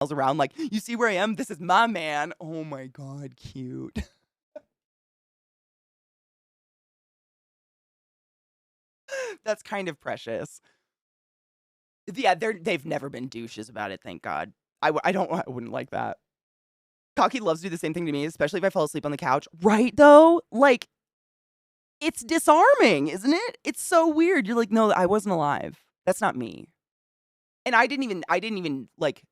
around like, "You see where I am? This is my man." Oh my god, cute. That's kind of precious. Yeah, they've never been douches about it, thank God. I wouldn't like that. Cocky loves to do the same thing to me, especially if I fall asleep on the couch. Right, though? Like, it's disarming, isn't it? It's so weird. You're like, "No, I wasn't alive. That's not me." And I didn't even, like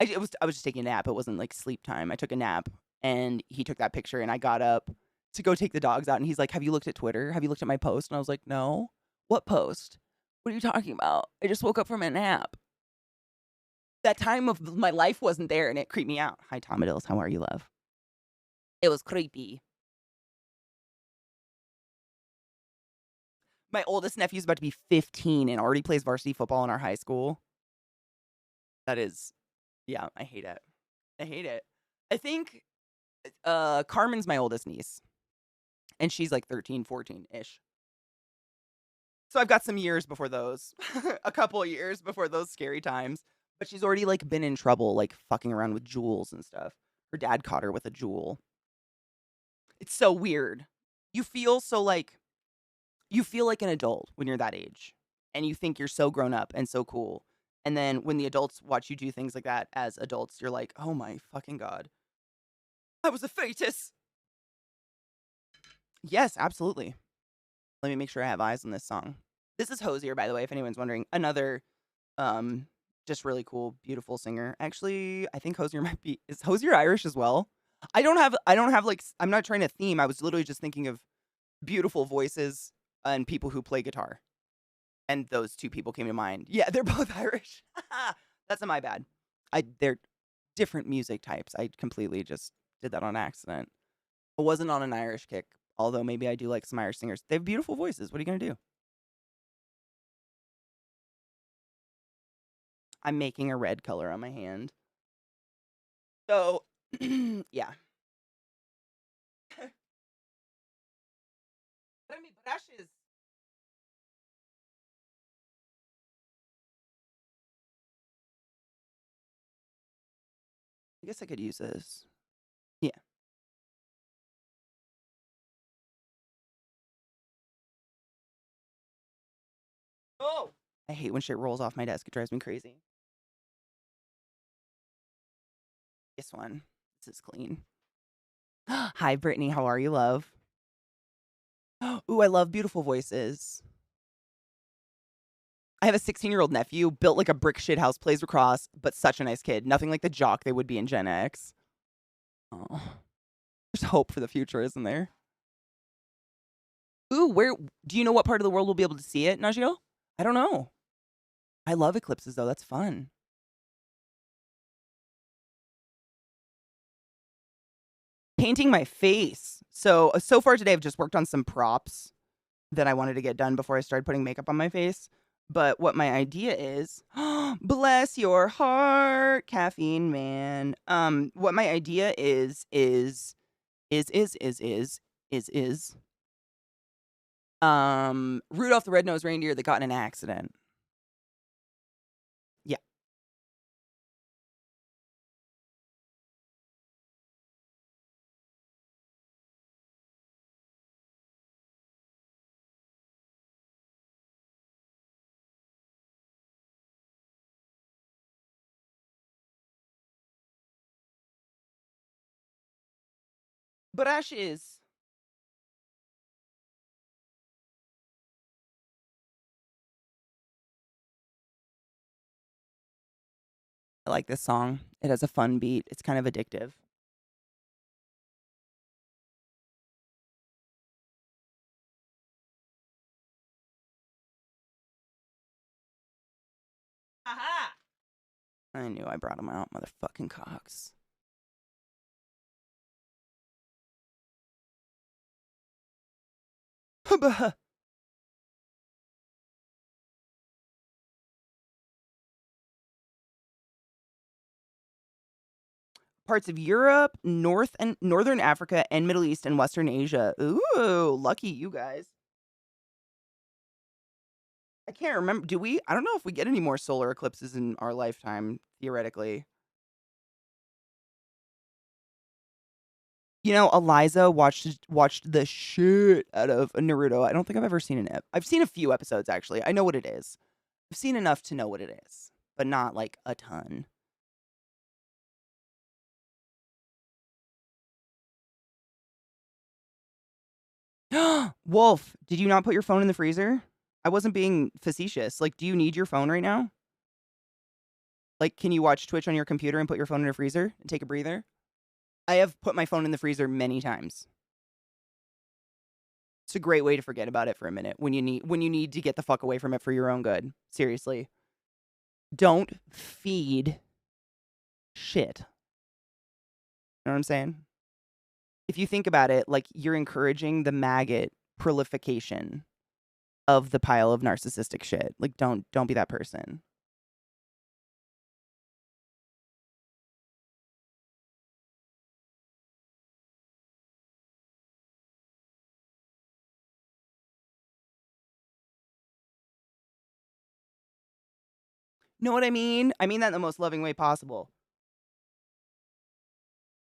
I was just taking a nap. It wasn't, like, sleep time. I took a nap, and he took that picture, and I got up to go take the dogs out, and he's like, "Have you looked at Twitter? Have you looked at my post?" And I was like, "No." "What post?" "What are you talking about? I just woke up from a nap." That time of my life wasn't there, and it creeped me out. "Hi, Tomadills. How are you, love?" It was creepy. My oldest nephew's about to be 15 and already plays varsity football in our high school. That is yeah, I hate it. I hate it. I think, Carmen's my oldest niece, and she's, like, 13, 14-ish. So I've got some years before those. A couple of years before those scary times, but she's already, like, been in trouble, like, fucking around with jewels and stuff. Her dad caught her with a jewel. It's so weird. You feel so, like you feel like an adult when you're that age, and you think you're so grown up and so cool, and then when the adults watch you do things like that as adults, you're like, "Oh my fucking god. I was a fetus." Yes, absolutely. Let me make sure I have eyes on this song. This is Hozier, by the way, if anyone's wondering. Another, um, just really cool, beautiful singer. Actually, I think Hozier might be is Hozier Irish as well? I don't have, like I'm not trying to theme, I was literally just thinking of beautiful voices and people who play guitar, and those 2 people came to mind. Yeah, they're both Irish. That's not my bad. They're different music types. I completely just did that on accident. I wasn't on an Irish kick, although maybe I do like some Irish singers. They have beautiful voices. What are you gonna do? I'm making a red color on my hand. So, yeah. But I mean, but Ashes I guess I could use this. Yeah. Oh! I hate when shit rolls off my desk. It drives me crazy. This one. This is clean. Hi, Brittany. How are you, love? Ooh, I love beautiful voices. I have a 16-year-old nephew, built like a brick shit house, plays lacrosse, but such a nice kid. Nothing like the jock they would be in Gen X. Oh, there's hope for the future, isn't there? Ooh, where do you know what part of the world we'll be able to see it, Najio? I don't know. I love eclipses though. That's fun. Painting my face. So far today I've just worked on some props that I wanted to get done before I started putting makeup on my face. But what my idea is, bless your heart, caffeine man. What my idea is Rudolph the Red-Nosed Reindeer that got in an accident. Yeah. But Ash is I like this song. It has a fun beat. It's kind of addictive. Aha! I knew I brought him out, motherfucking cocks. Parts of Europe, Northern Africa, and Middle East and Western Asia. Ooh, lucky you guys. I can't remember. Do we? I don't know if we get any more solar eclipses in our lifetime, theoretically. You know, Eliza watched the shit out of Naruto. I don't think I've ever seen an ep. I've seen a few episodes actually. I know what it is. I've seen enough to know what it is, but not like a ton. Wolf, did you not put your phone in the freezer? I wasn't being facetious. Like, do you need your phone right now? Like, can you watch Twitch on your computer and put your phone in a freezer and take a breather? I have put my phone in the freezer many times. It's a great way to forget about it for a minute when you need to get the fuck away from it for your own good. Seriously. Don't feed shit. You know what I'm saying? If you think about it, like you're encouraging the maggot prolification of the pile of narcissistic shit. Like don't be that person. Know what I mean? I mean that in the most loving way possible.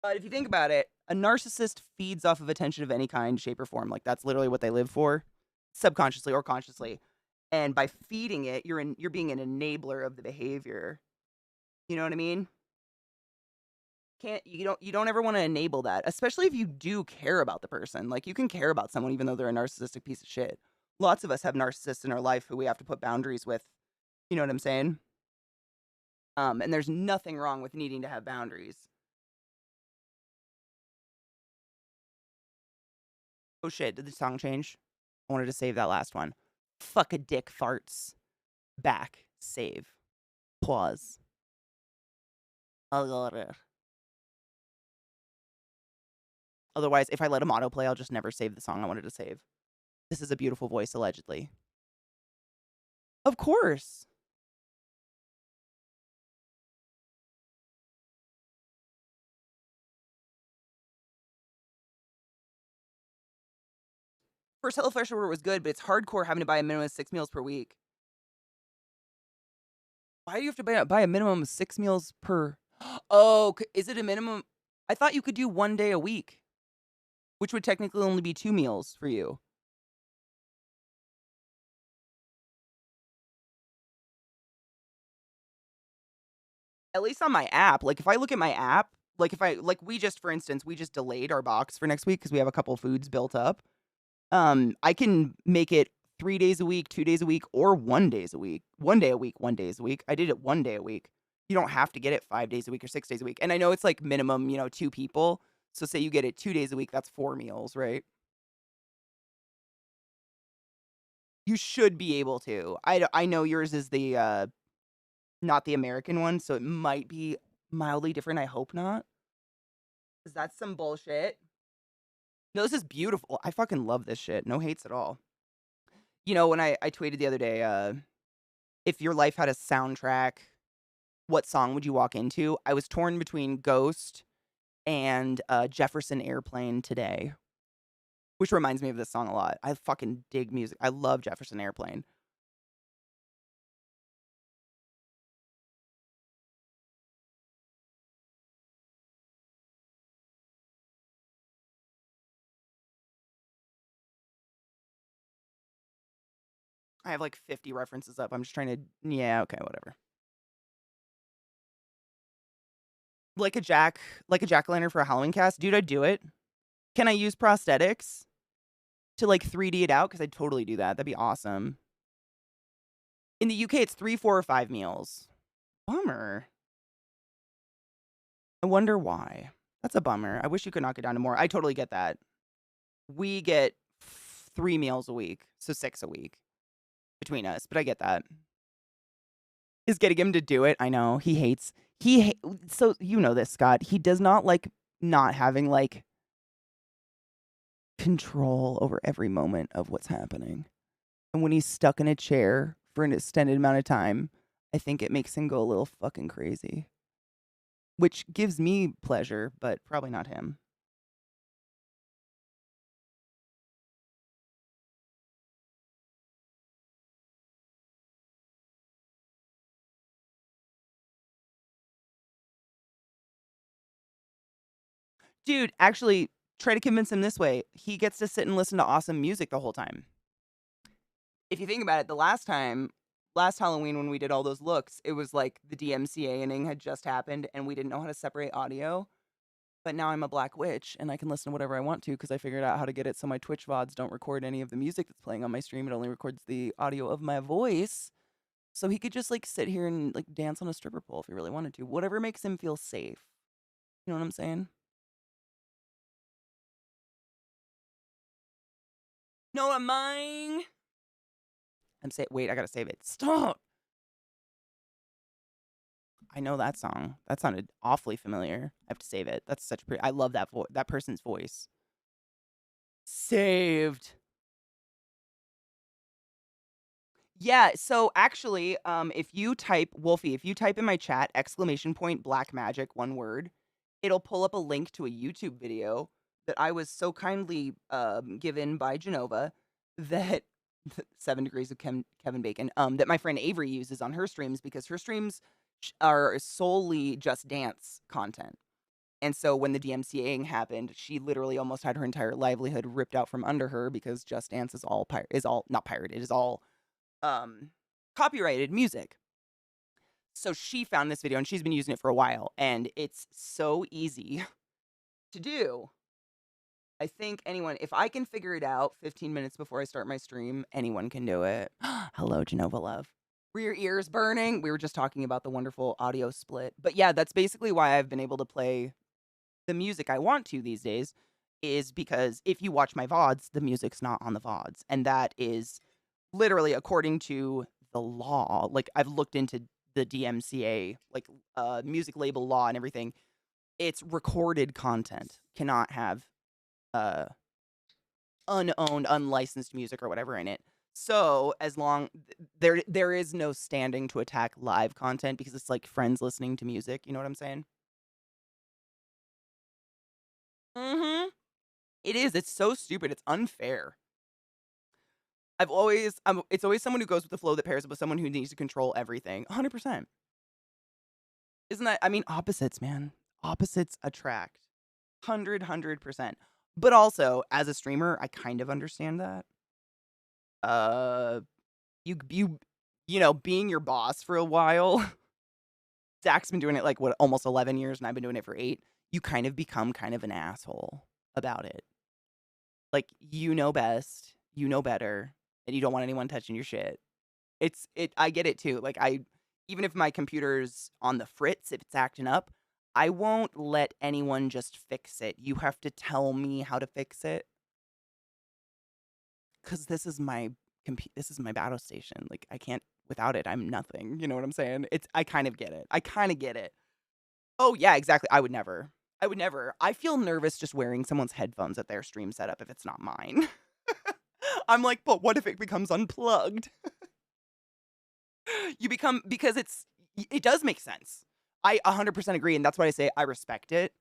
But if you think about it, a narcissist feeds off of attention of any kind, shape, or form. Like that's literally what they live for, subconsciously or consciously. And by feeding it, you're being an enabler of the behavior. You know what I mean? You don't ever want to enable that, especially if you do care about the person. Like you can care about someone even though they're a narcissistic piece of shit. Lots of us have narcissists in our life who we have to put boundaries with. You know what I'm saying? And there's nothing wrong with needing to have boundaries. Oh shit, did the song change? I wanted to save that last one. Fuck a dick farts. Back. Save. Pause. Otherwise, if I let him autoplay, I'll just never save the song I wanted to save. This is a beautiful voice, allegedly. Of course. First HelloFresh order was good, but it's hardcore having to buy a minimum of 6 meals per week. Why do you have to buy a minimum of 6 meals per? Oh, is it a minimum? I thought you could do 1 day a week, which would technically only be 2 meals for you. At least on my app. Like if I look at my app, like if I like we just for instance, we just delayed our box for next week because we have a couple foods built up. I can make it 3 days a week, 2 days a week, or 1 days a week. 1 day a week, 1 days a week. I did it 1 day a week. You don't have to get it 5 days a week or 6 days a week. And I know it's like minimum, 2 people. So say you get it 2 days a week, that's 4 meals, right? You should be able to. I know yours is the not the American one, so it might be mildly different. I hope not. Because that's some bullshit. No, this is beautiful. I fucking love this shit. No hates at all. When I tweeted the other day, if your life had a soundtrack, what song would you walk into? I was torn between Ghost and Jefferson Airplane Today, which reminds me of this song a lot. I fucking dig music. I love Jefferson Airplane. I have like 50 references up. I'm just trying to, yeah, okay, whatever. Like a jack-o'-lantern for a Halloween cast, dude. I'd do it. Can I use prosthetics to like 3D it out? Because I'd totally do that. That'd be awesome. In the UK, it's 3, 4, or 5 meals. Bummer. I wonder why. That's a bummer. I wish you could knock it down to more. I totally get that. We get 3 meals a week, so 6 a week between us, but I get that. Is getting him to do it. I know. So you know this, Scott. He does not like not having like control over every moment of what's happening. And when he's stuck in a chair for an extended amount of time, I think it makes him go a little fucking crazy. Which gives me pleasure, but probably not him. Dude, actually, Try to convince him this way. He gets to sit and listen to awesome music the whole time. If you think about it, last Halloween when we did all those looks, it was like the DMCA-ing had just happened and we didn't know how to separate audio. But now I'm a black witch and I can listen to whatever I want to because I figured out how to get it so my Twitch VODs don't record any of the music that's playing on my stream. It only records the audio of my voice. So he could just like sit here and like dance on a stripper pole if he really wanted to. Whatever makes him feel safe. You know what I'm saying? No, I'm mine. Wait, I gotta save it. Stop. I know that song. That sounded awfully familiar. I have to save it. That's such pretty. I love that person's voice. Saved. Yeah, so actually, if you type Wolfie, if you type in my chat !black magic, one word, it'll pull up a link to a YouTube video that I was so kindly given by Genova that 7 Degrees of Kevin Bacon that my friend Avery uses on her streams because her streams are solely just dance content. And so when the DMCAing happened, she literally almost had her entire livelihood ripped out from under her because Just Dance is all not pirated, it is all copyrighted music. So she found this video and she's been using it for a while and it's so easy to do. I think if I can figure it out 15 minutes before I start my stream, anyone can do it. Hello, Genova love. Were your ears burning? We were just talking about the wonderful audio split. But yeah, that's basically why I've been able to play the music I want to these days, is because if you watch my VODs, the music's not on the VODs. And that is literally according to the law. Like, I've looked into the DMCA, like, music label law and everything. It's recorded content. Cannot have unowned, unlicensed music or whatever in it. So as long there is no standing to attack live content because it's like friends listening to music. You know what I'm saying? Mm-hmm. It is. It's so stupid. It's unfair. It's always someone who goes with the flow that pairs up with someone who needs to control everything. 100%. Isn't that? I mean, opposites, man. Opposites attract. 100%. But also, as a streamer, I kind of understand that. You know, being your boss for a while. Zach's been doing it like, what, almost 11 years, and I've been doing it for 8. You kind of become kind of an asshole about it. Like, you know best, you know better, and you don't want anyone touching your shit. I get it too. Like, even if my computer's on the fritz, if it's acting up, I won't let anyone just fix it. You have to tell me how to fix it. Cause this is my battle station. Like, I can't without it, I'm nothing. You know what I'm saying? I kind of get it. Oh yeah, exactly. I would never. I feel nervous just wearing someone's headphones at their stream setup if it's not mine. I'm like, but what if it becomes unplugged? Because it does make sense. I 100% agree, and that's why I say I respect it.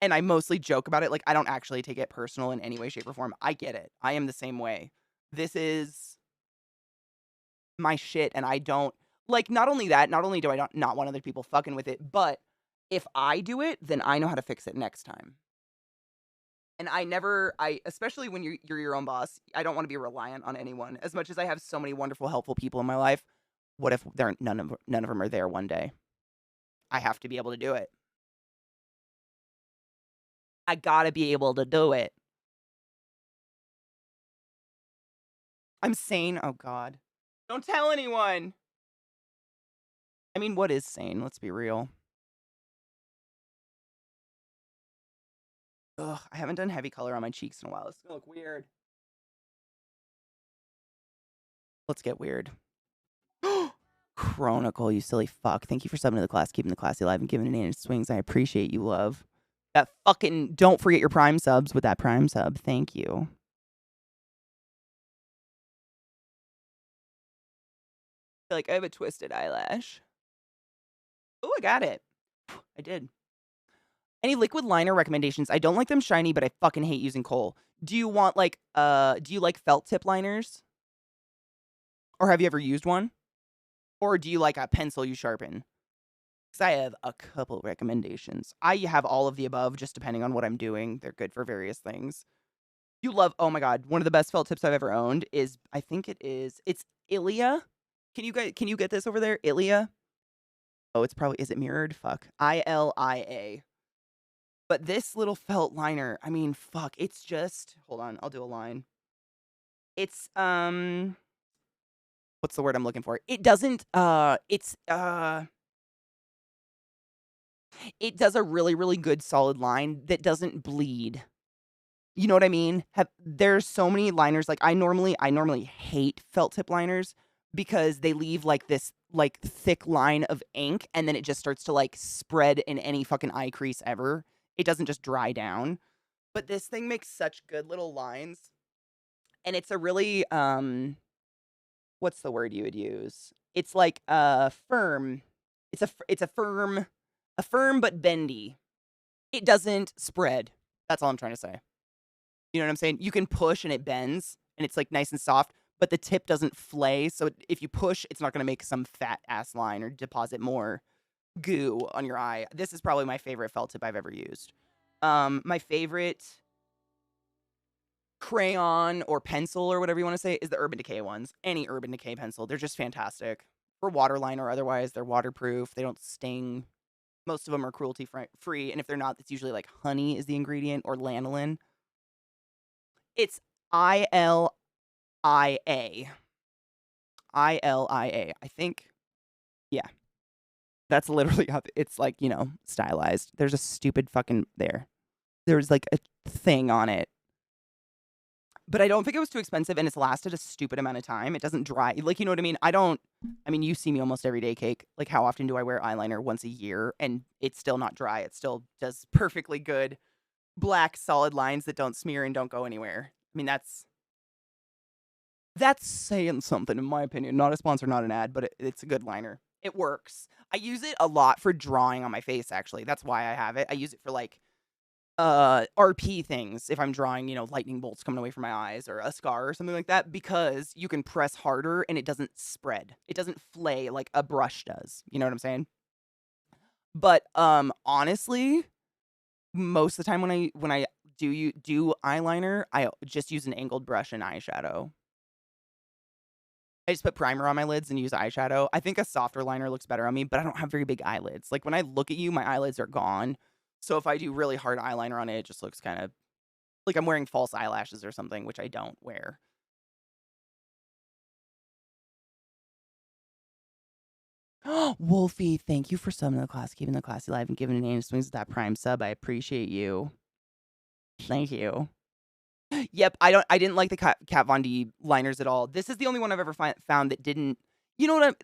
And I mostly joke about it. Like, I don't actually take it personal in any way, shape, or form. I get it. I am the same way. This is my shit, and I don't... Like, not only that, not only do I not want other people fucking with it, but if I do it, then I know how to fix it next time. And especially when you're your own boss, I don't want to be reliant on anyone. As much as I have so many wonderful, helpful people in my life, what if none of them are there one day? I have to be able to do it. I gotta be able to do it. I'm sane. Oh, God. Don't tell anyone. I mean, what is sane? Let's be real. Ugh, I haven't done heavy color on my cheeks in a while. It's gonna look weird. Let's get weird. Chronicle, you silly fuck. Thank you for subbing to the class, keeping the classy alive, and giving it in swings. I appreciate you, love. That fucking... Don't forget your Prime subs with that Prime sub. Thank you. I feel like I have a twisted eyelash. Oh, I got it. I did. Any liquid liner recommendations? I don't like them shiny, but I fucking hate using kohl. Do you want, like, do you like felt tip liners? Or have you ever used one? Or do you like a pencil you sharpen? Because I have a couple recommendations. I have all of the above, just depending on what I'm doing. They're good for various things. You love, oh my God, one of the best felt tips I've ever owned is, I think it's Ilia. Can you get this over there? Ilia? Oh, it's probably, is it mirrored? Fuck. ILIA. But this little felt liner, I mean, fuck, it's just, hold on, I'll do a line. It's, what's the word I'm looking for? It doesn't, it does a really, really good solid line that doesn't bleed. You know what I mean? There's so many liners, like, I normally hate felt tip liners because they leave, like, this, like, thick line of ink, and then it just starts to, like, spread in any fucking eye crease ever. It doesn't just dry down. But this thing makes such good little lines, and it's a really, what's the word you would use? It's like, firm. It's a firm but bendy. It doesn't spread. That's all I'm trying to say. You know what I'm saying? You can push and it bends, and it's, like, nice and soft, but the tip doesn't flay, so if you push, it's not gonna make some fat-ass line or deposit more goo on your eye. This is probably my favorite felt tip I've ever used. My favorite crayon or pencil or whatever you wanna say is the Urban Decay ones. Any Urban Decay pencil, they're just fantastic. For waterline or otherwise, they're waterproof, they don't sting. Most of them are cruelty-free, and if they're not, it's usually, like, honey is the ingredient or lanolin. It's ILIA. ILIA. I think. Yeah. That's literally how it's, like, stylized. There's a stupid fucking there. There's, like, a thing on it. But I don't think it was too expensive, and it's lasted a stupid amount of time. It doesn't dry. Like, you know what I mean? I mean, you see me almost every day, Cake. Like, how often do I wear eyeliner? Once a year, and it's still not dry. It still does perfectly good black solid lines that don't smear and don't go anywhere. I mean, that's saying something, in my opinion. Not a sponsor, not an ad, but it's a good liner. It works. I use it a lot for drawing on my face, actually. That's why I have it. I use it for, like, RP things if I'm drawing, lightning bolts coming away from my eyes or a scar or something like that, because you can press harder and it doesn't spread. It doesn't flay like a brush does. You know what I'm saying? But honestly, most of the time when I do eyeliner, I just use an angled brush and eyeshadow. I just put primer on my lids and use eyeshadow. I think a softer liner looks better on me, but I don't have very big eyelids. Like, when I look at you, my eyelids are gone. So if I do really hard eyeliner on it, it just looks kind of like I'm wearing false eyelashes or something, which I don't wear. Wolfie, thank you for subbing the class, keeping the classy live, and giving an name swings with that prime sub. I appreciate you. Thank you. Yep, I didn't like the Kat Von D liners at all. This is the only one I've ever found that didn't. You know what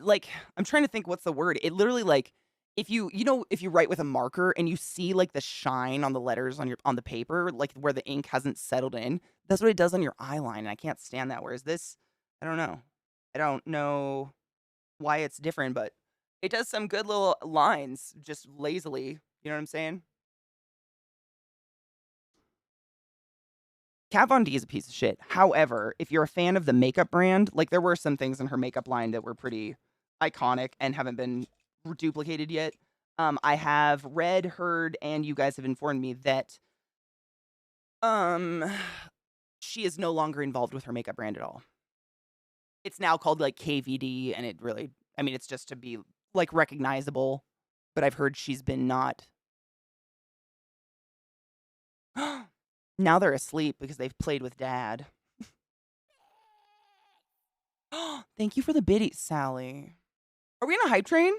I'm trying to think what's the word. It literally, like, if you write with a marker and you see, like, the shine on the letters on the paper, like where the ink hasn't settled in, that's what it does on your eye line, and I can't stand that. Whereas this, I don't know. I don't know why it's different, but it does some good little lines just lazily. You know what I'm saying? Kat Von D is a piece of shit. However, if you're a fan of the makeup brand, like, there were some things in her makeup line that were pretty iconic and haven't been duplicated yet. I have read, heard, and you guys have informed me that um she is no longer involved with her makeup brand at all. It's now called, like, KVD, and it really, I mean, it's just to be, like, recognizable, but I've heard she's been not. Now they're asleep because they've played with Dad. Thank you for the biddy, Sally. Are we on a hype train?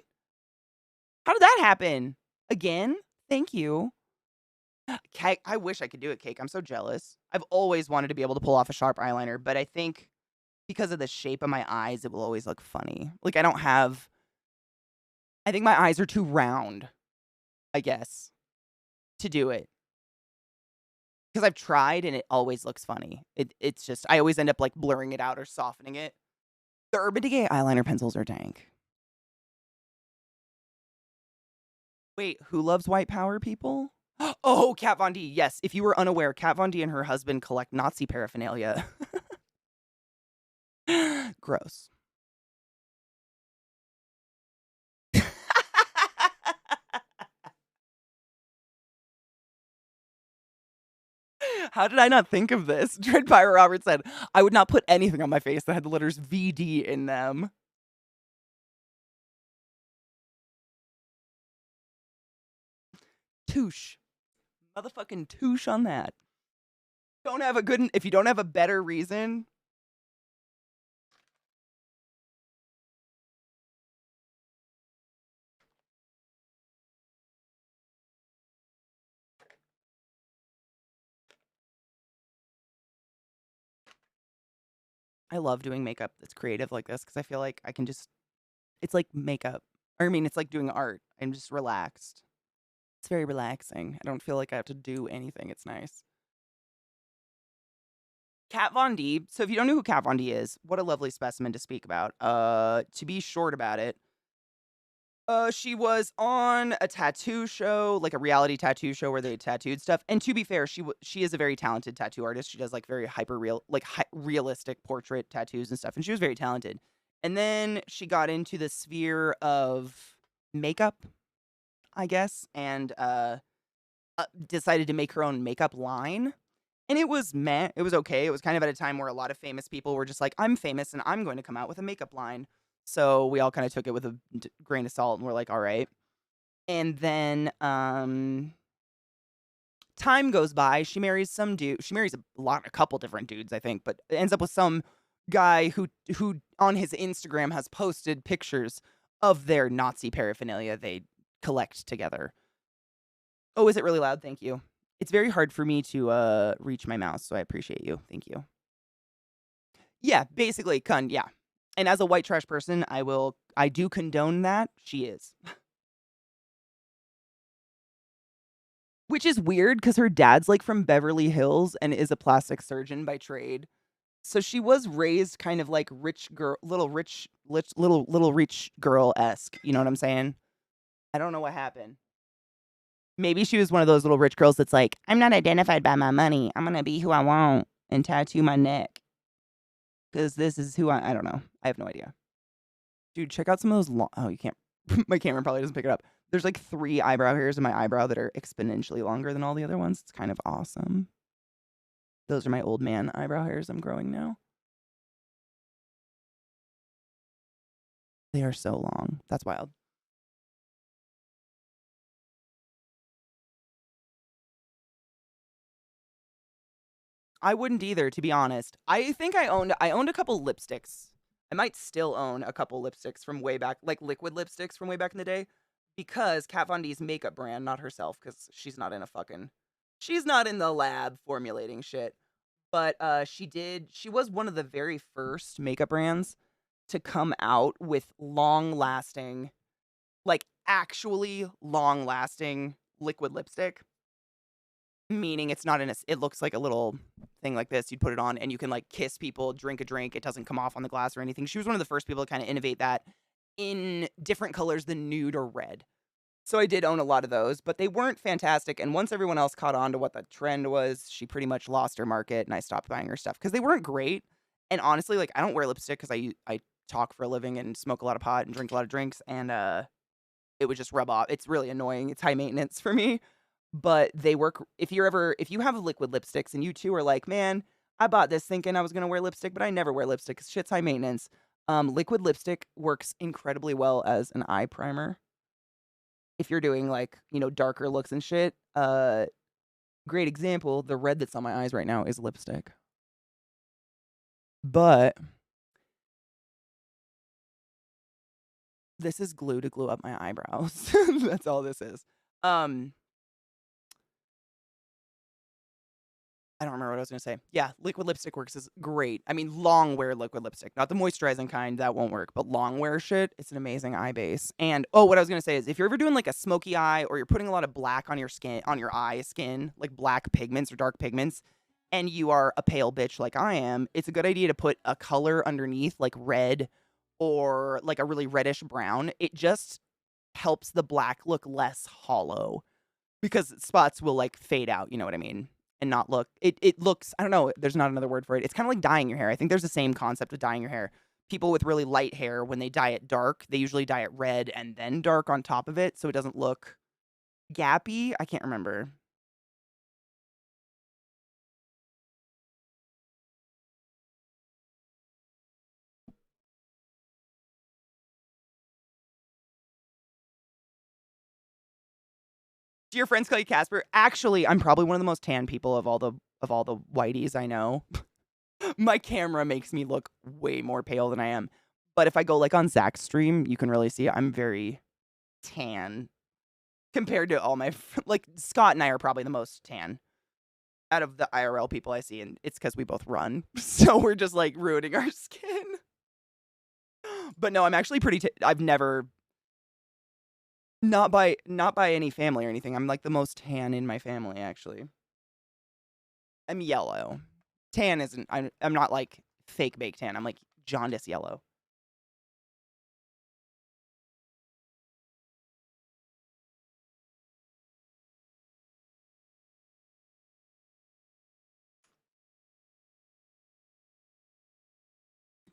How did that happen? Again? Thank you. Cake, I wish I could do it, Cake. I'm so jealous. I've always wanted to be able to pull off a sharp eyeliner, but I think because of the shape of my eyes, it will always look funny. Like, I think my eyes are too round, I guess, to do it. Because I've tried and it always looks funny. It's just, I always end up, like, blurring it out or softening it. The Urban Decay eyeliner pencils are dank. Wait, who loves white power, people? Oh, Kat Von D. Yes, if you were unaware, Kat Von D and her husband collect Nazi paraphernalia. Gross. How did I not think of this? Dread Pyro Robert said, I would not put anything on my face that had the letters VD in them. Touche. Motherfucking touche on that. Don't have a good, if you don't have a better reason. I love doing makeup that's creative like this because I feel like I can just, it's like makeup. Or I mean, it's like doing art. I'm just relaxed. It's very relaxing. I don't feel like I have to do anything. It's nice. Kat Von D. So if you don't know who Kat Von D is, what a lovely specimen to speak about. To be short about it, she was on a tattoo show, like a reality tattoo show where they tattooed stuff. And to be fair, she is a very talented tattoo artist. She does like very hyper real, like realistic portrait tattoos and stuff. And she was very talented. And then she got into the sphere of makeup, I guess, and decided to make her own makeup line. And it was meh. It was okay. It was kind of at a time where a lot of famous people were just like, I'm famous and I'm going to come out with a makeup line. So we all kind of took it with a grain of salt and we're like, all right. And then time goes by. She marries some dude. She marries a couple different dudes, I think, but ends up with some guy who on his Instagram has posted pictures of their Nazi paraphernalia they collect together. Oh, is it really loud? Thank you. It's very hard for me to reach my mouse, so I appreciate you. Thank you. Yeah, basically, yeah. And as a white trash person, I do condone that. She is. Which is weird because her dad's like from Beverly Hills and is a plastic surgeon by trade. So she was raised kind of like rich girl, little rich girl-esque. You know what I'm saying? I don't know what happened. Maybe she was one of those little rich girls that's like, I'm not identified by my money. I'm going to be who I want and tattoo my neck. Because this is who I don't know. I have no idea. Dude, check out some of those oh, you can't. My camera probably doesn't pick it up. There's like 3 eyebrow hairs in my eyebrow that are exponentially longer than all the other ones. It's kind of awesome. Those are my old man eyebrow hairs I'm growing now. They are so long. That's wild. I wouldn't either, to be honest. I think I owned a couple lipsticks. I might still own a couple lipsticks from way back, like liquid lipsticks from way back in the day, because Kat Von D's makeup brand, not herself, because she's not in the lab formulating shit. But she was one of the very first makeup brands to come out with long-lasting, like actually long-lasting liquid lipstick. Meaning it's not it looks like a little thing like this. You'd put it on and you can like kiss people, drink a drink. It doesn't come off on the glass or anything. She was one of the first people to kind of innovate that in different colors than nude or red. So I did own a lot of those, but they weren't fantastic. And once everyone else caught on to what the trend was, she pretty much lost her market and I stopped buying her stuff because they weren't great. And honestly, like I don't wear lipstick because I talk for a living and smoke a lot of pot and drink a lot of drinks. And it would just rub off. It's really annoying. It's high maintenance for me. But they work if you have liquid lipsticks and you too are like, man, I bought this thinking I was gonna wear lipstick, but I never wear lipstick because shit's high maintenance. Liquid lipstick works incredibly well as an eye primer. If you're doing like, darker looks and shit. Great example, the red that's on my eyes right now is lipstick. But this is glue to glue up my eyebrows. That's all this is. I don't remember what I was gonna say. Yeah, liquid lipstick works is great. I mean, long wear liquid lipstick, not the moisturizing kind, that won't work, but long wear shit, it's an amazing eye base. And what I was gonna say is if you're ever doing like a smoky eye or you're putting a lot of black on your skin, on your eye skin, like black pigments or dark pigments, and you are a pale bitch like I am, it's a good idea to put a color underneath, like red or like a really reddish brown. It just helps the black look less hollow because spots will like fade out, you know what I mean? And not look it looks, I don't know, there's not another word for it. It's kind of like dyeing your hair. I think there's the same concept of dyeing your hair. People with really light hair, when they dye it dark, they usually dye it red and then dark on top of it so it doesn't look gappy. I can't remember. Do your friends call you Casper? Actually, I'm probably one of the most tan people of all the whiteys I know. My camera makes me look way more pale than I am. But if I go like on Zach's stream, you can really see I'm very tan compared to all my like Scott and I are probably the most tan out of the IRL people I see, and it's because we both run, so we're just like ruining our skin. But no, I'm actually pretty. I've never not by any family or anything. I'm like the most tan in my family actually. I'm yellow. Tan isn't. I'm not like fake baked tan. I'm like jaundice yellow.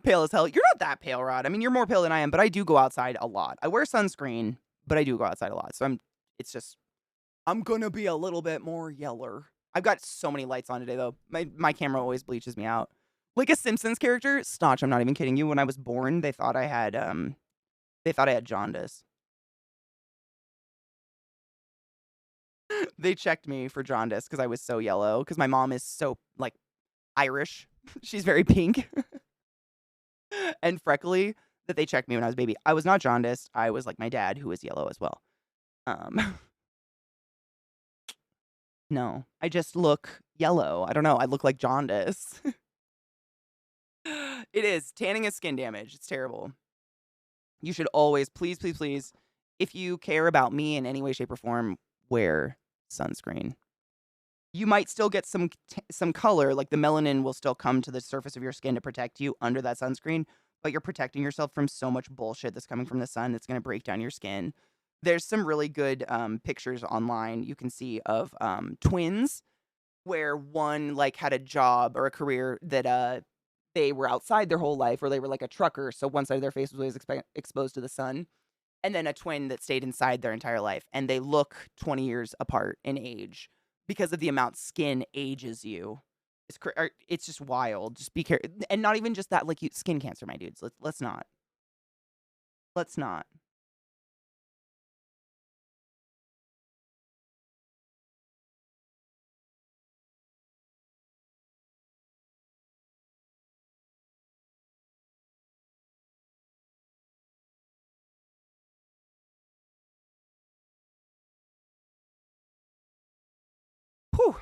Pale as hell. You're not that pale, Rod. I mean, you're more pale than I am, but I do go outside a lot. I wear sunscreen, but I do go outside a lot. So it's just I'm gonna be a little bit more yeller. I've got so many lights on today though. My camera always bleaches me out. Like a Simpsons character, Stotch, I'm not even kidding you. When I was born, they thought I had jaundice. They checked me for jaundice because I was so yellow. Because my mom is so like Irish. She's very pink and freckly that they checked me when I was a baby. I was not jaundiced. I was like my dad, who was yellow as well. Um, no, I just look yellow. I don't know. I look like jaundice. It is. Tanning is skin damage. It's terrible. You should always, please, please, please, if you care about me in any way, shape, or form, wear sunscreen. You might still get some color, like the melanin will still come to the surface of your skin to protect you under that sunscreen, but you're protecting yourself from so much bullshit that's coming from the sun that's going to break down your skin. There's some really good pictures online you can see of twins where one like had a job or a career that they were outside their whole life, or they were like a trucker, so one side of their face was always exposed to the sun, and then a twin that stayed inside their entire life, and they look 20 years apart in age because of the amount skin ages you. It's just wild. Just be careful, and not even just that. Like skin cancer, my dudes. Let's not. Let's not. Whew.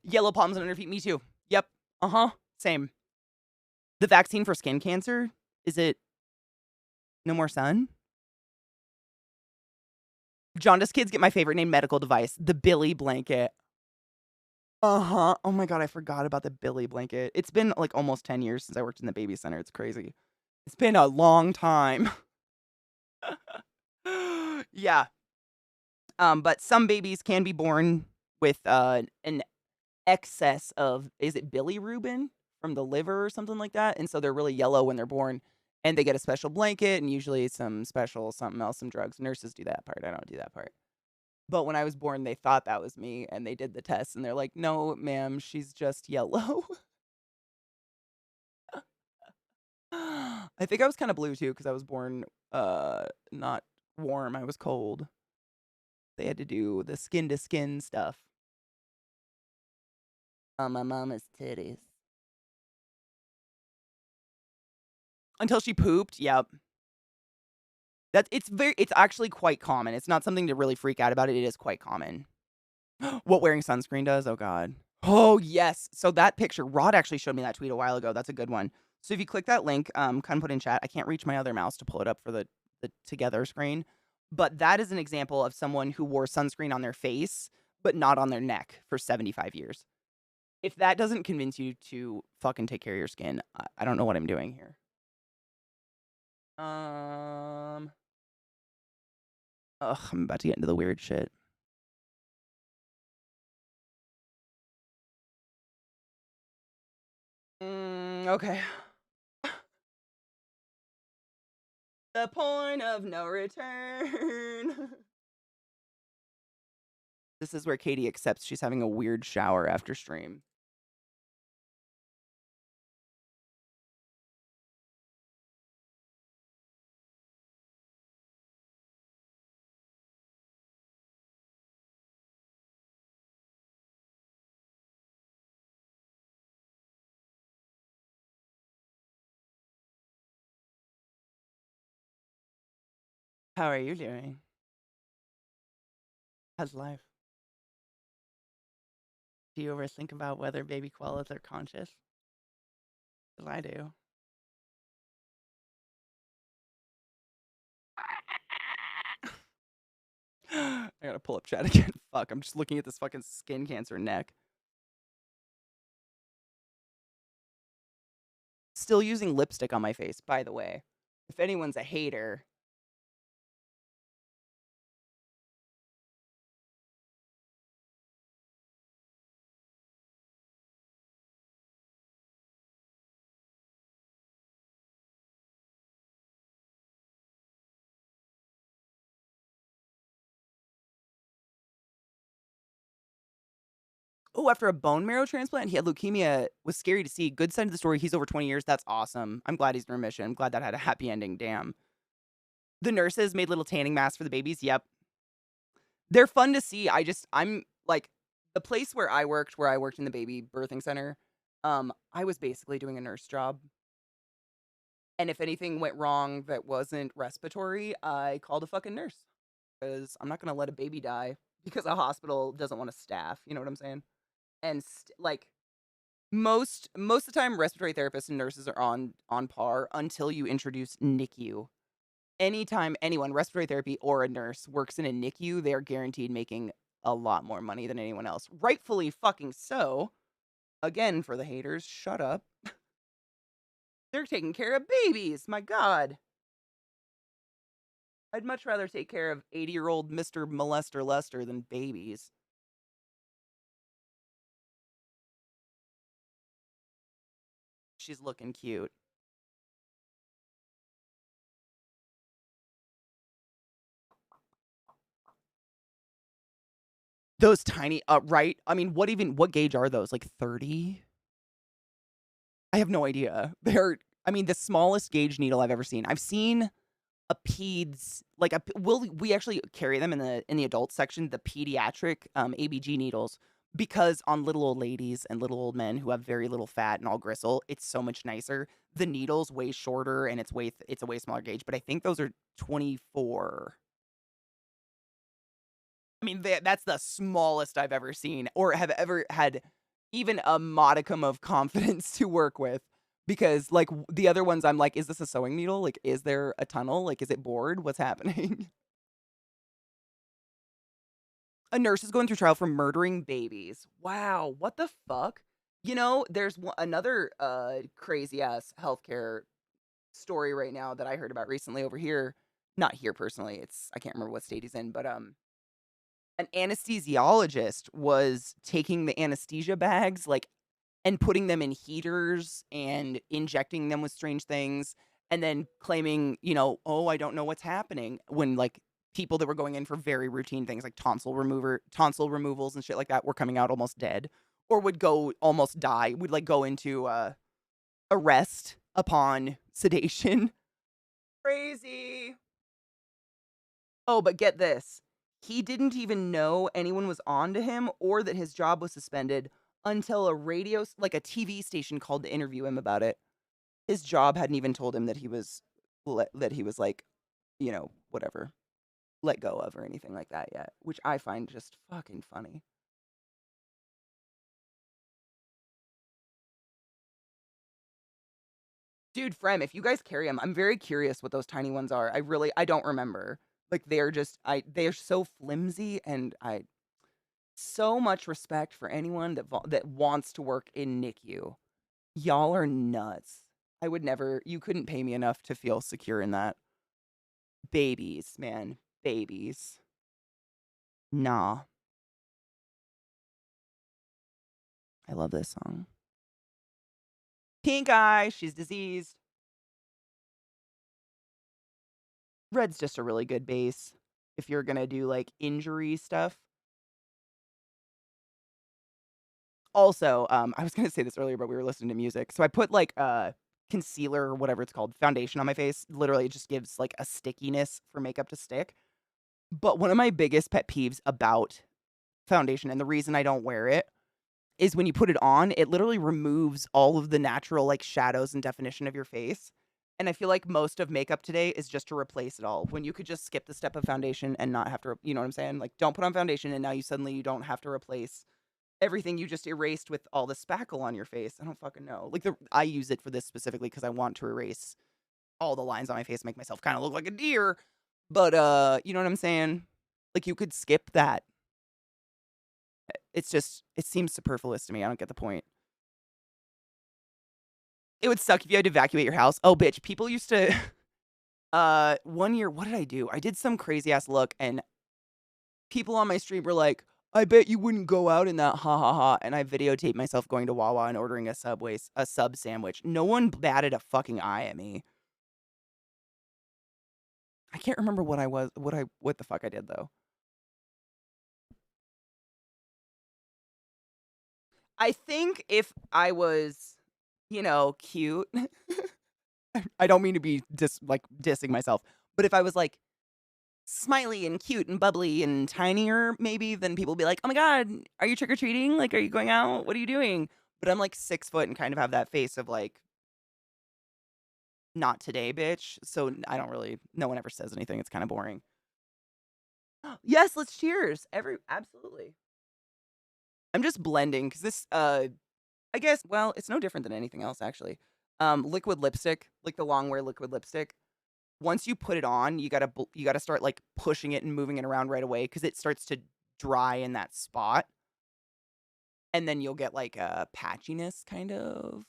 Yellow palms under feet. Me too. Yep. Same. The vaccine for skin cancer, is it no more sun? Jaundice kids get my favorite name medical device, the Billy blanket. Oh my god, I forgot about the Billy blanket. It's been like almost 10 years since I worked in the baby center. It's crazy. It's been a long time. Yeah. But some babies can be born with an excess of, is it bilirubin from the liver or something like that? And so they're really yellow when they're born, and they get a special blanket and usually some special something else, some drugs. Nurses do that part. I don't do that part. But when I was born, they thought that was me, and they did the test, and they're like, "No, ma'am, she's just yellow." I think I was kind of blue too because I was born not warm. I was cold. They had to do the skin to skin stuff on my mama's titties until she pooped. Yep. It's actually quite common. It's not something to really freak out about. It is quite common. What wearing sunscreen does? Oh god. Oh yes. So that picture, Rod actually showed me that tweet a while ago. That's a good one. So if you click that link, kind of put in chat. I can't reach my other mouse to pull it up for the together screen. But that is an example of someone who wore sunscreen on their face, but not on their neck for 75 years. If that doesn't convince you to fucking take care of your skin, I don't know what I'm doing here. Ugh, I'm about to get into the weird shit. Okay. The point of no return. This is where Katie accepts she's having a weird shower after stream. How are you doing? How's life? Do you ever think about whether baby koalas are conscious? 'Cause I do. I gotta pull up chat again. Fuck, I'm just looking at this fucking skin cancer neck. Still using lipstick on my face, by the way. If anyone's a hater. Oh, after a bone marrow transplant, he had leukemia. Was scary to see. Good side of the story. He's over 20 years. That's awesome. I'm glad he's in remission. I'm glad that had a happy ending. Damn. The nurses made little tanning masks for the babies. Yep. They're fun to see. I'm like, the place where I worked in the baby birthing center, I was basically doing a nurse job. And if anything went wrong that wasn't respiratory, I called a fucking nurse. Because I'm not gonna let a baby die because a hospital doesn't want to staff. You know what I'm saying? And like most of the time, respiratory therapists and nurses are on par until you introduce NICU. Anytime anyone, respiratory therapy or a nurse, works in a NICU, they are guaranteed making a lot more money than anyone else. Rightfully fucking so. Again, for the haters, shut up. They're taking care of babies. My God. I'd much rather take care of 80-year-old Mr. Molester Lester than babies. She's looking cute. Those tiny, right? I mean, what gauge are those? Like 30? I have no idea. I mean, the smallest gauge needle I've ever seen. I've seen a peds, like we actually carry them in the adult section, the pediatric ABG needles, because on little old ladies and little old men who have very little fat and all gristle, it's so much nicer. The needle's way shorter and it's a way smaller gauge, but I think those are 24. I mean, that's the smallest I've ever seen or have ever had even a modicum of confidence to work with. Because, like, the other ones, I'm like, is this a sewing needle? Like, is there a tunnel? Like, is it bored? What's happening? A nurse is going through trial for murdering babies. Wow, what the fuck? You know, there's another crazy ass healthcare story right now that I heard about recently over here. Not here personally. I can't remember what state he's in, but an anesthesiologist was taking the anesthesia bags, like, and putting them in heaters and injecting them with strange things, and then claiming, "Oh, I don't know what's happening," when, like, people that were going in for very routine things like tonsil removals and shit like that were coming out almost dead or would go almost die, would, like, go into, arrest upon sedation. Crazy. Oh, but get this. He didn't even know anyone was on to him or that his job was suspended until like a TV station called to interview him about it. His job hadn't even told him that he was like, whatever, let go of or anything like that yet, which I find just fucking funny. Dude, Frem, if you guys carry them, I'm very curious what those tiny ones are. I don't remember. Like they're so flimsy and so much respect for anyone that wants to work in NICU. Y'all are nuts. You couldn't pay me enough to feel secure in that. Babies, man. Babies. Nah. I love this song. Pink eye, she's diseased. Red's just a really good base if you're gonna do like injury stuff. Also, I was gonna say this earlier, but we were listening to music. So I put like concealer or whatever it's called, foundation on my face. Literally, it just gives like a stickiness for makeup to stick. But one of my biggest pet peeves about foundation, and the reason I don't wear it, is when you put it on, it literally removes all of the natural like shadows and definition of your face. And I feel like most of makeup today is just to replace it all. When you could just skip the step of foundation and not have to, you know what I'm saying? Like, don't put on foundation and now you don't have to replace everything you just erased with all the spackle on your face. I don't fucking know. Like, I use it for this specifically because I want to erase all the lines on my face, make myself kind of look like a deer. But, you know what I'm saying? Like, you could skip that. It's just, it seems superfluous to me. I don't get the point. It would suck if you had to evacuate your house. Oh, bitch. People used to, one year, what did I do? I did some crazy ass look, and people on my stream were like, I bet you wouldn't go out in that, ha ha ha. And I videotaped myself going to Wawa and ordering a sub sandwich. No one batted a fucking eye at me. I can't remember what the fuck I did though. I think if I was, cute, I don't mean to be dissing myself, but if I was like smiley and cute and bubbly and tinier, maybe, then people would be like, oh my God, are you trick or treating? Like, are you going out? What are you doing? But I'm like 6 foot and kind of have that face of like, not today, bitch. So I don't really, no one ever says anything. It's kind of boring. Yes, let's cheers. Absolutely. I'm just blending because this, I guess, well, it's no different than anything else, actually. Liquid lipstick, like the long wear liquid lipstick. Once you put it on, you gotta start like pushing it and moving it around right away because it starts to dry in that spot, and then you'll get like a patchiness, kind of.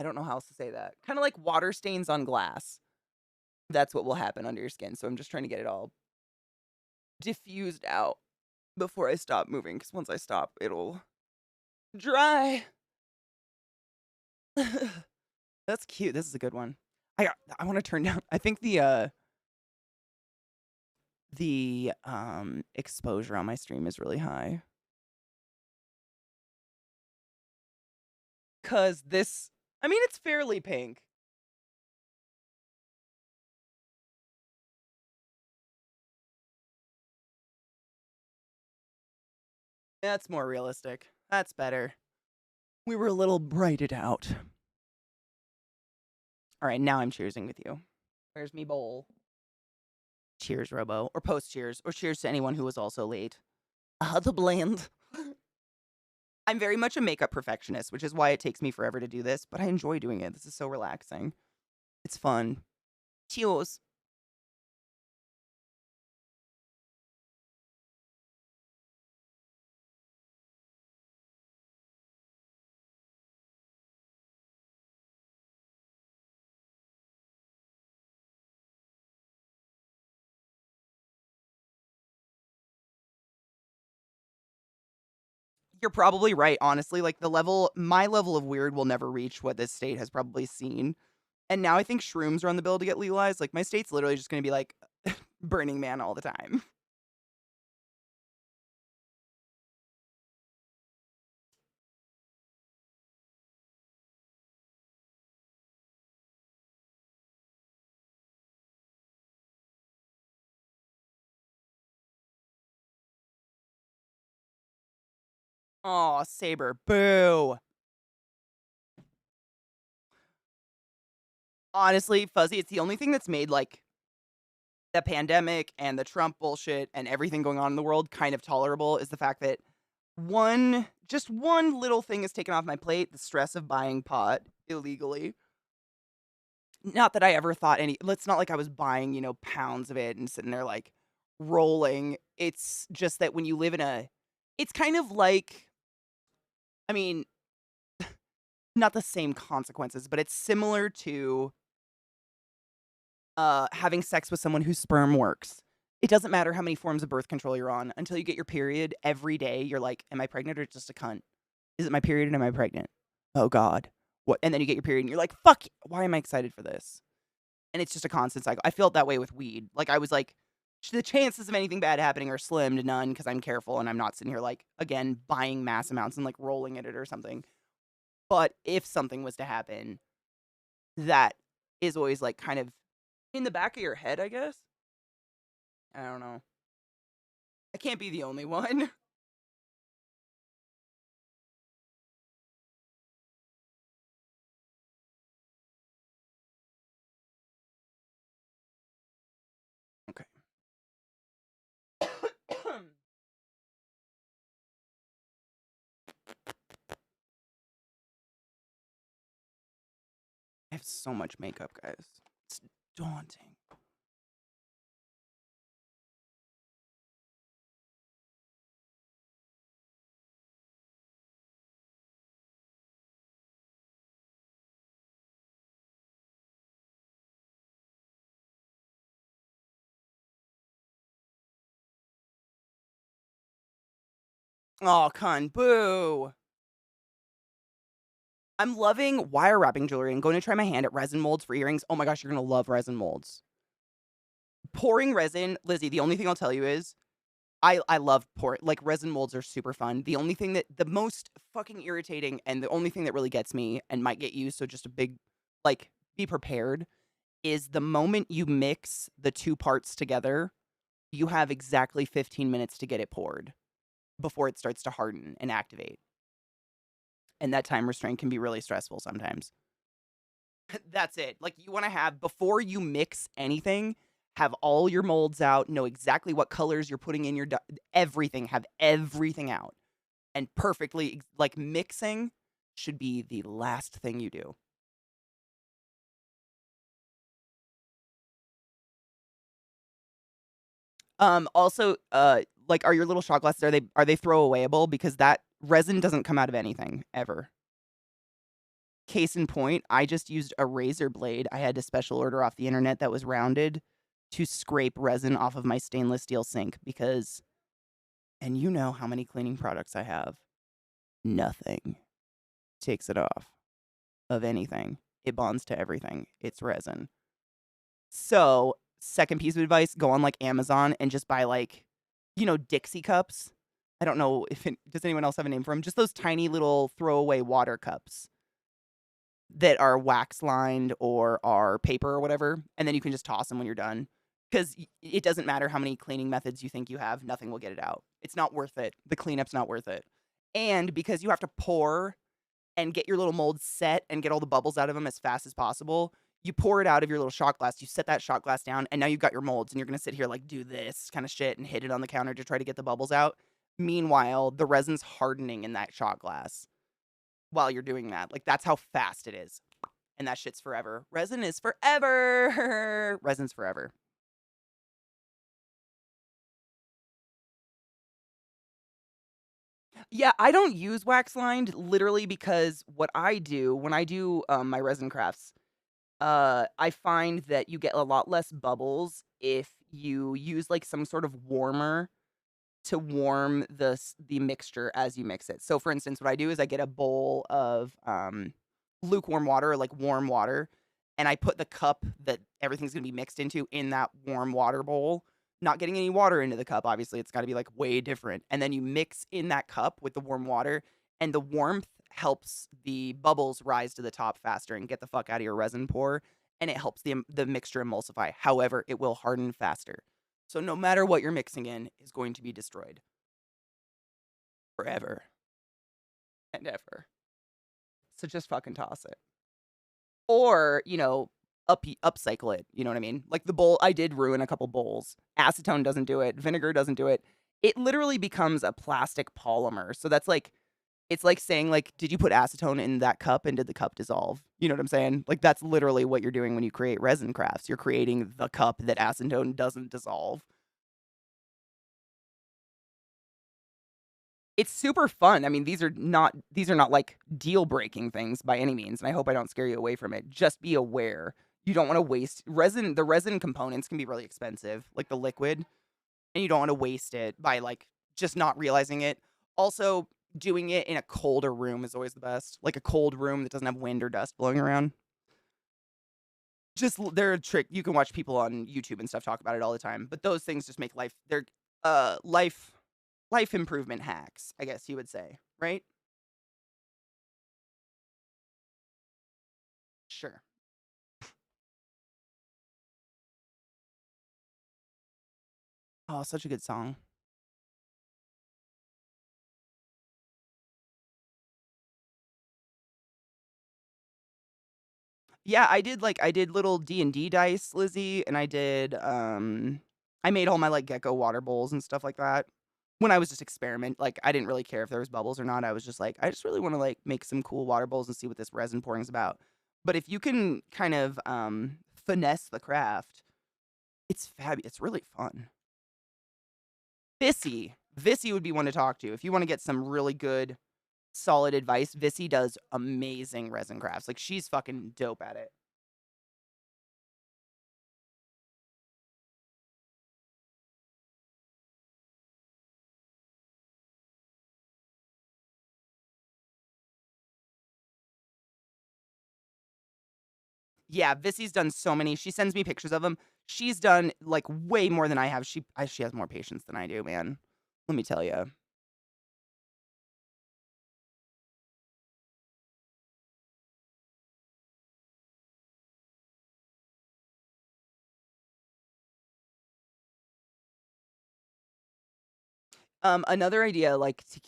I don't know how else to say that. Kind of like water stains on glass. That's what will happen under your skin. So I'm just trying to get it all diffused out before I stop moving, because once I stop, it'll dry. That's cute. This is a good one. I want to turn down. I think the exposure on my stream is really high. Cause this, I mean, it's fairly pink. That's more realistic. That's better. We were a little brighted out. All right, now I'm cheersing with you. Where's me bowl? Cheers, Robo. Or post cheers. Or cheers to anyone who was also late. The blend. I'm very much a makeup perfectionist, which is why it takes me forever to do this, but I enjoy doing it. This is so relaxing. It's fun. Cheers. You're probably right, honestly. Like my level of weird will never reach what this state has probably seen. And now I think shrooms are on the bill to get legalized. Like, my state's literally just going to be like Burning Man all the time. Oh, Saber. Boo. Honestly, Fuzzy, it's the only thing that's made, like, the pandemic and the Trump bullshit and everything going on in the world kind of tolerable is the fact that just one little thing is taken off my plate, the stress of buying pot illegally. Not that I ever thought it's not like I was buying, pounds of it and sitting there like rolling. It's just that when you live it's kind of like, I mean, not the same consequences, but it's similar to having sex with someone whose sperm works. It doesn't matter how many forms of birth control you're on until you get your period every day. You're like, am I pregnant or just a cunt? Is it my period and am I pregnant? Oh God. What? And then you get your period and you're like, fuck, why am I excited for this? And it's just a constant cycle. I felt that way with weed. Like, I was like, the chances of anything bad happening are slim to none because I'm careful and I'm not sitting here like, again, buying mass amounts and like rolling in it or something. But if something was to happen, that is always like kind of in the back of your head, I guess. I don't know. I can't be the only one. have so much makeup, guys. It's daunting. Oh, con boo. I'm loving wire wrapping jewelry and going to try my hand at resin molds for earrings. Oh my gosh, you're gonna love resin molds. Pouring resin, Lizzie, the only thing I'll tell you is I love like resin molds are super fun. The only thing that the most fucking irritating and the only thing that really gets me and might get you, so just a big like be prepared, is the moment you mix the two parts together, you have exactly 15 minutes to get it poured before it starts to harden and activate. And that time restraint can be really stressful sometimes. That's it. Like you want to have before you mix anything, have all your molds out, know exactly what colors you're putting in your everything, have everything out. And perfectly like mixing should be the last thing you do. Also, like are your little shot glasses are they throwawayable because that resin doesn't come out of anything ever. Case in point, I just used a razor blade I had to special order off the internet that was rounded to scrape resin off of my stainless steel sink because, and you know how many cleaning products I have. Nothing takes it off of anything. It bonds to everything. It's resin. So, second piece of advice, go on like Amazon and just buy like, Dixie cups. I don't know if does anyone else have a name for them? Just those tiny little throwaway water cups that are wax lined or are paper or whatever, and then you can just toss them when you're done. Because it doesn't matter how many cleaning methods you think you have, nothing will get it out. It's not worth it. The cleanup's not worth it. And because you have to pour and get your little molds set and get all the bubbles out of them as fast as possible, you pour it out of your little shot glass, you set that shot glass down, and now you've got your molds, and you're gonna sit here like do this kind of shit and hit it on the counter to try to get the bubbles out. Meanwhile, the resin's hardening in that shot glass while you're doing that. Like that's how fast it is. And that shit's forever. Resin is forever. Resin's forever. Yeah, I don't use wax lined literally because what I do when I do my resin crafts, I find that you get a lot less bubbles if you use like some sort of warmer to warm the mixture as you mix it. So for instance, what I do is I get a bowl of lukewarm water or like warm water, and I put the cup that everything's gonna be mixed into in that warm water bowl. Not getting any water into the cup, obviously, it's gotta be like way different. And then you mix in that cup with the warm water, and the warmth helps the bubbles rise to the top faster and get the fuck out of your resin pour, and it helps the mixture emulsify. However, it will harden faster. So no matter what you're mixing in is going to be destroyed forever and ever. So just fucking toss it. Or, upcycle it. You know what I mean? Like the bowl, I did ruin a couple bowls. Acetone doesn't do it. Vinegar doesn't do it. It literally becomes a plastic polymer. So that's like, it's like saying like, did you put acetone in that cup and did the cup dissolve? You know what I'm saying? Like that's literally what you're doing when you create resin crafts. You're creating the cup that acetone doesn't dissolve. It's super fun. I mean, these are not like deal breaking things by any means, and I hope I don't scare you away from it. Just be aware. You don't want to waste resin. The resin components can be really expensive, like the liquid, and you don't want to waste it by like just not realizing it. Also, doing it in a colder room is always the best. Like a cold room that doesn't have wind or dust blowing around. Just they're a trick. You can watch people on YouTube and stuff talk about it all the time, but those things just make life they're life improvement hacks, I guess you would say, right? Sure. Oh, such a good song. Yeah, I did little D&D dice, Lizzie, and I made all my like gecko water bowls and stuff like that. When I was just experiment, like I didn't really care if there was bubbles or not. I was just like, I just really want to like make some cool water bowls and see what this resin pouring is about. But if you can kind of finesse the craft, it's fabulous. It's really fun. Vissy would be one to talk to if you want to get some really good, solid advice. Vissy does amazing resin crafts. Like she's fucking dope at it. Yeah, Vissy's done so many. She sends me pictures of them. She's done like way more than I have. She has more patience than I do, man. Let me tell you. Another idea, like to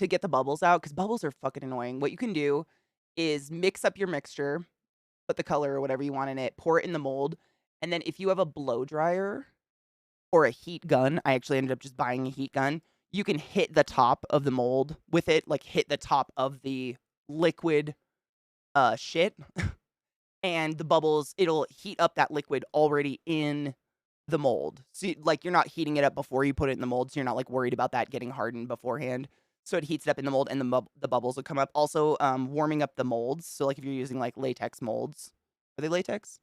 get the bubbles out, because bubbles are fucking annoying. What you can do is mix up your mixture, put the color or whatever you want in it, pour it in the mold, and then if you have a blow dryer or a heat gun, I actually ended up just buying a heat gun. You can hit the top of the mold with it, like hit the top of the liquid shit, and the bubbles, it'll heat up that liquid already in the mold. So, like, you're not heating it up before you put it in the mold, so you're not, like, worried about that getting hardened beforehand. So it heats it up in the mold, and the bubbles will come up. Also, warming up the molds. So, like, if you're using, like, latex molds. Are they latex?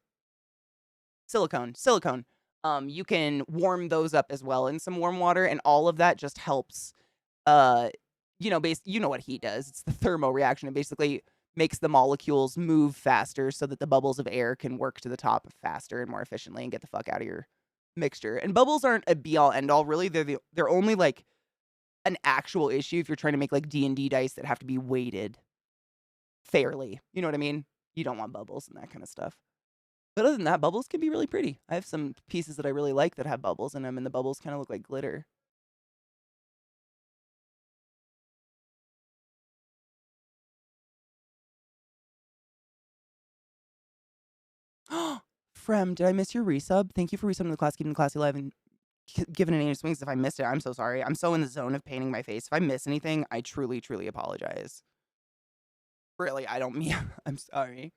Silicone. You can warm those up as well in some warm water, and all of that just helps, uh, you know what heat does. It's the thermo reaction. It basically makes the molecules move faster so that the bubbles of air can work to the top faster and more efficiently and get the fuck out of your mixture. And bubbles aren't a be all end all, really. They're only like an actual issue if you're trying to make like D&D dice that have to be weighted fairly. You know what I mean? You don't want bubbles and that kind of stuff. But other than that, bubbles can be really pretty. I have some pieces that I really like that have bubbles in them, and the bubbles kind of look like glitter. Frem, did I miss your resub? Thank you for resubbing the class, keeping the classy alive, and giving it any swings. If I missed it, I'm so sorry. I'm so in the zone of painting my face. If I miss anything, I truly, truly apologize. Really, I don't mean. I'm sorry.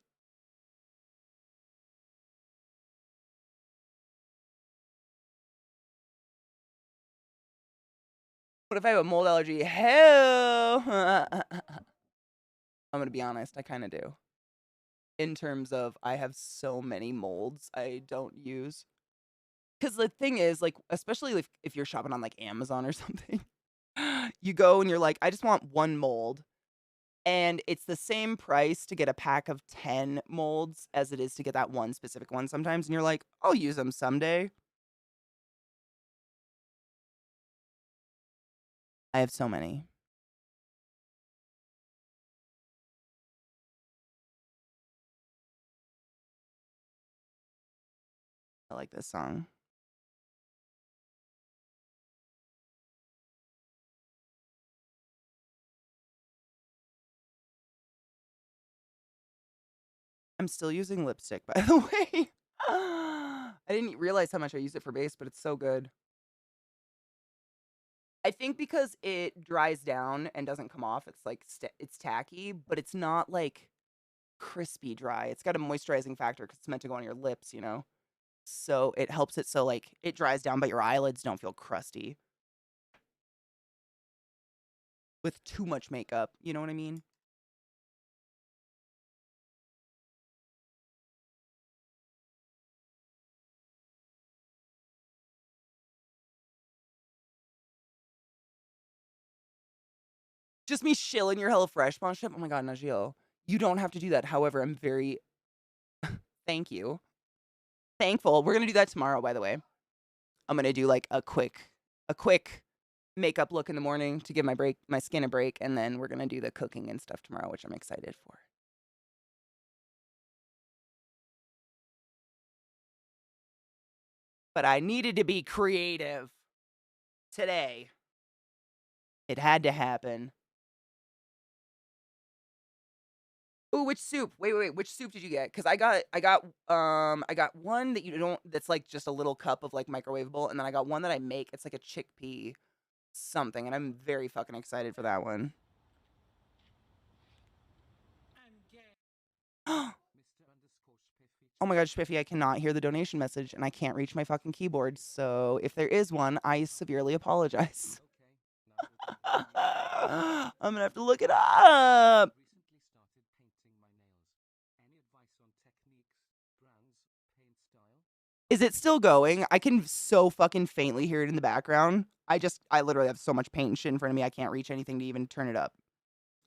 What if I have a mold allergy? Hell. I'm gonna be honest. I kind of do. In terms of, I have so many molds I don't use. Because the thing is, like, especially if you're shopping on like Amazon or something, you go and you're like, I just want one mold. And it's the same price to get a pack of 10 molds as it is to get that one specific one sometimes. And you're like, I'll use them someday. I have so many. I like this song. I'm still using lipstick, by the way. I didn't realize how much I use it for base, but it's so good. I think because it dries down and doesn't come off, it's like it's tacky, but it's not like crispy dry. It's got a moisturizing factor because it's meant to go on your lips, you know? So it helps it so like it dries down, but your eyelids don't feel crusty with too much makeup. You know what I mean? Just me shilling your HelloFresh sponsorship. Oh my god, Najeel. You don't have to do that. However, I'm very thank you. Thankful. We're gonna do that tomorrow, by the way. I'm gonna do like a quick makeup look in the morning to give my skin a break, and then we're gonna do the cooking and stuff tomorrow, which I'm excited for. But I needed to be creative today. It had to happen. Ooh, which soup? Wait. Which soup did you get? Because I got one that you don't. That's like just a little cup of like microwavable, and then I got one that I make. It's like a chickpea something, and I'm very fucking excited for that one. Oh my god, Spiffy, I cannot hear the donation message and I can't reach my fucking keyboard. So if there is one, I severely apologize. I'm gonna have to look it up. Is it still going? I can so fucking faintly hear it in the background. I literally have so much paint and shit in front of me, I can't reach anything to even turn it up.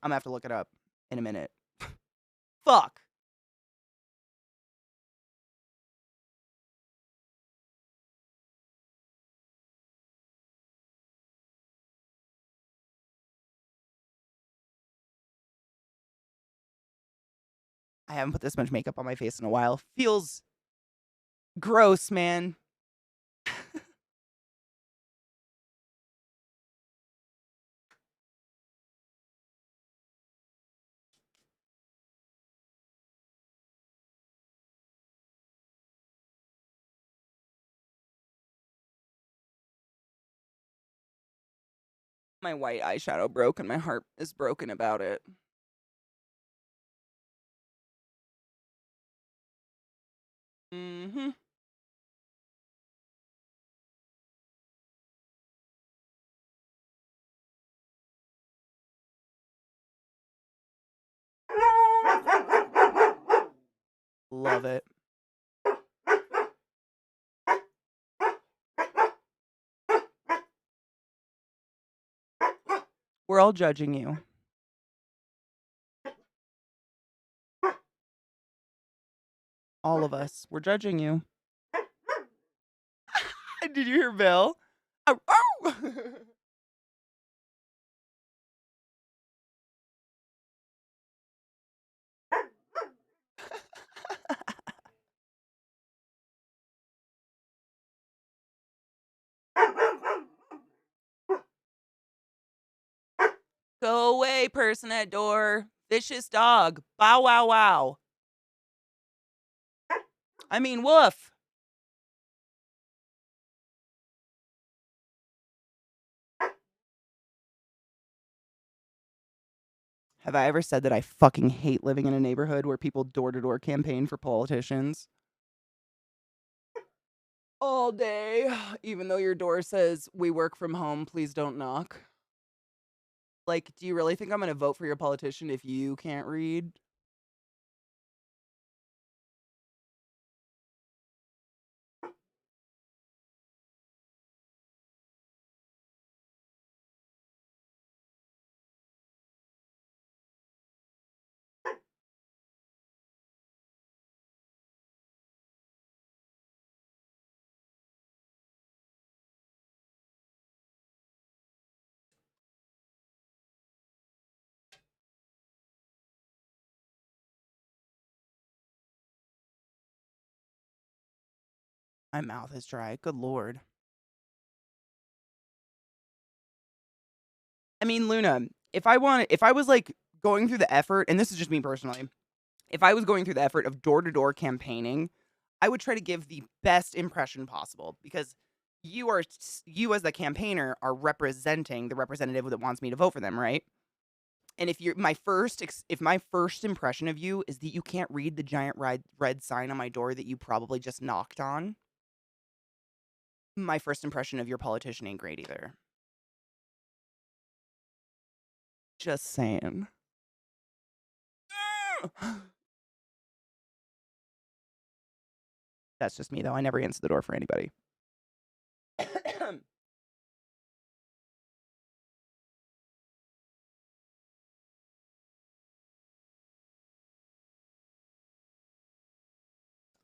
I'm gonna have to look it up in a minute. Fuck. I haven't put this much makeup on my face in a while. Feels gross, man. My white eyeshadow broke and my heart is broken about it. Mm-hmm. Love it. We're all judging you. All of us. We're judging you. Did you hear Bill? Oh, oh! Go away, person at door. Vicious dog. Bow wow wow. I mean, woof. Have I ever said that I fucking hate living in a neighborhood where people door to door campaign for politicians? All day, even though your door says we work from home, please don't knock. Like, do you really think I'm gonna vote for your politician if you can't read? My mouth is dry. Good lord. I mean, Luna, if I was like going through the effort, and this is just me personally, if I was going through the effort of door to door campaigning, I would try to give the best impression possible because you as the campaigner are representing the representative that wants me to vote for them, right? And if my first impression of you is that you can't read the giant red sign on my door that you probably just knocked on, my first impression of your politician ain't great either. Just saying. That's just me though. I never answer the door for anybody.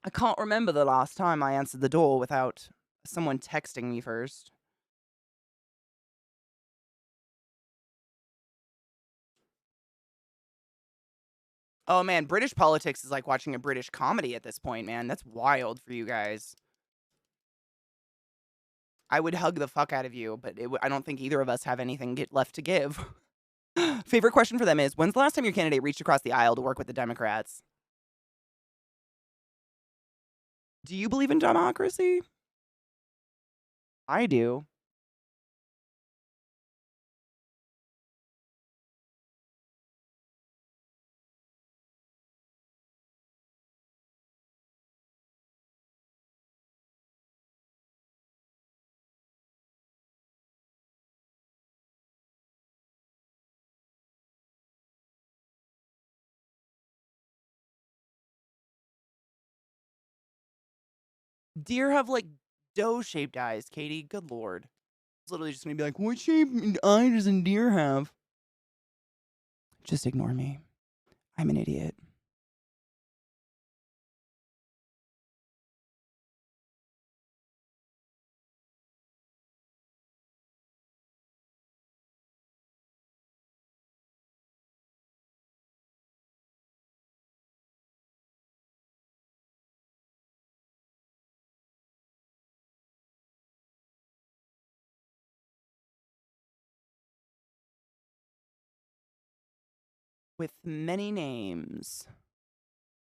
I can't remember the last time I answered the door without someone texting me first. Oh man, British politics is like watching a British comedy at this point, man. That's wild for you guys. I would hug the fuck out of you, but I don't think either of us have anything left to give. Favorite question for them is, when's the last time your candidate reached across the aisle to work with the Democrats? Do you believe in democracy? I do. Deer have like dough-shaped eyes, Katie. Good lord. It's literally just gonna be like, what shape eye does a deer have? Just ignore me. I'm an idiot. With many names.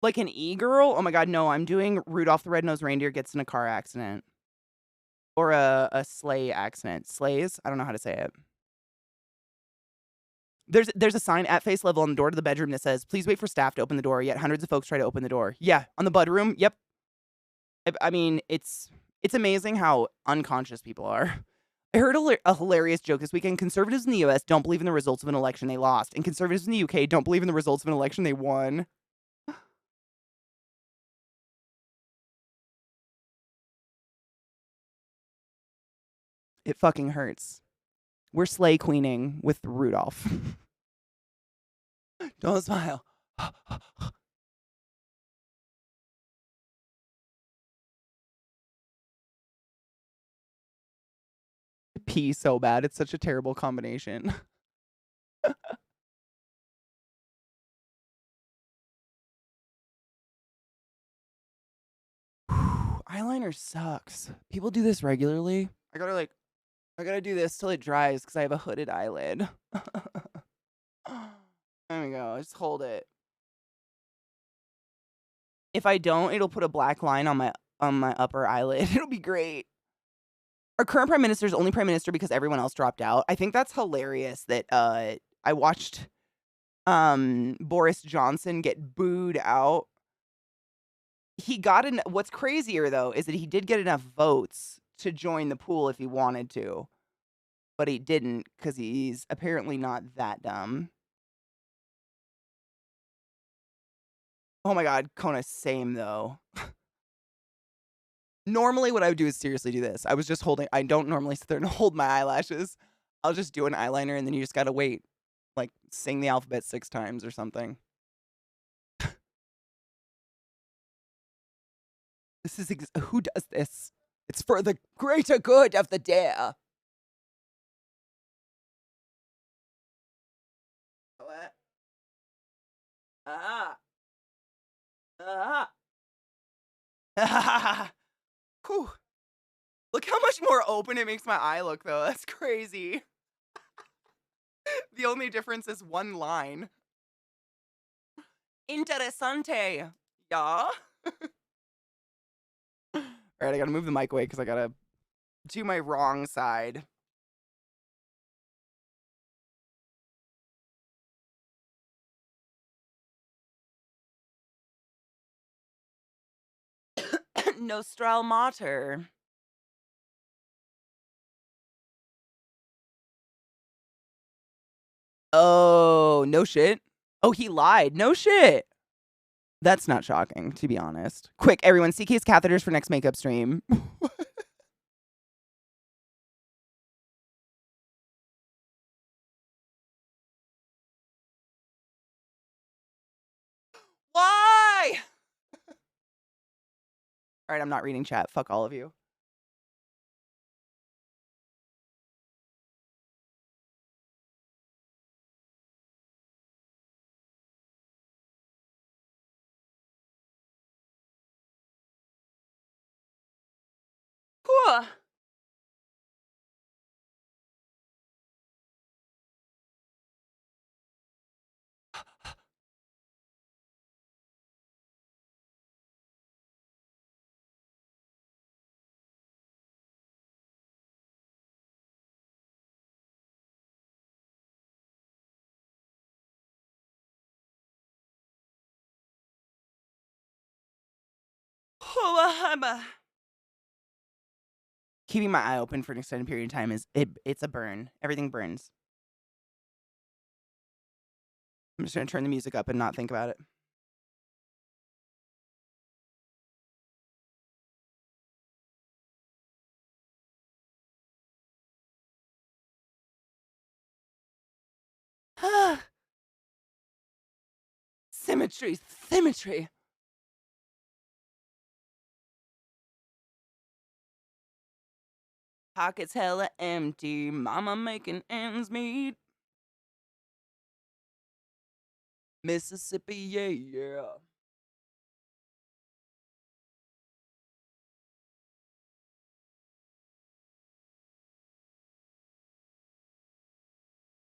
Like an e-girl? Oh my god, no, I'm doing Rudolph the Red-Nosed Reindeer gets in a car accident. Or a sleigh accident. Sleighs? I don't know how to say it. There's a sign at face level on the door to the bedroom that says, please wait for staff to open the door, yet hundreds of folks try to open the door. Yeah, on the bedroom, yep. I mean, it's amazing how unconscious people are. I heard a hilarious joke this weekend. Conservatives in the US don't believe in the results of an election they lost, and conservatives in the UK don't believe in the results of an election they won. It fucking hurts. We're sleigh queening with Rudolph. Don't smile. Pee so bad. It's such a terrible combination. Eyeliner sucks. People do this regularly. I gotta do this till it dries because I have a hooded eyelid. There we go. Just hold it. If I don't, it'll put a black line on my upper eyelid. It'll be great. Our current prime minister is only prime minister because everyone else dropped out. I think that's hilarious that I watched Boris Johnson get booed out. He got in. What's crazier though is that he did get enough votes to join the pool if he wanted to, but he didn't because he's apparently not that dumb. Oh my god, Kona, same though. Normally what I would do is seriously do this. I don't normally sit there and hold my eyelashes. I'll just do an eyeliner and then you just gotta wait. Like, sing the alphabet 6 times or something. Who does this? It's for the greater good of the dare. What? Ah. Ah. Whew. Look how much more open it makes my eye look, though. That's crazy. The only difference is one line. Interessante. Yeah. All right, I gotta move the mic away because I gotta do my wrong side. Nostral Mater. Oh, no shit. Oh, he lied. No shit. That's not shocking, to be honest. Quick, everyone, CK's catheters for next makeup stream. Why? All right, I'm not reading chat. Fuck all of you. Cool. Keeping my eye open for an extended period of time it's a burn. Everything burns. I'm just gonna turn the music up and not think about it. Symmetry, symmetry. Pockets hella empty, mama making ends meet. Mississippi, yeah, yeah.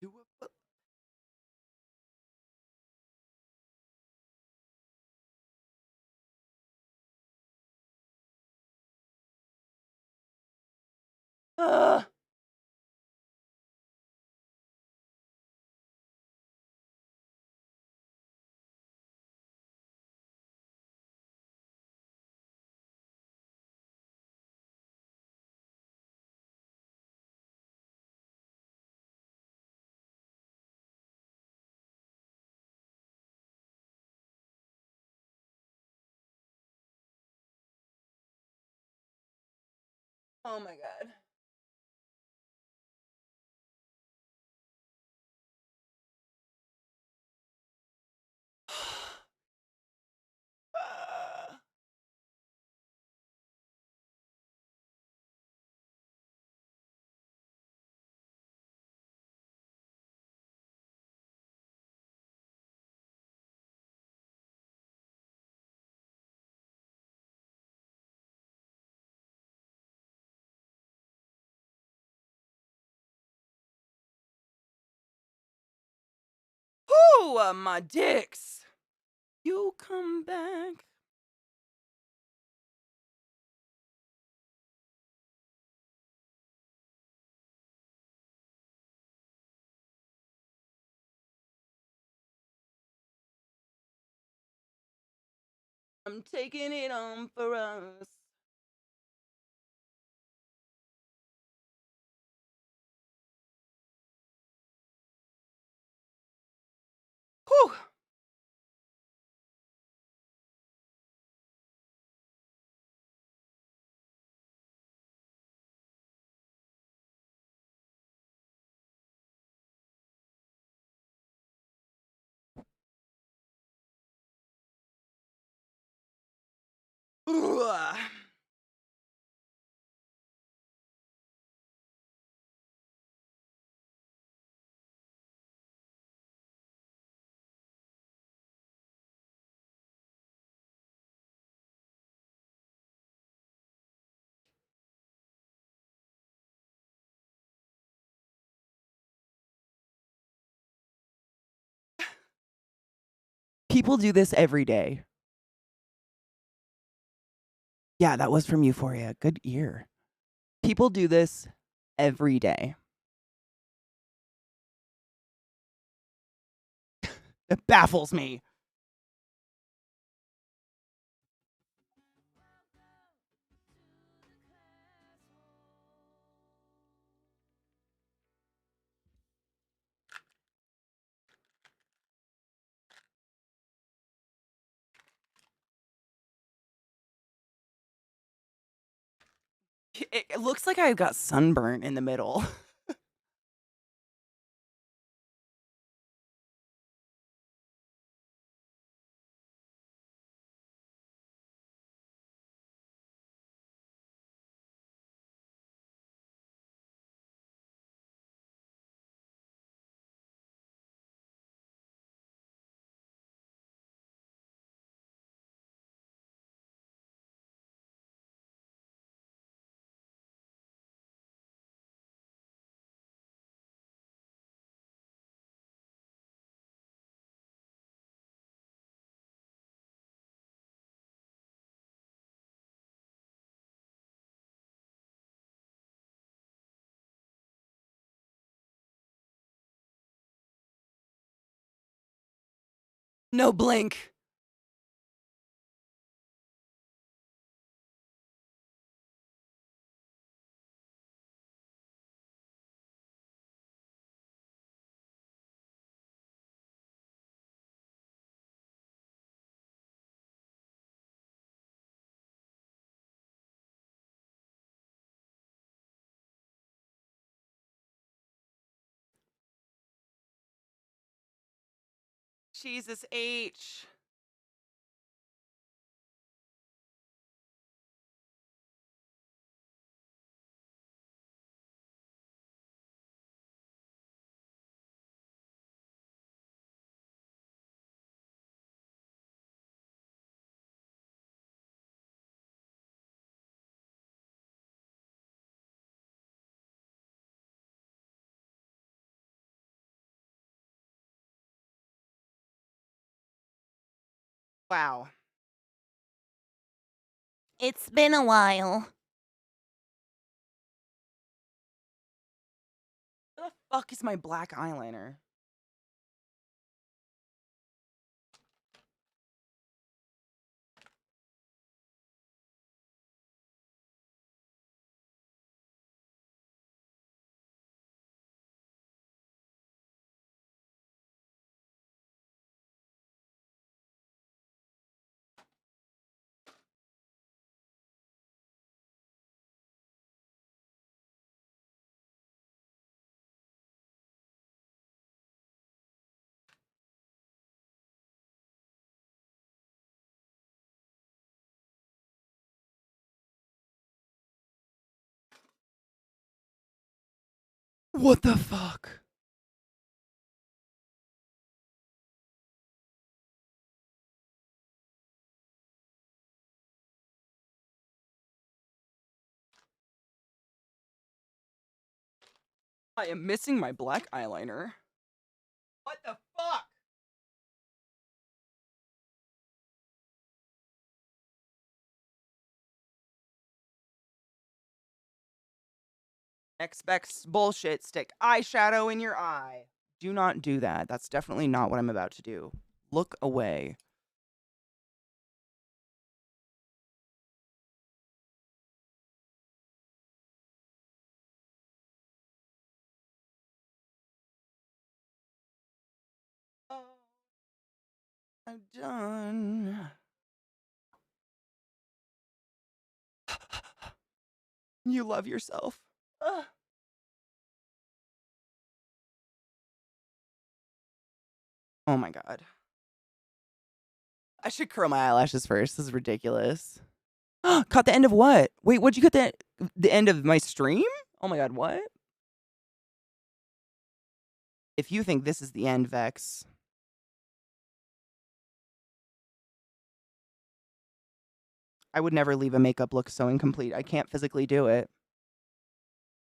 Do a uh, oh my god. Ooh, my dicks. You come back. I'm taking it on for us. Whew. Ooh, People do this every day. Yeah, that was from Euphoria. Good ear. People do this every day. It baffles me. It looks like I got sunburnt in the middle. No blink. Jesus H. Wow. It's been a while. Where the fuck is my black eyeliner? What the fuck? I am missing my black eyeliner. What the fuck? Expects bullshit. Stick eyeshadow in your eye. Do not do that. That's definitely not what I'm about to do. Look away. Oh, I'm done. You love yourself. Ugh. Oh my god. I should curl my eyelashes first. This is ridiculous. Caught the end of what? Wait, what'd you cut the end of my stream? Oh my god, what? If you think this is the end, Vex. I would never leave a makeup look so incomplete. I can't physically do it.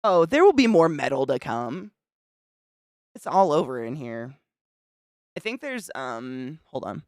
Oh, there will be more metal to come. It's all over in here. I think there's hold on.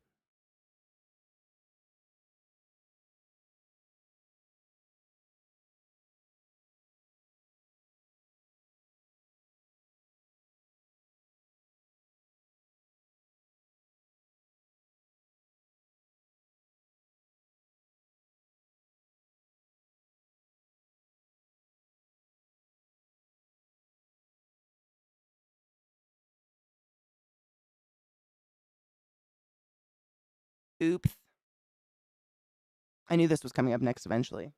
Oops. I knew this was coming up next eventually.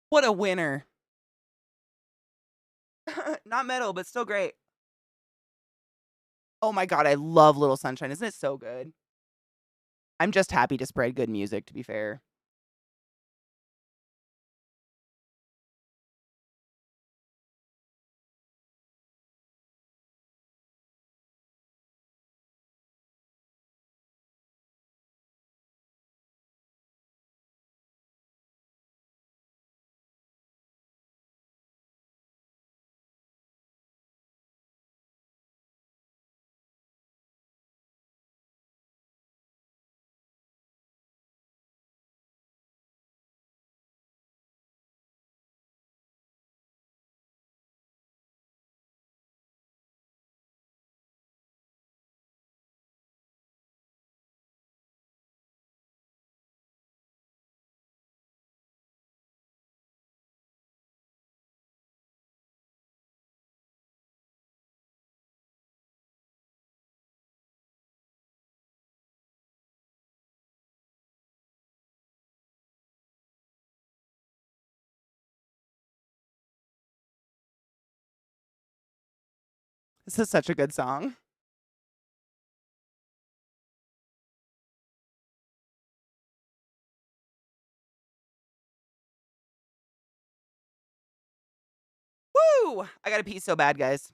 What a winner. Not metal, but still great. Oh my god, I love Little Sunshine. Isn't it so good? I'm just happy to spread good music, to be fair. This is such a good song. Woo! I gotta pee so bad, guys.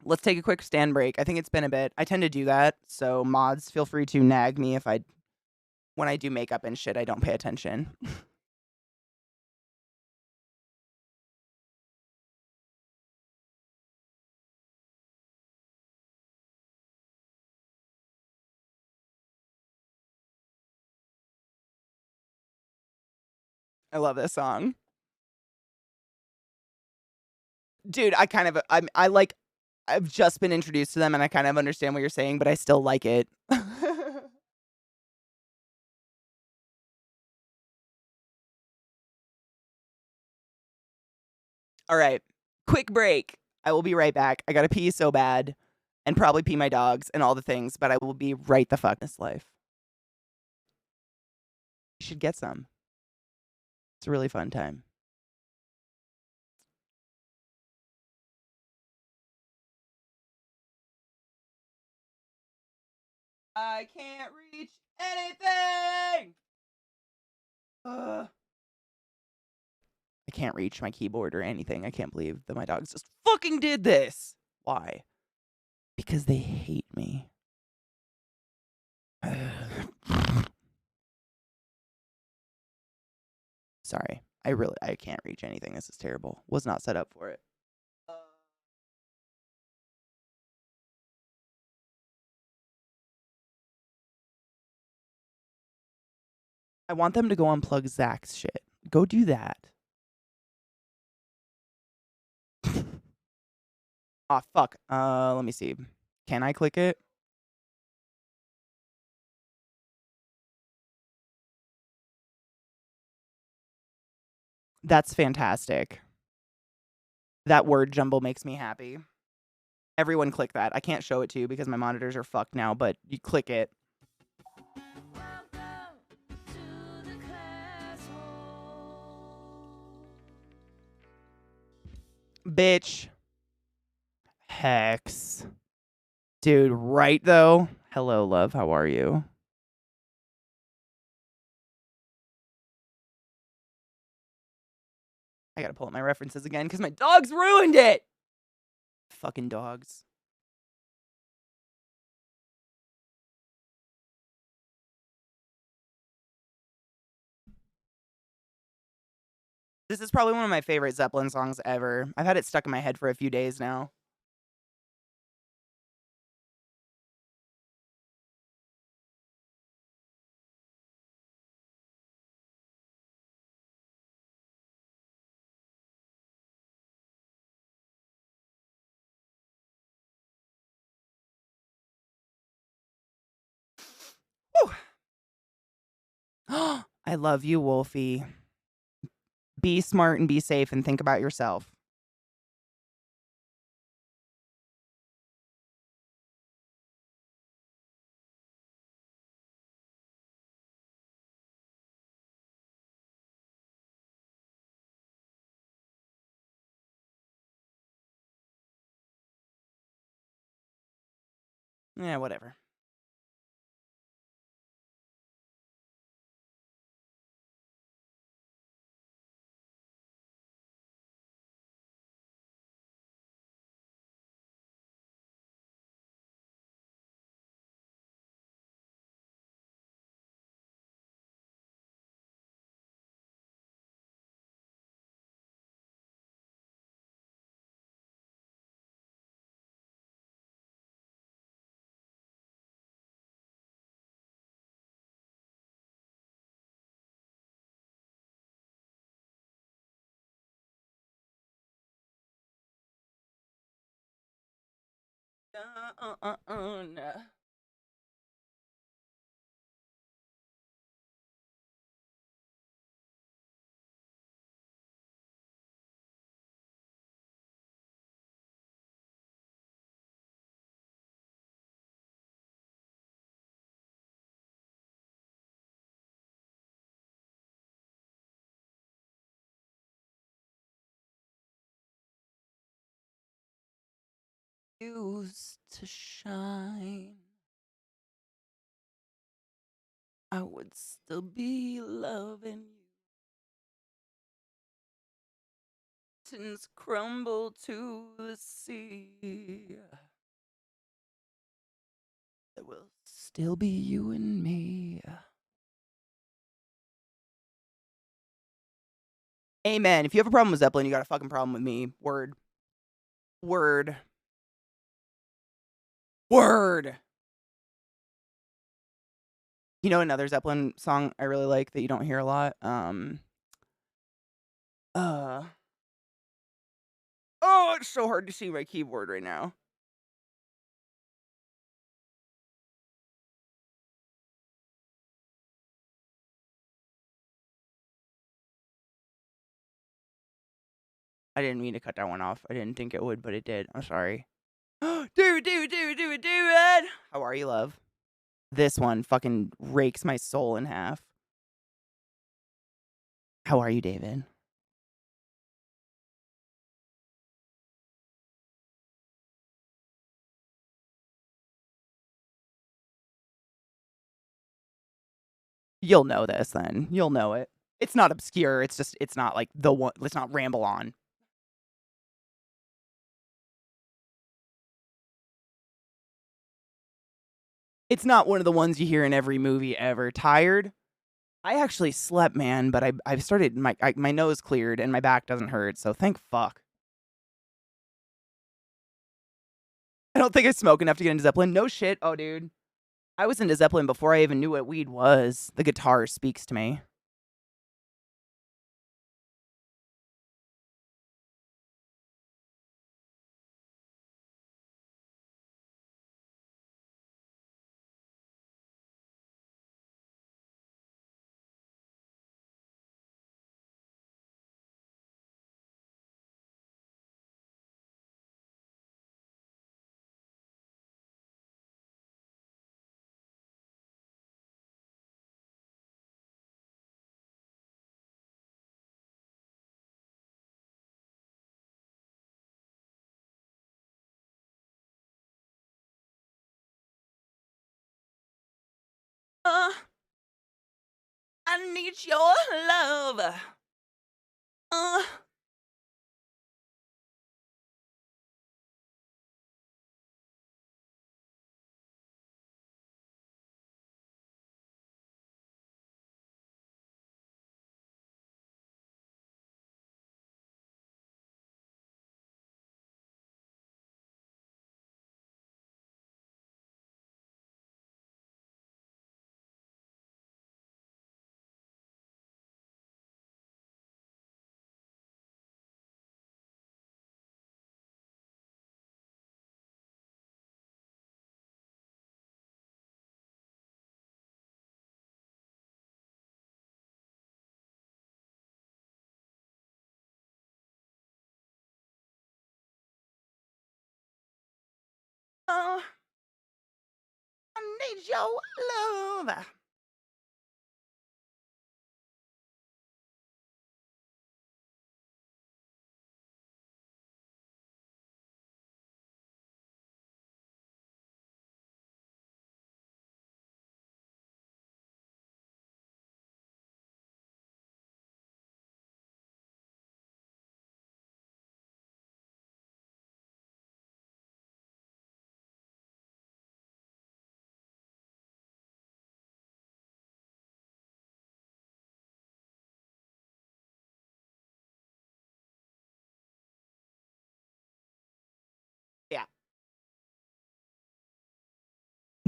Let's take a quick stand break. I think it's been a bit. I tend to do that, so mods, feel free to nag me if when I do makeup and shit, I don't pay attention. I love this song. Dude, I've just been introduced to them and I kind of understand what you're saying, but I still like it. All right. Quick break. I will be right back. I gotta pee so bad and probably pee my dogs and all the things, but I will be right the fuck in this life. You should get some. It's a really fun time. I can't reach anything. I can't reach my keyboard or anything. I can't believe that my dogs just fucking did this. Why? Because they hate me. Sorry. I can't reach anything. This is terrible. Was not set up for it. I want them to go unplug Zach's shit. Go do that. Aw, fuck. Let me see. Can I click it? That's fantastic. That word jumble makes me happy. Everyone click that. I can't show it to you because my monitors are fucked now, but you click it. Bitch. Hex. Dude, right though? Hello, love. How are you? I gotta pull up my references again because my dogs ruined it. Fucking dogs. This is probably one of my favorite Zeppelin songs ever. I've had it stuck in my head for a few days now. Whew. I love you, Wolfie. Be smart and be safe and think about yourself. Yeah, whatever. No. Used to shine. I would still be loving you. Mountains crumble to the sea. There will still be you and me. Amen. If you have a problem with Zeppelin, you got a fucking problem with me. Word. Word. Word. You know another Zeppelin song I really like that you don't hear a lot? Uh. Oh, it's so hard to see my keyboard right now. I didn't mean to cut that one off. I didn't think it would, but it did. I'm sorry. Do it. How are you, love? This one fucking rakes my soul in half. How are you, David? You'll know this then. You'll know it. It's not obscure. It's just, it's not like the one, let's not ramble on. It's not one of the ones you hear in every movie ever. Tired? I actually slept, man, but I've started, my nose cleared and my back doesn't hurt, so thank fuck. I don't think I smoke enough to get into Zeppelin. No shit. Oh, dude. I was into Zeppelin before I even knew what weed was. The guitar speaks to me. I need your love. Uh, I need your love.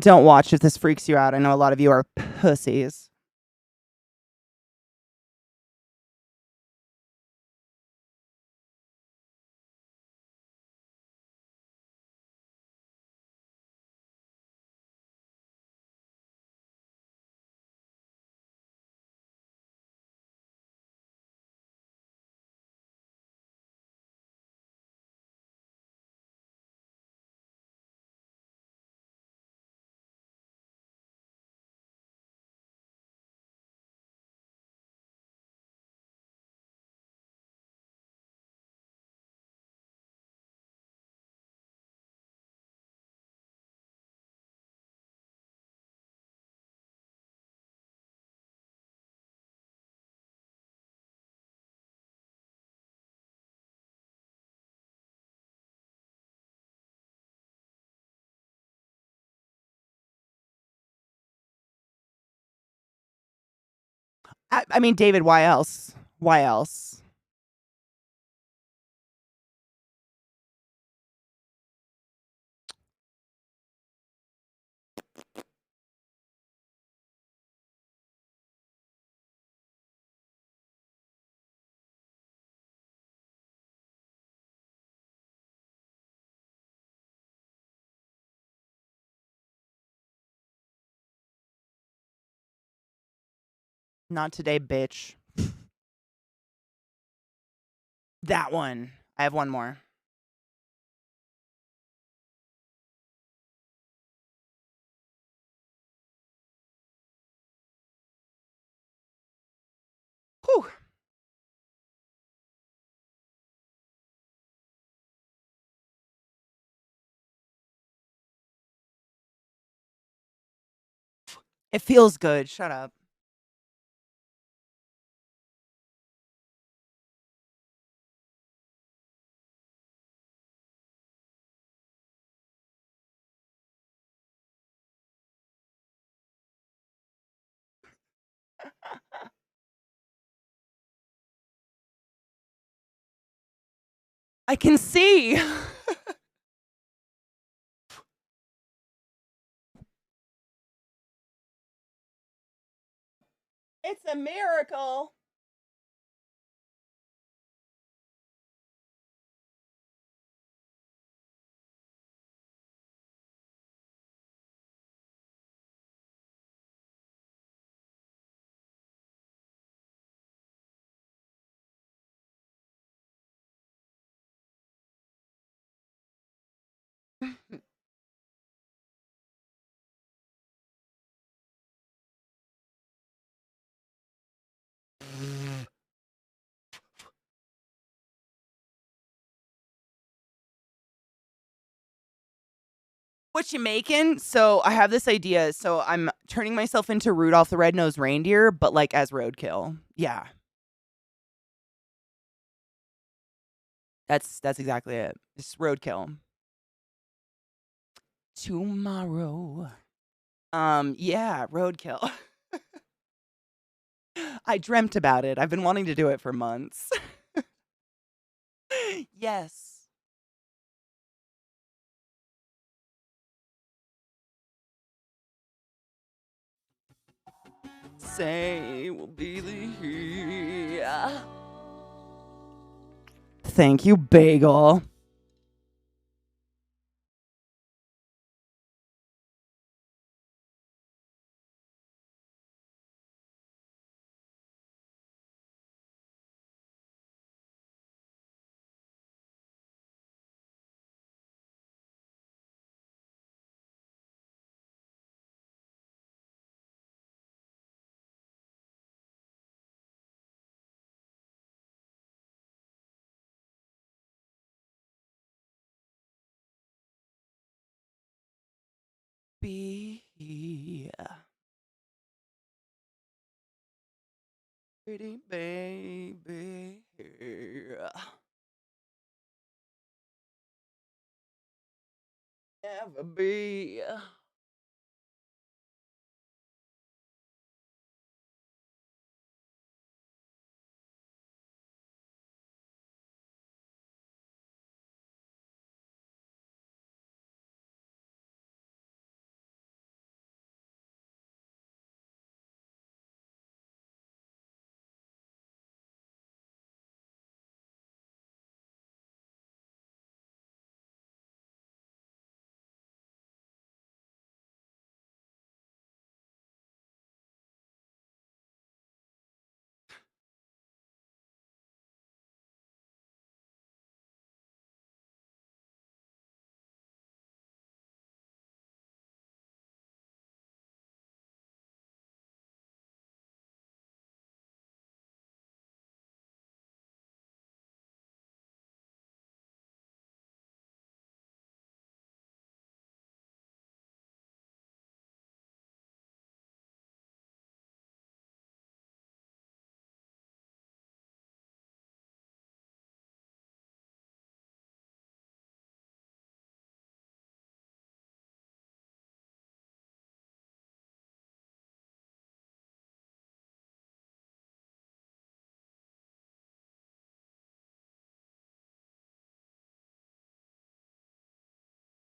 Don't watch if this freaks you out. I know a lot of you are pussies. I mean, David, why else? Why else? Not today, bitch. That one. I have one more. Whew. It feels good. Shut up. I can see. It's a miracle. What you making? So I have this idea. So I'm turning myself into Rudolph the Red-Nosed Reindeer, but like as roadkill. Yeah. That's exactly it. It's roadkill. Tomorrow. Yeah, roadkill. I dreamt about it. I've been wanting to do it for months. Yes. Say will be the Thank you, Bagel. Be pretty baby. Never be.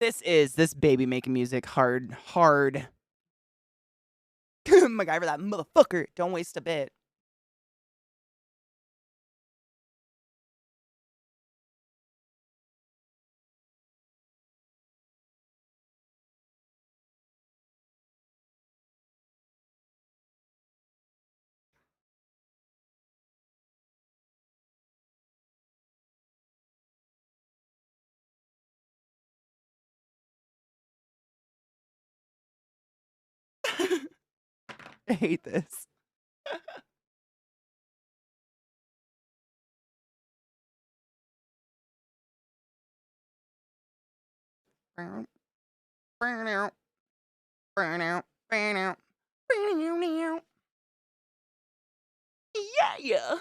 This baby making music hard, hard. MacGyver, that motherfucker. Don't waste a bit. I hate this. Burn out. Burn out. Burn out. Yeah.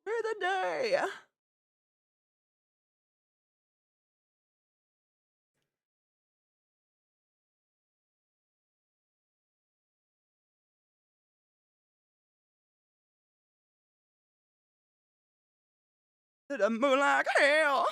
For the day. To the moon like hell.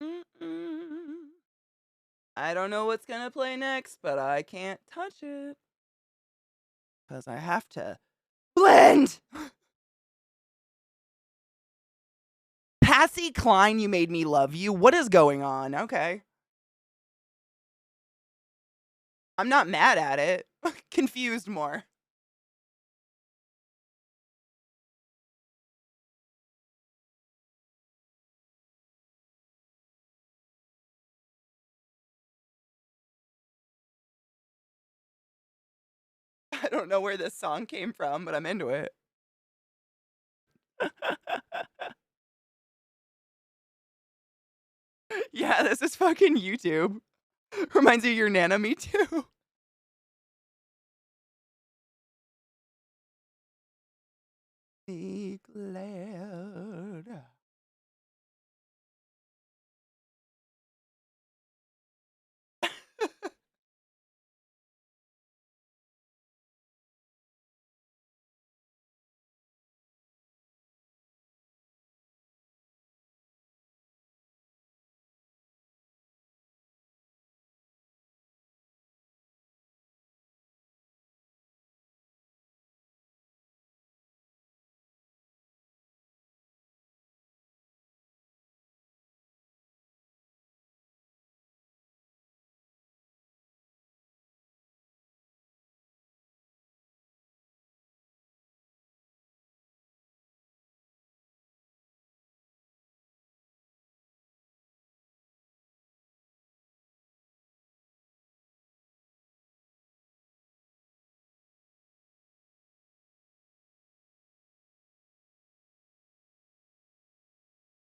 Mm-mm. I don't know what's gonna play next, but I can't touch it. Because I have to blend. Patsy Cline, You Made Me Love You. What is going on? Okay. I'm not mad at it. Confused more. I don't know where this song came from, but I'm into it. Yeah, this is fucking YouTube. Reminds you of your Nana, me too. Be glad.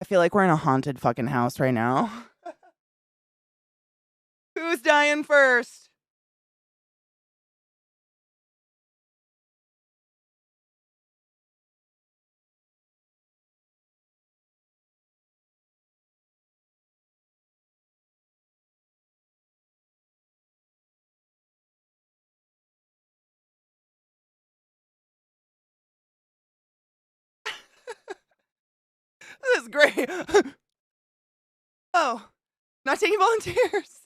I feel like we're in a haunted fucking house right now. Who's dying first? This is great. Oh, not taking volunteers.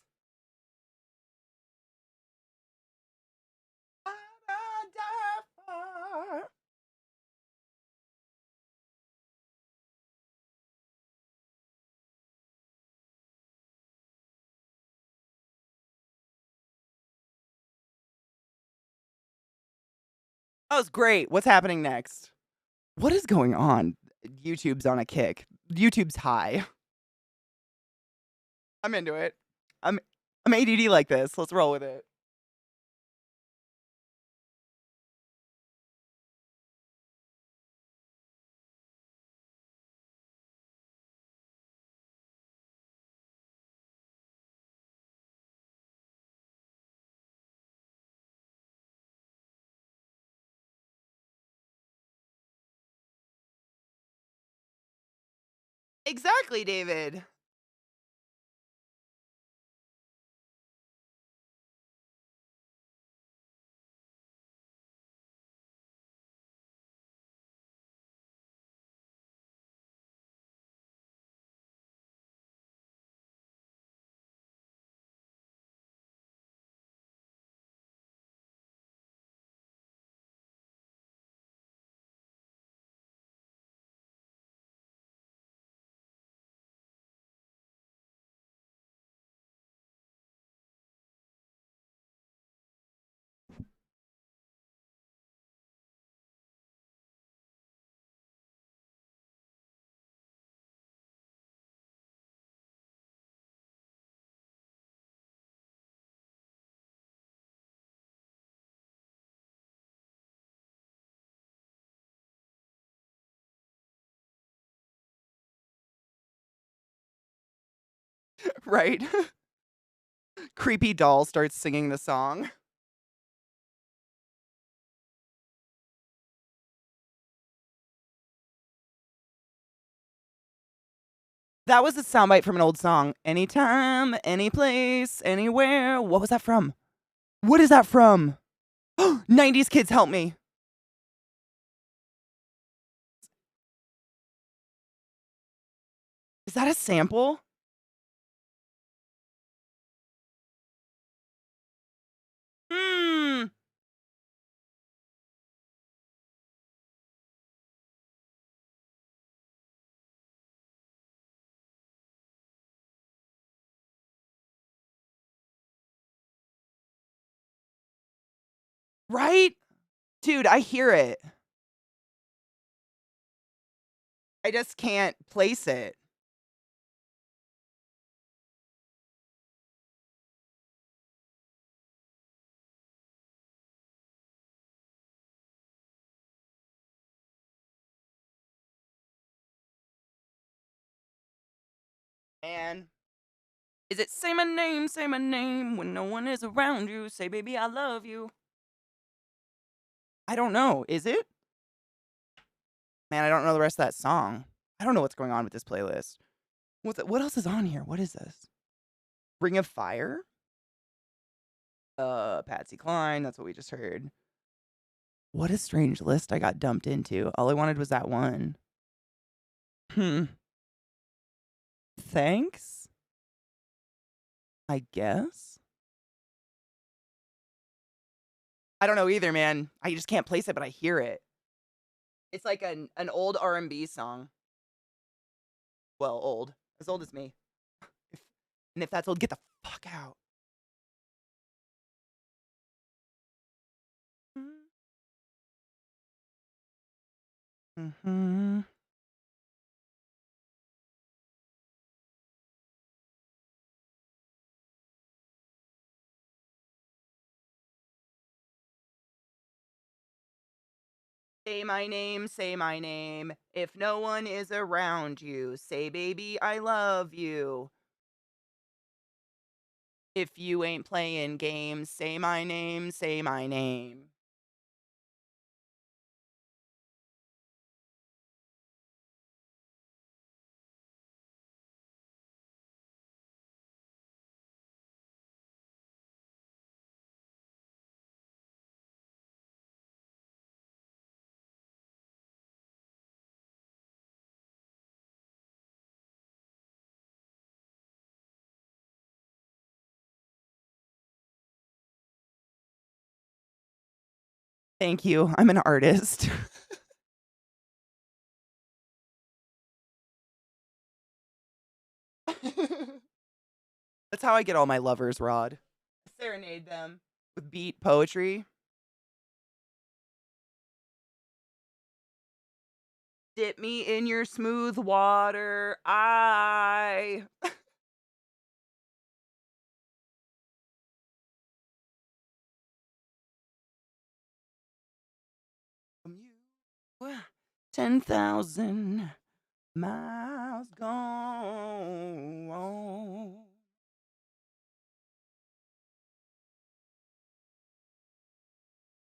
That was great. What's happening next? What is going on? YouTube's on a kick. YouTube's high. I'm into it. I'm I'm ADD like this. Let's roll with it. Exactly, David. Right? Creepy doll starts singing the song. That was a soundbite from an old song. Anytime, any place, anywhere. What was that from? What is that from? 90s kids, help me. Is that a sample? Hmm. Right? Dude, I hear it. I just can't place it. Man. Is it say my name when no one is around you? Say, baby, I love you. I don't know. Is it? Man, I don't know the rest of that song. I don't know what's going on with this playlist. What else is on here? What is this? Ring of Fire? Patsy Cline, that's what we just heard. What a strange list I got dumped into. All I wanted was that one. Hmm. Thanks? I guess? I don't know either, man. I just can't place it, but I hear it. It's like an old R&B song. Well, old. As old as me. If, and if that's old, get the fuck out. Mm-hmm. Say my name, say my name. If no one is around you, say, baby, I love you. If you ain't playing games, say my name, say my name. Thank you. I'm an artist. That's how I get all my lovers, Rod. Serenade them with beat poetry. Dip me in your smooth water. I. From you. 10,000 miles gone.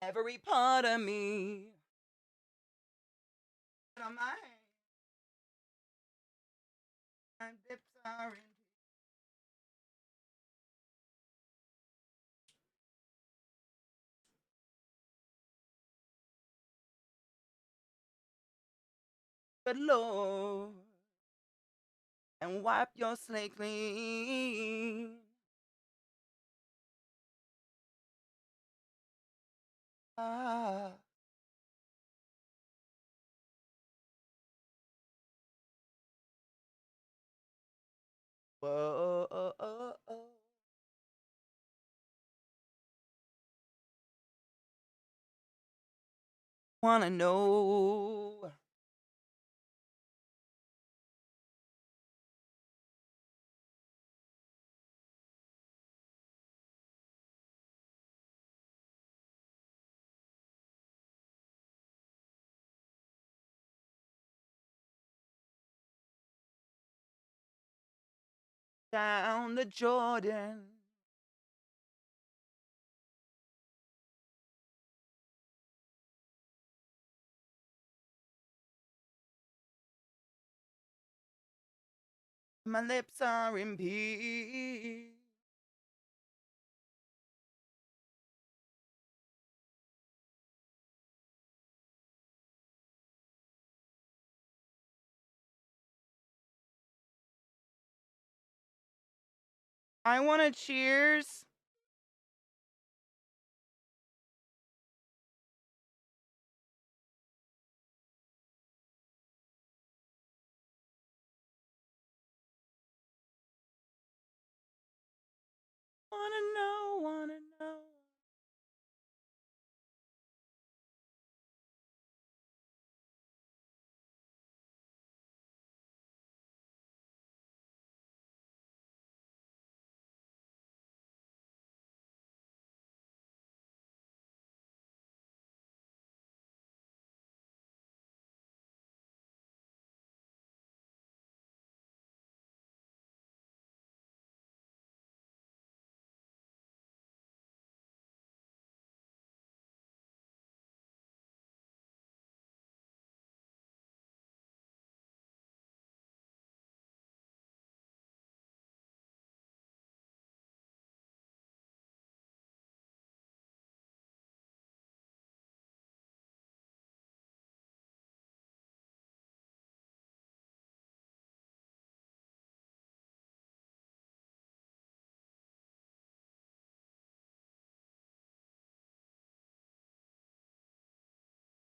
Every part of me. On my are in good Lord, and wipe your slate clean. Ah, whoa, oh, oh, oh. Wanna know down the Jordan. My lips are in peace. I wanna cheers. Wanna know, wanna know.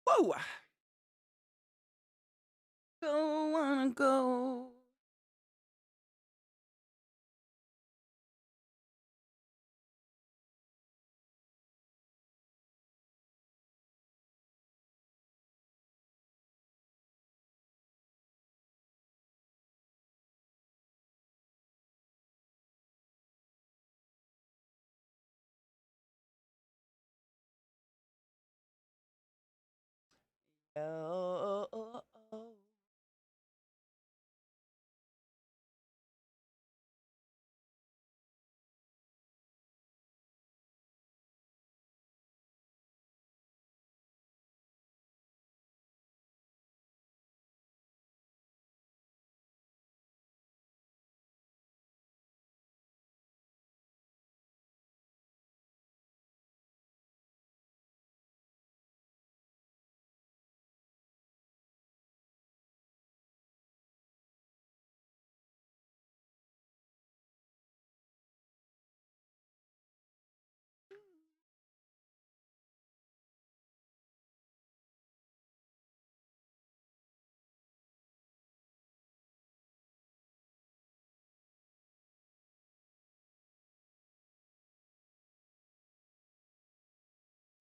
Whoa! Go, wanna go. Oh, oh, oh.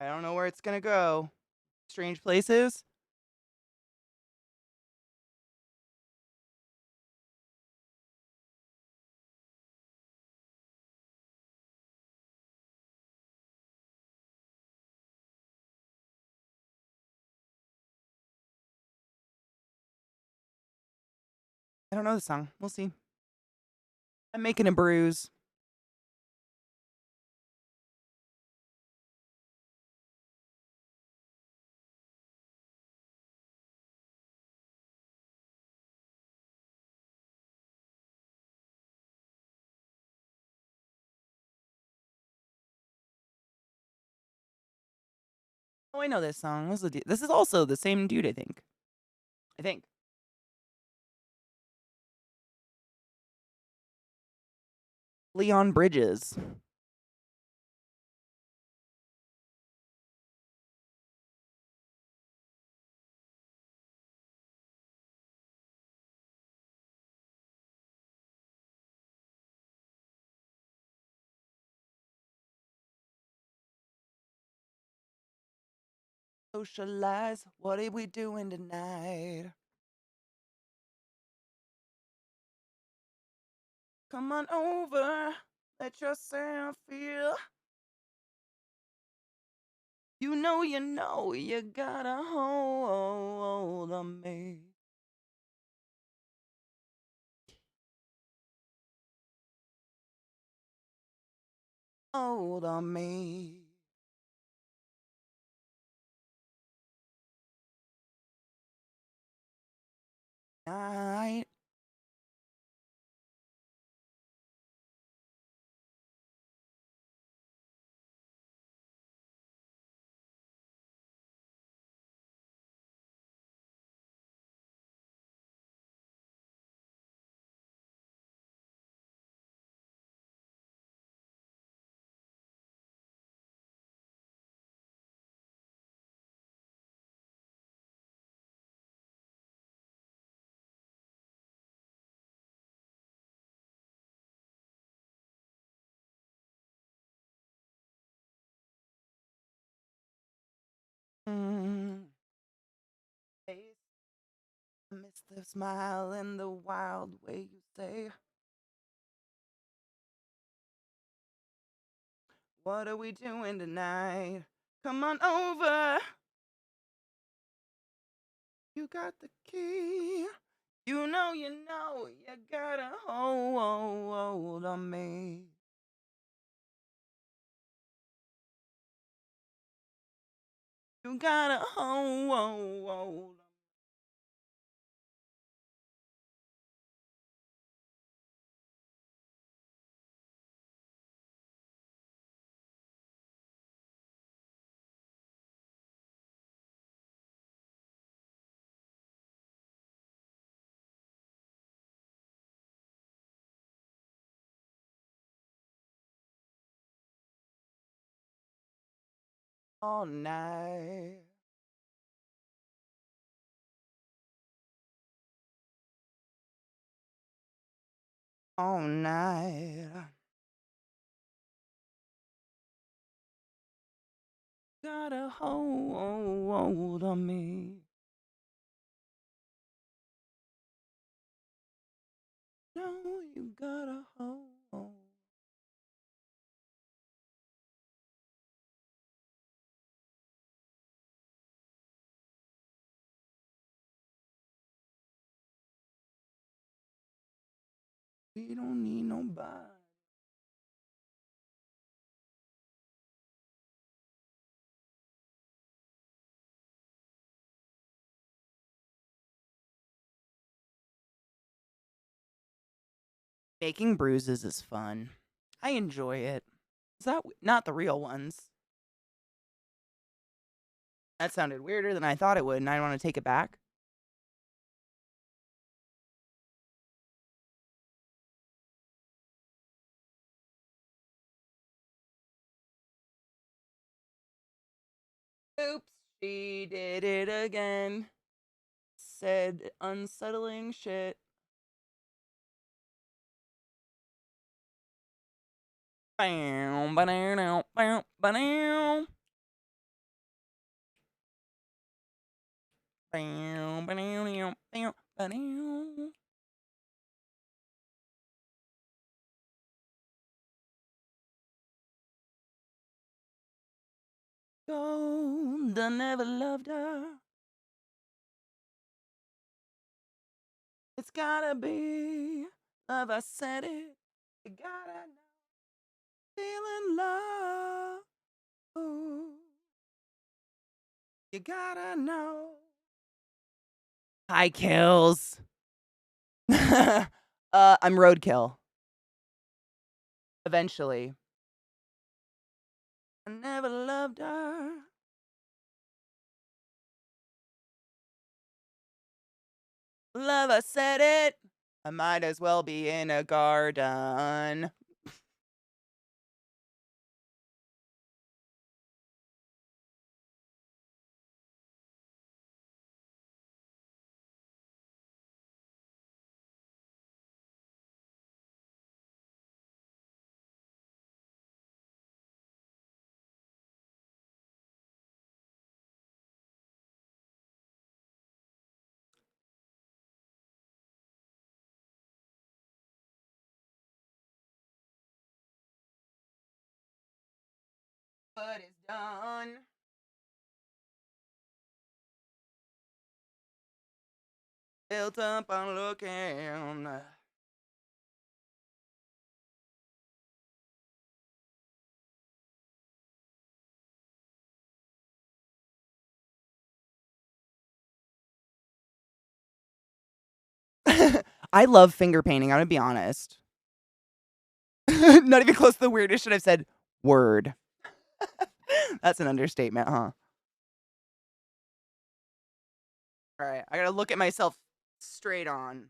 I don't know where it's gonna go. Strange places? I don't know the song. We'll see. I'm making a bruise. Oh, I know this song. This is also the same dude, I think. I think. Leon Bridges. Socialize. What are we doing tonight? Come on over. Let yourself feel. You know, you got a hold on me. Hold on me. Night. Mm. Face. I miss the smile and the wild way you say, what are we doing tonight? Come on over. You got the key. You got a hold on me. You got a hold. All night. All night. Got a hold on me. No, you got a hold. We don't need nobody. Making bruises is fun. I enjoy it. Is that not the real ones? That sounded weirder than I thought it would, and I want to take it back. Oops, she did it again. Said unsettling shit. Bam, ba-dam, bam, ba-dam. Bam, ba-dam, bam, ba-dam. Gold, I never loved her. It's gotta be love, I said it. You gotta know. Feeling love. Ooh, you gotta know. Hi, kills. I'm roadkill. Eventually. I never loved her. Lover said it. I might as well be in a garden. But it's done. Built up on looking. I love finger painting, I'm gonna be honest. Not even close to the weirdest shit I've said. Word. That's an understatement, huh? Alright, I gotta look at myself straight on.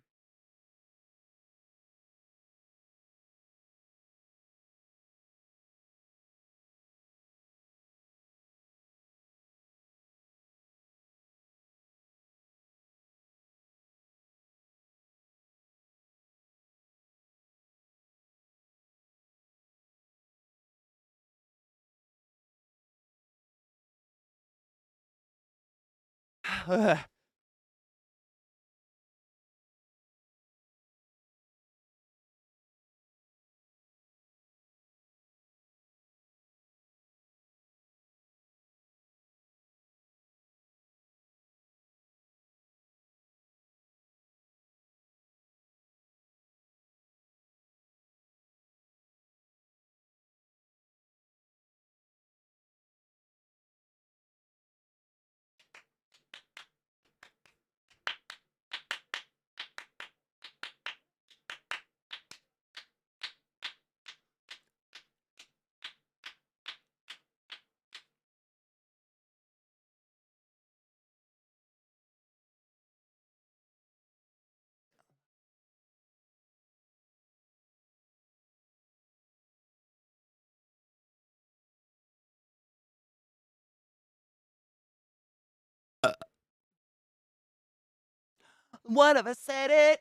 One of us said it.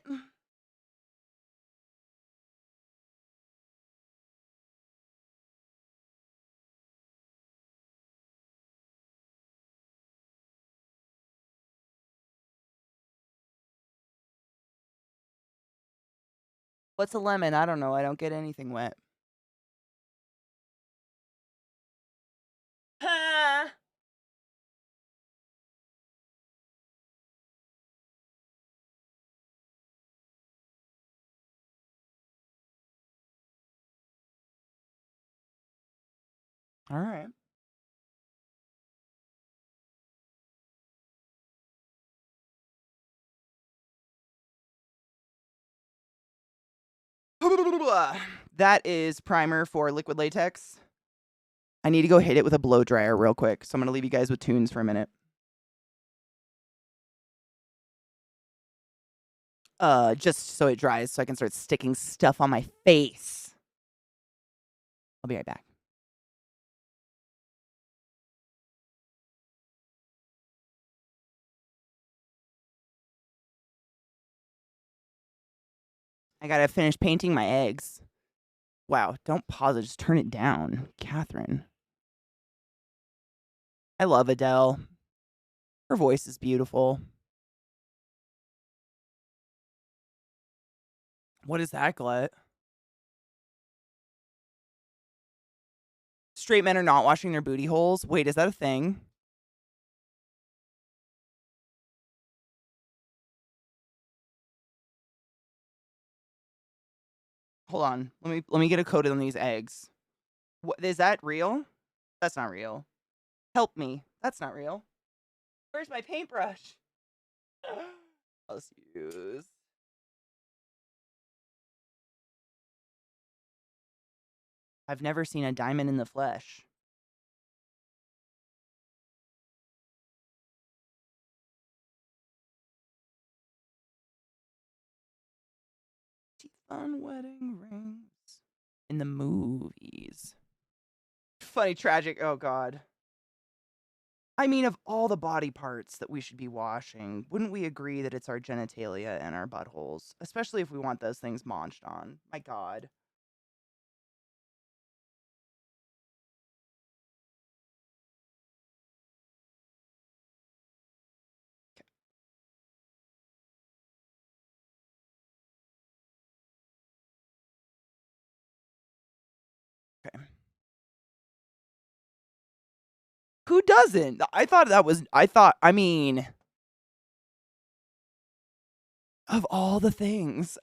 What's a lemon? I don't know. I don't get anything wet. Ah. Alright. That is primer for liquid latex. I need to go hit it with a blow dryer real quick, so I'm gonna leave you guys with tunes for a minute. Just so it dries so I can start sticking stuff on my face. I'll be right back. I gotta finish painting my eggs. Wow, don't pause it, just turn it down. Catherine. I love Adele. Her voice is beautiful. What is that, Glut? Straight men are not washing their booty holes? Wait, is that a thing? Hold on. Let me get a coat on these eggs. What is that real? That's not real. Help me. That's not real. Where's my paintbrush? Let's use. I've never seen a diamond in the flesh. on wedding rings in the movies. Funny, tragic. Oh, God. I mean, of all the body parts that we should be washing, wouldn't we agree that it's our genitalia and our buttholes? Especially if we want those things maunched on. My God. Okay. Who doesn't? I mean, of all the things,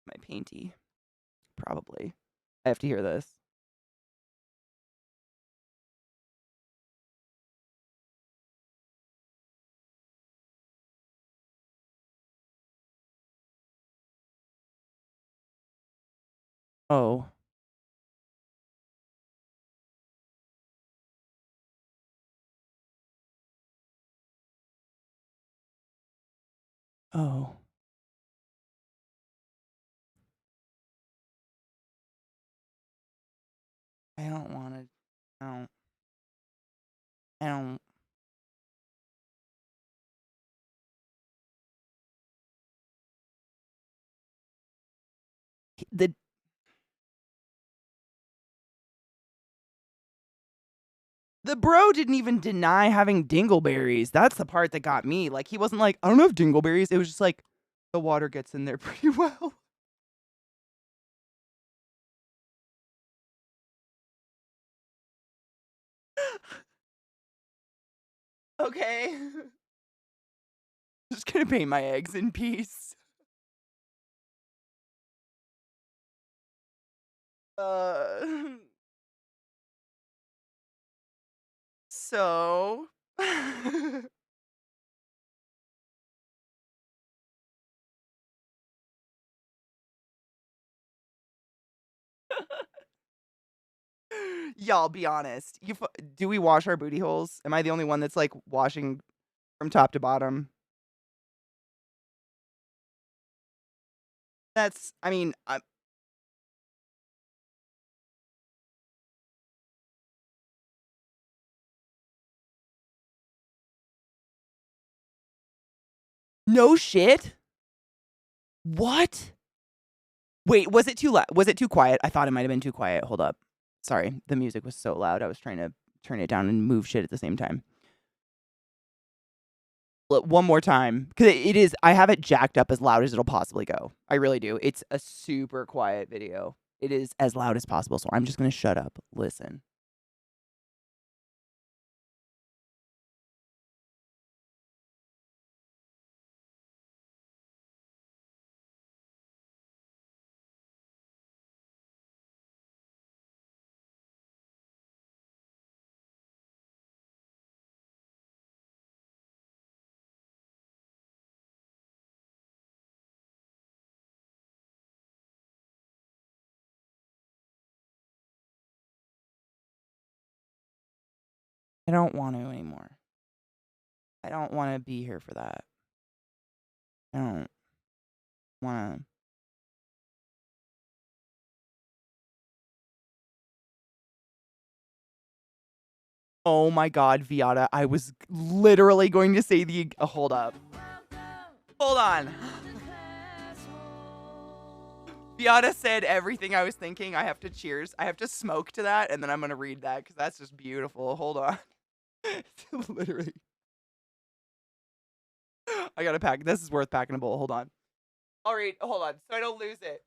My painty. Probably. I have to hear this. Oh. Oh. I don't want to. I don't. I don't. The The bro didn't even deny having dingleberries. That's the part that got me. Like, he wasn't like, I don't have dingleberries. It was just like, the water gets in there pretty well. Okay. Just gonna paint my eggs in peace. Uh, so. Y'all, be honest. Do we wash our booty holes? Am I the only one that's like washing from top to bottom? I mean, no shit. What? Wait, was it too loud? Was it too quiet? I thought it might have been too quiet. Hold up. Sorry, the music was so loud. I was trying to turn it down and move shit at the same time. One more time, because it is. I have it jacked up as loud as it'll possibly go. I really do. It's a super quiet video. It is as loud as possible. So I'm just gonna shut up. Listen. I don't want to anymore. I don't want to be here for that. I don't want to. Oh my God, Viata. I was literally going to say hold up. Hold on. Viata said everything I was thinking. I have to cheers. I have to smoke to that, and then I'm going to read that because that's just beautiful. Hold on. Literally. I got to pack. This is worth packing a bowl. Hold on. All right. Hold on. So I don't lose it.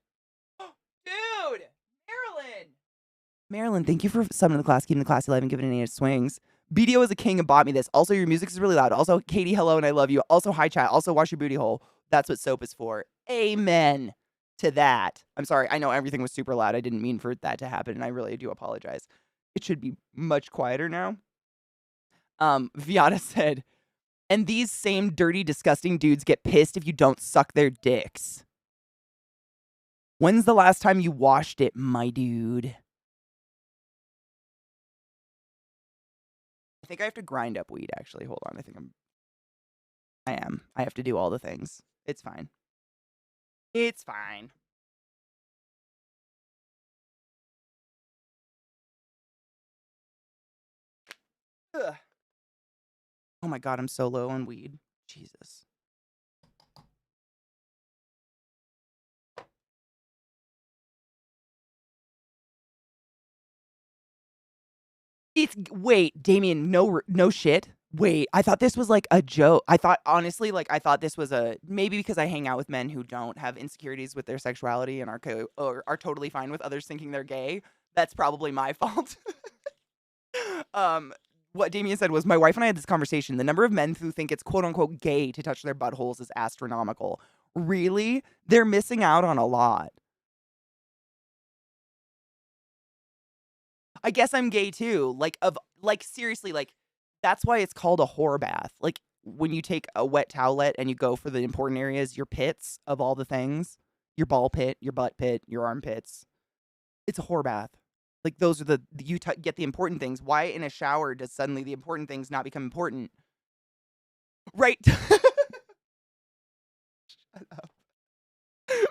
Dude! Marilyn, thank you for summoning the class, keeping the class alive, and giving it 8 swings. BDO is a king and bought me this. Also, your music is really loud. Also, Katie, hello, and I love you. Also, hi, chat. Also, wash your booty hole. That's what soap is for. Amen to that. I'm sorry. I know everything was super loud. I didn't mean for that to happen, and I really do apologize. It should be much quieter now. Viata said, and these same dirty, disgusting dudes get pissed if you don't suck their dicks. When's the last time you washed it, my dude? I think I have to grind up weed, actually. Hold on. I am. I have to do all the things. It's fine. It's fine. Ugh. Oh my god, I'm so low on weed. Jesus. Wait, Damien, no shit. Wait, I thought this was like a joke. I thought honestly, like I thought this was a maybe because I hang out with men who don't have insecurities with their sexuality and or are totally fine with others thinking they're gay. That's probably my fault. um, what Damien said was my wife and I had this conversation. The number of men who think it's quote unquote gay to touch their buttholes is astronomical. Really? They're missing out on a lot. I guess I'm gay too. Like seriously, like that's why it's called a whore bath. Like when you take a wet towelette and you go for the important areas, your pits of all the things, your ball pit, your butt pit, your armpits. It's a whore bath. Like those are get the important things. Why in a shower does suddenly the important things not become important? Right. Shut up.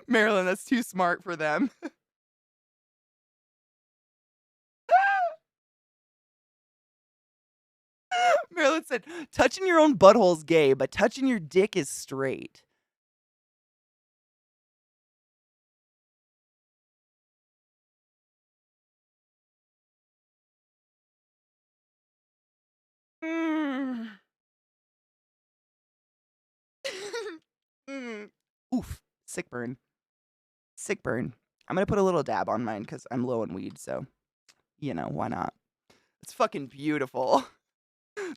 Marilyn, that's too smart for them. Marilyn said, touching your own butthole's gay, but touching your dick is straight. Mm. Mm. Oof. Sick burn. Sick burn. I'm gonna put a little dab on mine because I'm low on weed, so why not? It's fucking beautiful.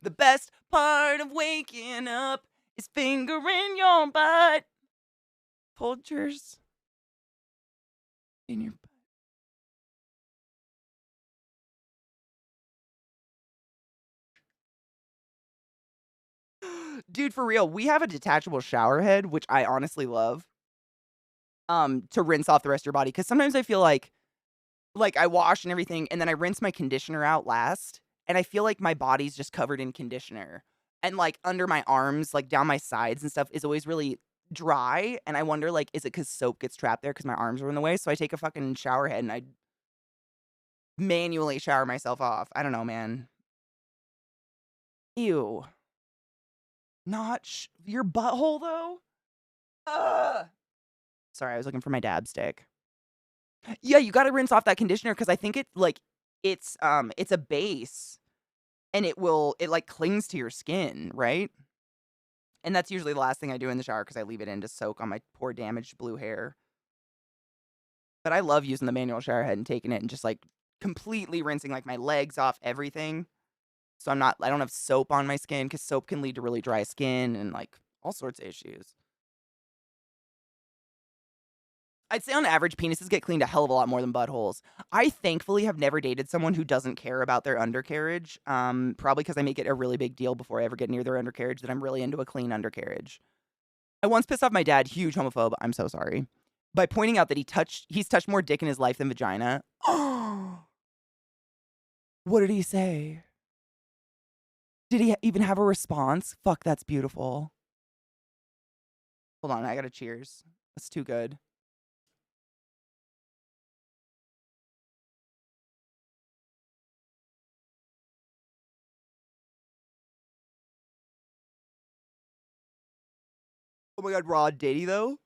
The best part of waking up is fingering your butt. Folgers in your butt. Dude, for real, we have a detachable shower head, which I honestly love. To rinse off the rest of your body. Cause sometimes I feel like I wash and everything, and then I rinse my conditioner out last, and I feel like my body's just covered in conditioner. And like under my arms, like down my sides and stuff is always really dry. And I wonder, like, is it because soap gets trapped there because my arms are in the way? So I take a fucking shower head and I manually shower myself off. I don't know, man. Ew. Not your butthole though? Ugh. Sorry, I was looking for my dab stick. Yeah, you gotta rinse off that conditioner because I think it's a base and it like clings to your skin, right? And that's usually the last thing I do in the shower because I leave it in to soak on my poor damaged blue hair. But I love using the manual shower head and taking it and just like completely rinsing like my legs off, everything. So I don't have soap on my skin because soap can lead to really dry skin and like all sorts of issues. I'd say on average, penises get cleaned a hell of a lot more than buttholes. I thankfully have never dated someone who doesn't care about their undercarriage. Probably because I make it a really big deal before I ever get near their undercarriage that I'm really into a clean undercarriage. I once pissed off my dad, huge homophobe. I'm so sorry. By pointing out that he's touched more dick in his life than vagina. What did he say? Did he even have a response? Fuck, that's beautiful. Hold on, I gotta cheers. That's too good. Oh my god, raw ditty though?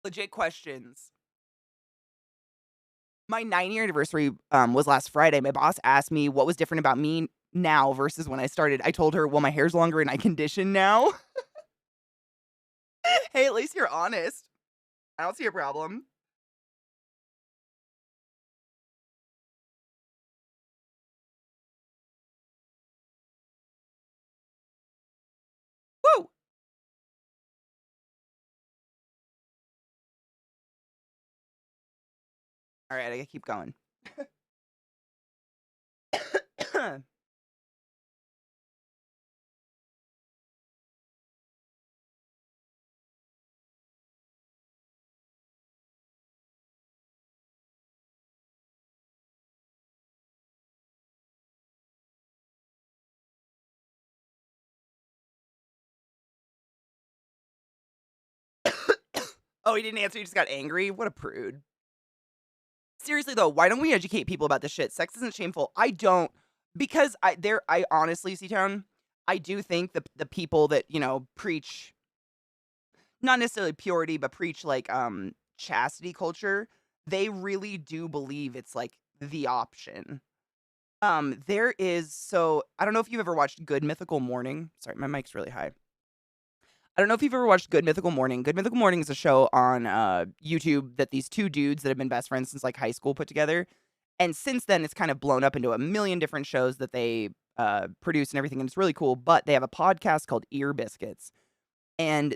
Legit questions. My 9-year anniversary was last Friday. My boss asked me what was different about me now versus when I started. I told her, well, my hair's longer and I condition now. Hey, at least you're honest. I don't see a problem. Woo! All right, I gotta keep going. Oh, he didn't answer, he just got angry? What a prude. Seriously though, why don't we educate people about this shit? Sex isn't shameful. I don't because I honestly, C-Town, I do think the people that, preach not necessarily purity, but preach like chastity culture, they really do believe it's like the option. There is so I don't know if you've ever watched Good Mythical Morning. Sorry, my mic's really high. I don't know if you've ever watched Good Mythical Morning. Good Mythical Morning is a show on YouTube that these two dudes that have been best friends since like high school put together. And since then, it's kind of blown up into a million different shows that they produce and everything. And it's really cool. But they have a podcast called Ear Biscuits. And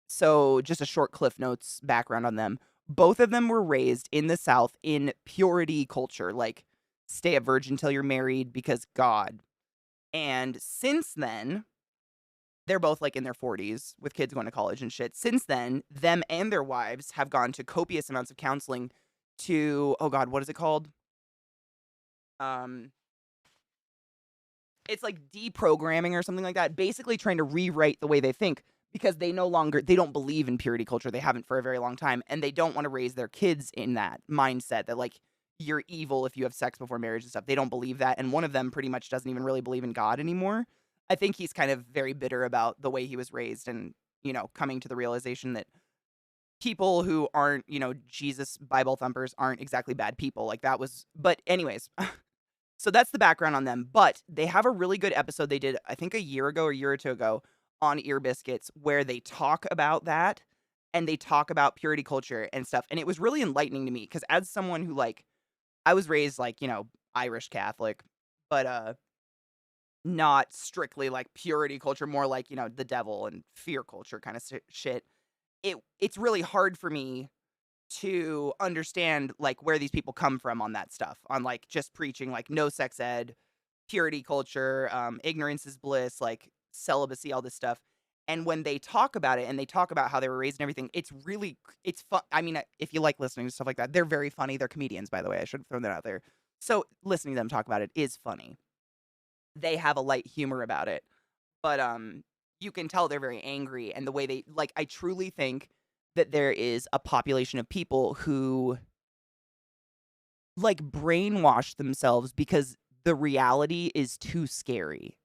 so just a short Cliff Notes background on them. Both of them were raised in the South in purity culture, like stay a virgin till you're married because God. And since then, they're both like in their 40s with kids going to college and shit. Since then, them and their wives have gone to copious amounts of counseling to, oh God, what is it called? Um, it's like deprogramming or something like that. Basically trying to rewrite the way they think because they don't believe in purity culture. They haven't for a very long time. And they don't want to raise their kids in that mindset that like you're evil if you have sex before marriage and stuff. They don't believe that. And one of them pretty much doesn't even really believe in God anymore. I think he's kind of very bitter about the way he was raised and, coming to the realization that people who aren't, Jesus Bible thumpers aren't exactly bad people. Like that was, but anyways, so that's the background on them. But they have a really good episode they did, I think a year ago or a year or two ago on Ear Biscuits where they talk about that and they talk about purity culture and stuff. And it was really enlightening to me because as someone who like, I was raised like, Irish Catholic, but not strictly like purity culture, more like, the devil and fear culture kind of shit. It's really hard for me to understand like where these people come from on that stuff, on like just preaching like no sex ed, purity culture, ignorance is bliss, like celibacy, all this stuff. And when they talk about it and they talk about how they were raised and everything, it's fun. I mean, if you like listening to stuff like that, they're very funny. They're comedians, by the way. I should have thrown that out there. So listening to them talk about it is funny. They have a light humor about it. But you can tell they're very angry and the way they like I truly think that there is a population of people who like brainwash themselves because the reality is too scary.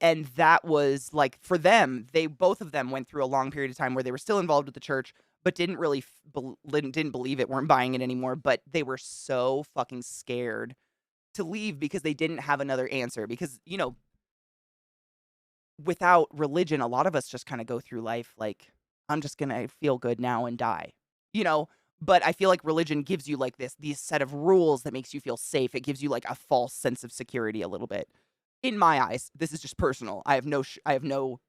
And that was like for them, they both of them went through a long period of time where they were still involved with the church but didn't really didn't believe it, weren't buying it anymore, but they were so fucking scared to leave because they didn't have another answer because, without religion, a lot of us just kind of go through life like, I'm just gonna feel good now and die, you know? But I feel like religion gives you like these set of rules that makes you feel safe. It gives you like a false sense of security a little bit. In my eyes, this is just personal. I have no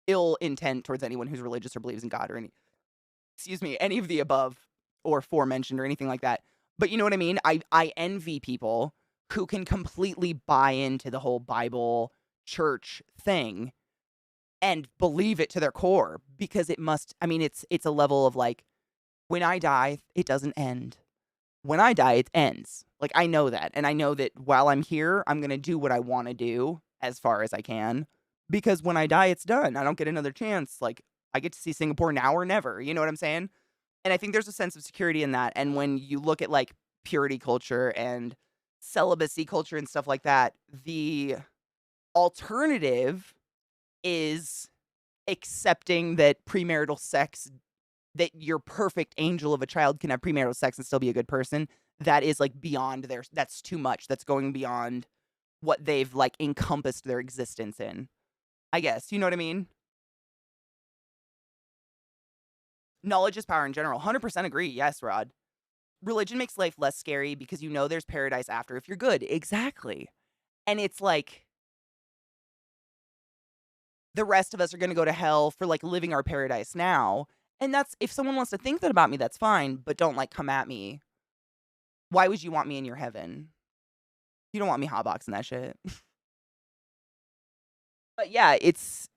ill intent towards anyone who's religious or believes in God or any of the above or aforementioned or anything like that. But you know what I mean? I envy people who can completely buy into the whole Bible church thing and believe it to their core because it's a level of like when I die it doesn't end. When I die it ends. Like I know that, and I know that while I'm here I'm going to do what I want to do as far as I can because when I die it's done. I don't get another chance. Like I get to see Singapore now or never, you know what I'm saying? And I think there's a sense of security in that. And when you look at like purity culture and celibacy culture and stuff like that, the alternative is accepting that premarital sex, that your perfect angel of a child can have premarital sex and still be a good person. That is like beyond that's too much. That's going beyond what they've like encompassed their existence in. I guess, you know what I mean? Knowledge is power in general. 100% agree. Yes, Rod. Religion makes life less scary because you know there's paradise after if you're good. Exactly. And it's like the rest of us are going to go to hell for like living our paradise now. And that's if someone wants to think that about me, that's fine, but don't like come at me. Why would you want me in your heaven? You don't want me hotboxing that shit. But yeah, it's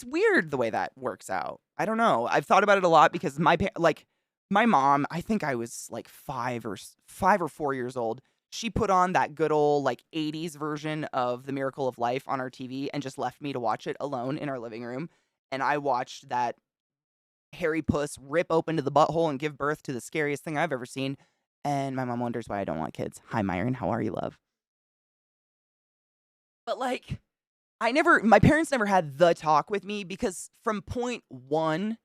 weird the way that works out. I don't know. I've thought about it a lot because my mom, I think I was like 5 or 4 years old. She put on that good old like 80s version of The Miracle of Life on our TV and just left me to watch it alone in our living room. And I watched that hairy puss rip open to the butthole and give birth to the scariest thing I've ever seen. And my mom wonders why I don't want kids. Hi, Myron. How are you, love? But like, my parents never had the talk with me because from point one,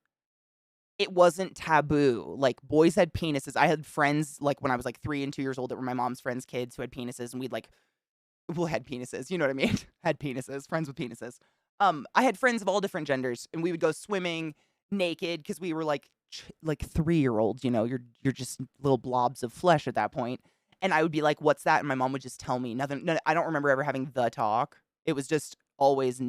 it wasn't taboo. Like, boys had penises. I had friends, like, when I was like 3 and 2 years old that were my mom's friends' kids who had penises, and we'd like, well, had penises. You know what I mean? Had penises, friends with penises. I had friends of all different genders, and we would go swimming naked because we were like 3 year olds. You know, you're just little blobs of flesh at that point. And I would be like, "What's that?" And my mom would just tell me nothing. No, I don't remember ever having the talk. It was just always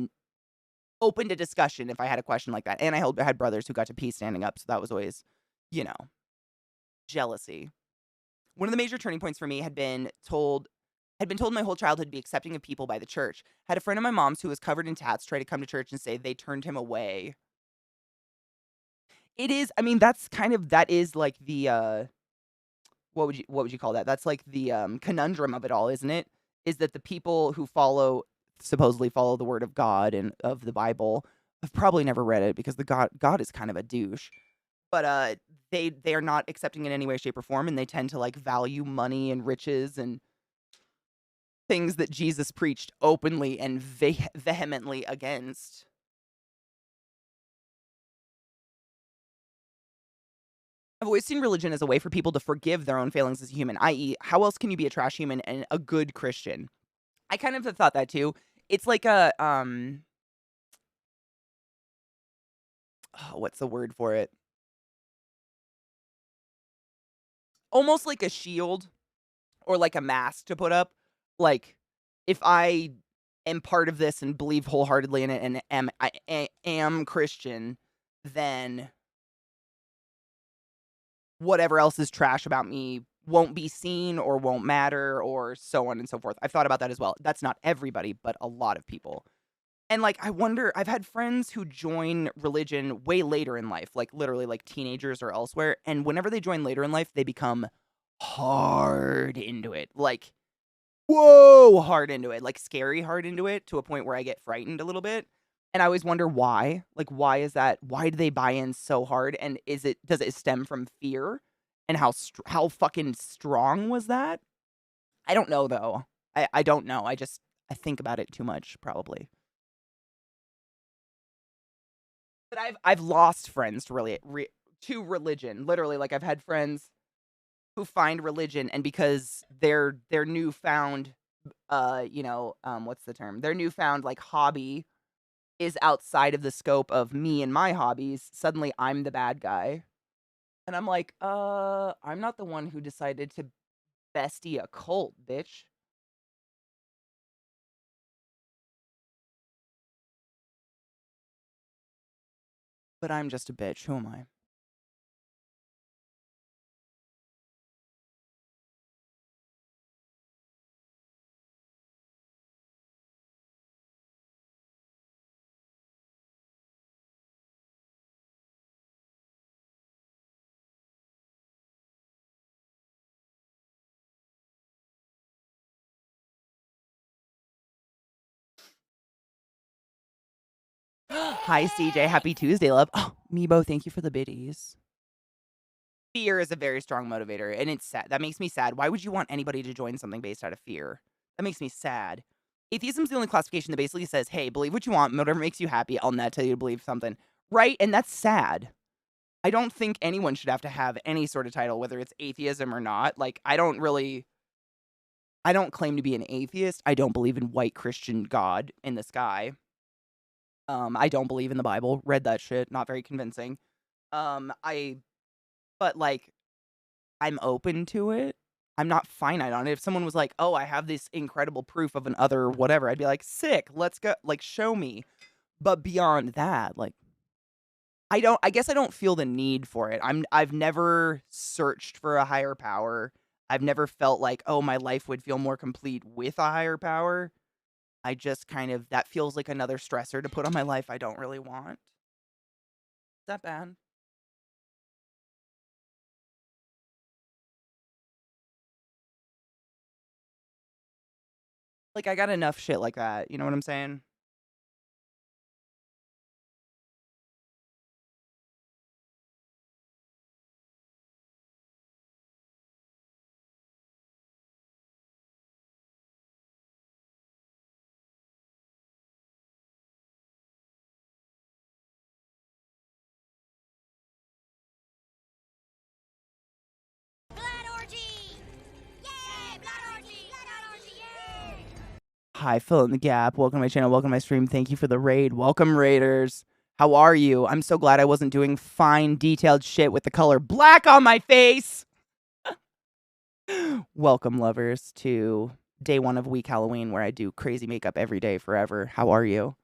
open to discussion if I had a question like that. And had brothers who got to pee standing up, so that was always, you know, jealousy. One of the major turning points for me had been told my whole childhood to be accepting of people by the church. Had a friend of my mom's who was covered in tats try to come to church and say they turned him away. It is, I mean, that is like the what would you call that? That's like the conundrum of it all, isn't it? Is that the people who supposedly follow the word of God and of the Bible have probably never read it because the God is kind of a douche. But they are not accepting in any way, shape, or form, and they tend to like value money and riches and things that Jesus preached openly and vehemently against. I've always seen religion as a way for people to forgive their own failings as a human, i.e., how else can you be a trash human and a good Christian? I kind of have thought that too. It's like what's the word for it? Almost like a shield or like a mask to put up. Like, if I am part of this and believe wholeheartedly in it and am Christian, then whatever else is trash about me won't be seen or won't matter or so on and so forth. I've thought about that as well. That's not everybody, but a lot of people. And like, I wonder, I've had friends who join religion way later in life, like literally like teenagers or elsewhere. And whenever they join later in life, they become hard into it. Like, whoa, hard into it, like scary hard into it to a point where I get frightened a little bit. And I always wonder why. Like, why is that? Why do they buy in so hard? And does it stem from fear? And how fucking strong was that? I don't know though. I don't know. I think about it too much probably. But I've lost friends to to religion. Literally, like I've had friends who find religion and because their newfound what's the term? Their newfound like hobby is outside of the scope of me and my hobbies, suddenly I'm the bad guy. And I'm like, I'm not the one who decided to bestie a cult, bitch. But I'm just a bitch. Who am I? Hi, CJ. Happy Tuesday, love. Oh, Meebo, thank you for the biddies. Fear is a very strong motivator, and it's sad. That makes me sad. Why would you want anybody to join something based out of fear? That makes me sad. Atheism is the only classification that basically says, hey, believe what you want, whatever makes you happy. I'll not tell you to believe something. Right? And that's sad. I don't think anyone should have to have any sort of title, whether it's atheism or not. Like, I don't claim to be an atheist. I don't believe in white Christian God in the sky. I don't believe in the Bible. Read that shit. Not very convincing. Um, I, but like, I'm open to it. I'm not finite on it. If someone was like, "Oh, I have this incredible proof of an other whatever," I'd be like, "Sick, let's go. Like, show me." But beyond that, like, I guess I don't feel the need for it. I've never searched for a higher power. I've never felt like, "Oh, my life would feel more complete with a higher power." I just kind of that feels like another stressor to put on my life I don't really want. Is that bad? Like, I got enough shit like that, you know what I'm saying? Hi, fill in the gap. Welcome to my channel. Welcome to my stream. Thank you for the raid. Welcome, raiders. How are you? I'm so glad I wasn't doing fine, detailed shit with the color black on my face. Welcome, lovers, to day 1 of week Halloween, where I do crazy makeup every day forever. How are you?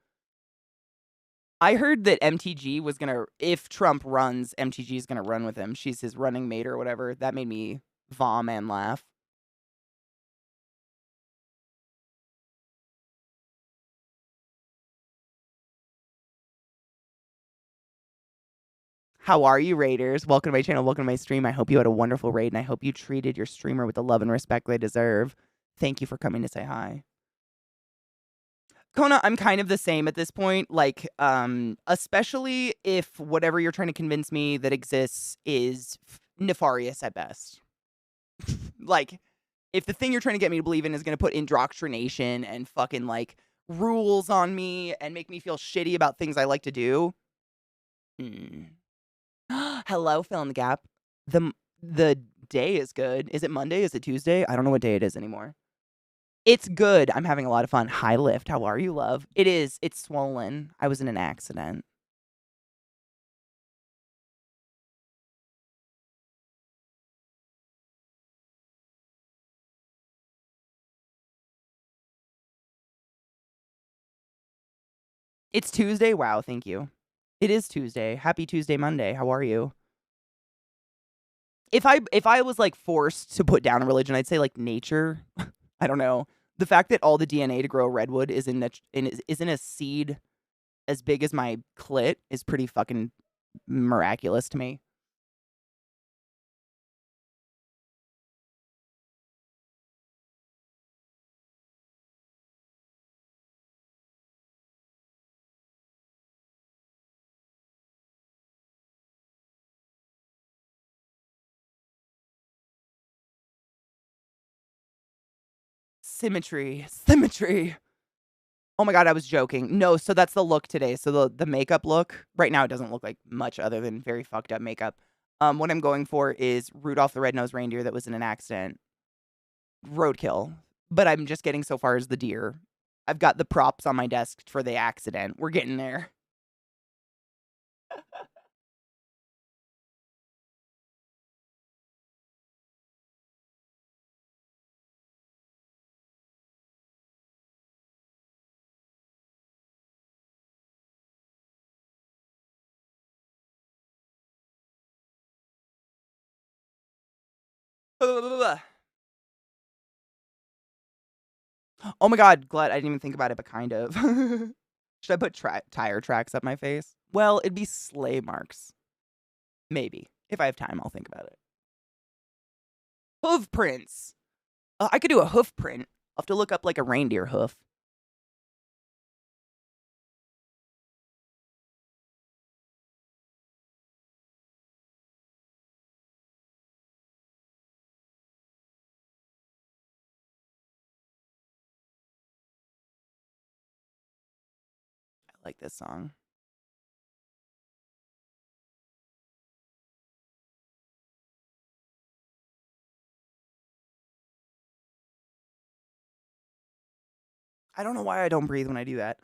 I heard that MTG was gonna, if Trump runs, MTG is gonna run with him. She's his running mate or whatever. That made me vom and laugh. How are you, raiders? Welcome to my channel. Welcome to my stream. I hope you had a wonderful raid, and I hope you treated your streamer with the love and respect they deserve. Thank you for coming to say hi. Kona, I'm kind of the same at this point. Like, especially if whatever you're trying to convince me that exists is nefarious at best. Like, if the thing you're trying to get me to believe in is going to put indoctrination and fucking, like, rules on me and make me feel shitty about things I like to do. Hello, fill in the gap. The day is good. Is it Monday? Is it Tuesday? I don't know what day it is anymore. It's good. I'm having a lot of fun. Hi, Lift. How are you, love? It is. It's swollen. I was in an accident. It's Tuesday. Wow, thank you. It is Tuesday. Happy Tuesday, Monday. How are you? If I was like forced to put down a religion, I'd say like nature. I don't know. The fact that all the DNA to grow redwood is in a seed as big as my clit is pretty fucking miraculous to me. Symmetry. Symmetry. Oh my god, I was joking. No, so that's the look today. So the makeup look, right now it doesn't look like much other than very fucked up makeup. What I'm going for is Rudolph the Red-Nosed Reindeer that was in an accident. Roadkill. But I'm just getting so far as the deer. I've got the props on my desk for the accident. We're getting there. Oh my god, glad I didn't even think about it, but kind of. Should I put tire tracks up my face? Well, it'd be sleigh marks. Maybe. If I have time, I'll think about it. Hoof prints. I could do a hoof print. I'll have to look up like a reindeer hoof. I like this song. I don't know why I don't breathe when I do that.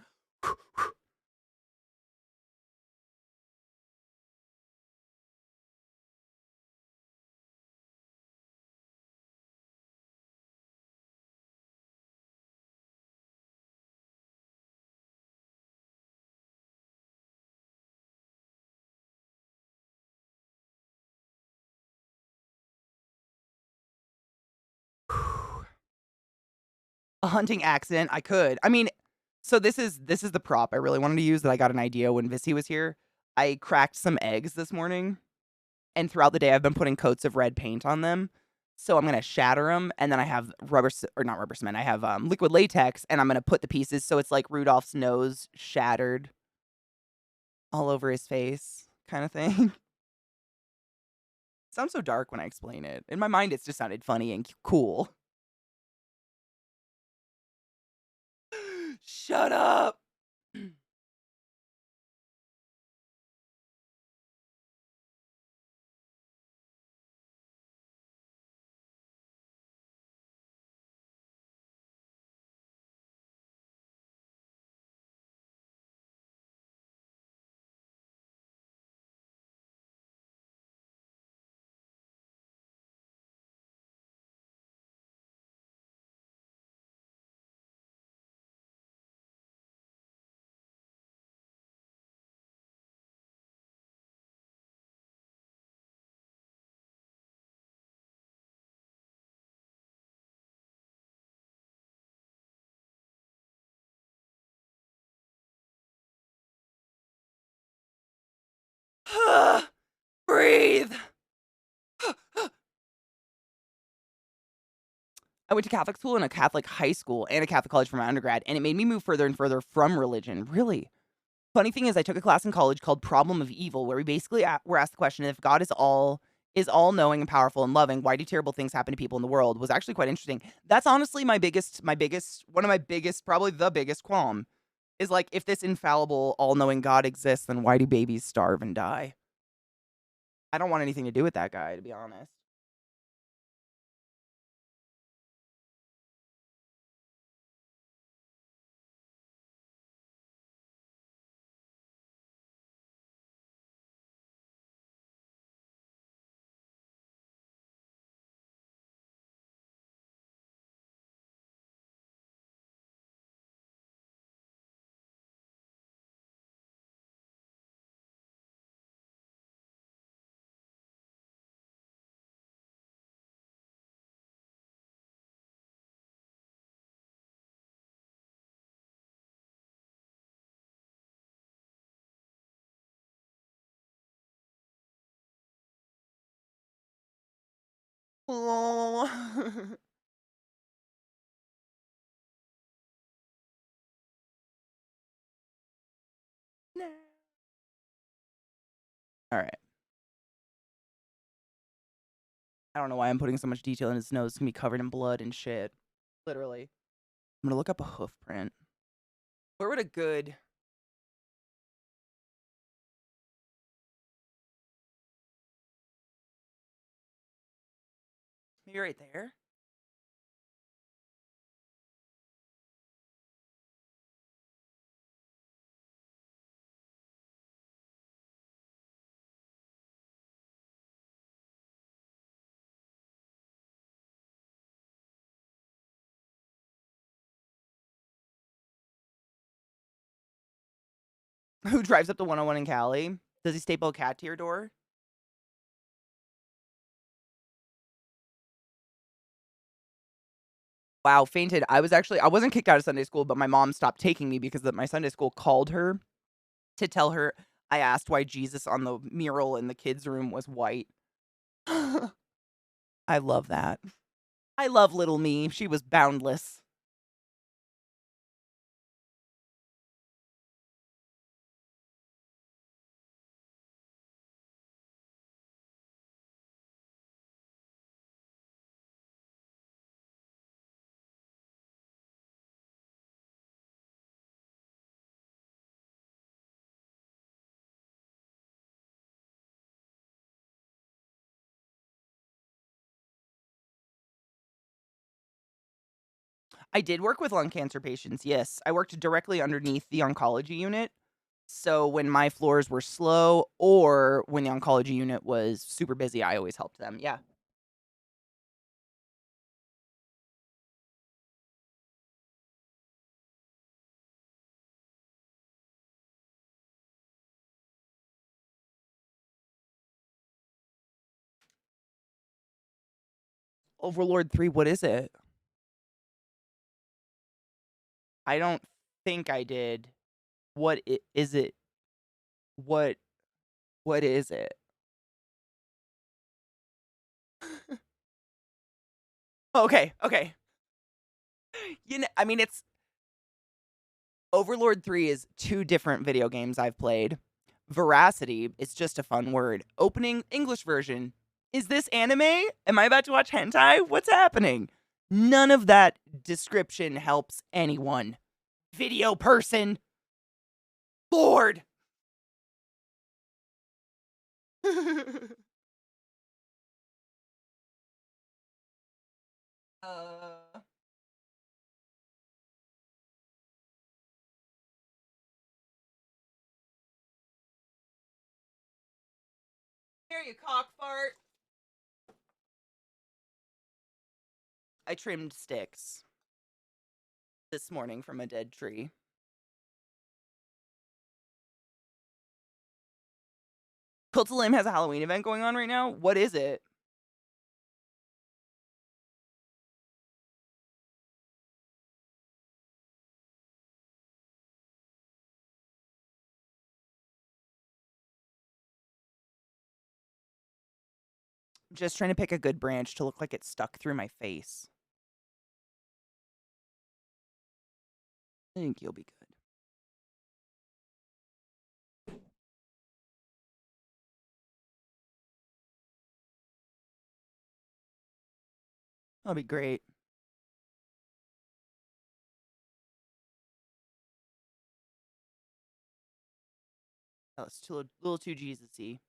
A hunting accident. I could. I mean, so this is the prop I really wanted to use that I got an idea when Vissy was here. I cracked some eggs this morning, and throughout the day I've been putting coats of red paint on them. So I'm gonna shatter them, and then I have not rubber cement. I have liquid latex, and I'm gonna put the pieces so it's like Rudolph's nose shattered all over his face, kind of thing. Sounds so dark when I explain it. In my mind, it's just sounded funny and cool. Shut up. I went to Catholic school and a Catholic high school and a Catholic college for my undergrad, and it made me move further and further from religion. Really. Funny thing is, I took a class in college called Problem of Evil, where we basically were asked the question: if God is all knowing and powerful and loving, why do terrible things happen to people in the world? Was actually quite interesting. That's honestly one of my biggest, probably the biggest qualm is like, if this infallible, all knowing God exists, then why do babies starve and die? I don't want anything to do with that guy, to be honest. Oh. No. All right. I don't know why I'm putting so much detail in his nose. It's gonna be covered in blood and shit. Literally. I'm gonna look up a hoof print. Where would a good maybe right there? Who drives up the 101 in Cali? Does he staple a cat to your door? Wow, fainted. I wasn't kicked out of Sunday school, but my mom stopped taking me because my Sunday school called her to tell her I asked why Jesus on the mural in the kids' room was white. I love that. I love little me. She was boundless. I did work with lung cancer patients, yes. I worked directly underneath the oncology unit. So when my floors were slow or when the oncology unit was super busy, I always helped them. Yeah. Overlord 3, what is it? I don't think I did. Is it? What what is it? Okay, okay. I mean, it's Overlord 3 is two different video games I've played. Veracity is just a fun word. Opening English version. Is this anime? Am I about to watch hentai? What's happening? None of that description helps anyone. Video person. Lord. uh, here you cock fart. I trimmed sticks this morning from a dead tree. Cult of Lamb has a Halloween event going on right now. What is it? Just trying to pick a good branch to look like it stuck through my face. think you'll be good. That'll be great. Oh, it's too, a little too Jesus-y.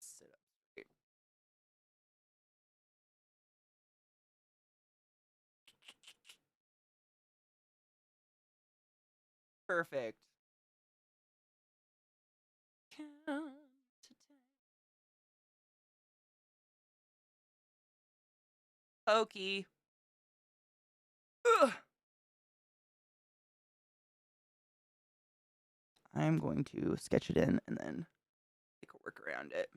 Sit up straight. Perfect. Count to 10. Pokey. Ugh. I'm going to sketch it in and then make a work around it.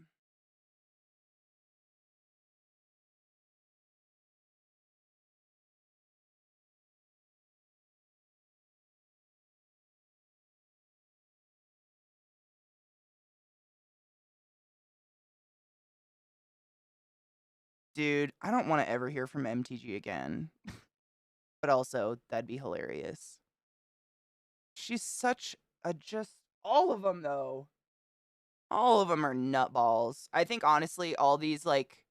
Dude, I don't want to ever hear from MTG again. But also, that'd be hilarious. She's such a just... All of them, though. All of them are nutballs. I think, honestly, all these, like,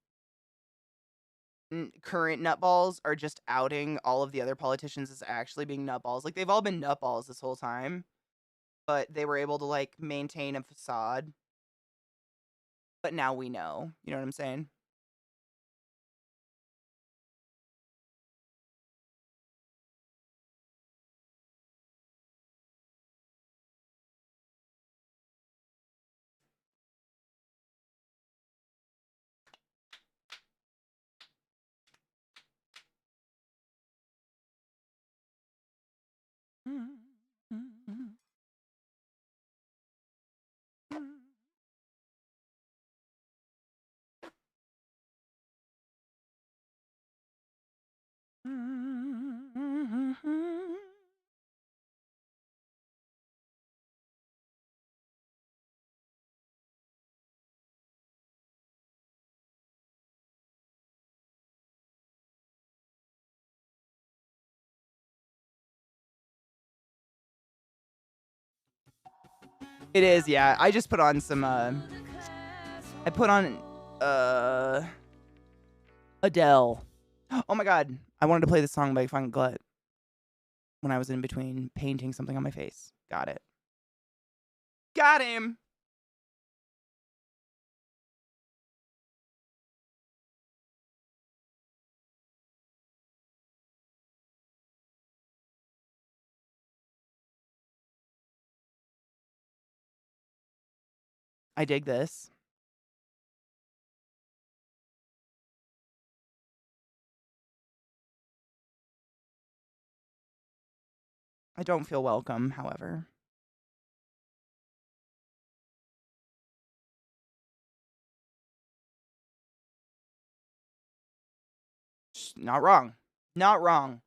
current nutballs are just outing all of the other politicians as actually being nutballs. Like, they've all been nutballs this whole time. But they were able to, like, maintain a facade. But now we know. You know what I'm saying? It is, yeah. I just put on some, I put on, Adele. Oh my god. I wanted to play this song by Fun Glut when I was in between painting something on my face. Got it. Got him! I dig this. I don't feel welcome, however. Not wrong. Not wrong.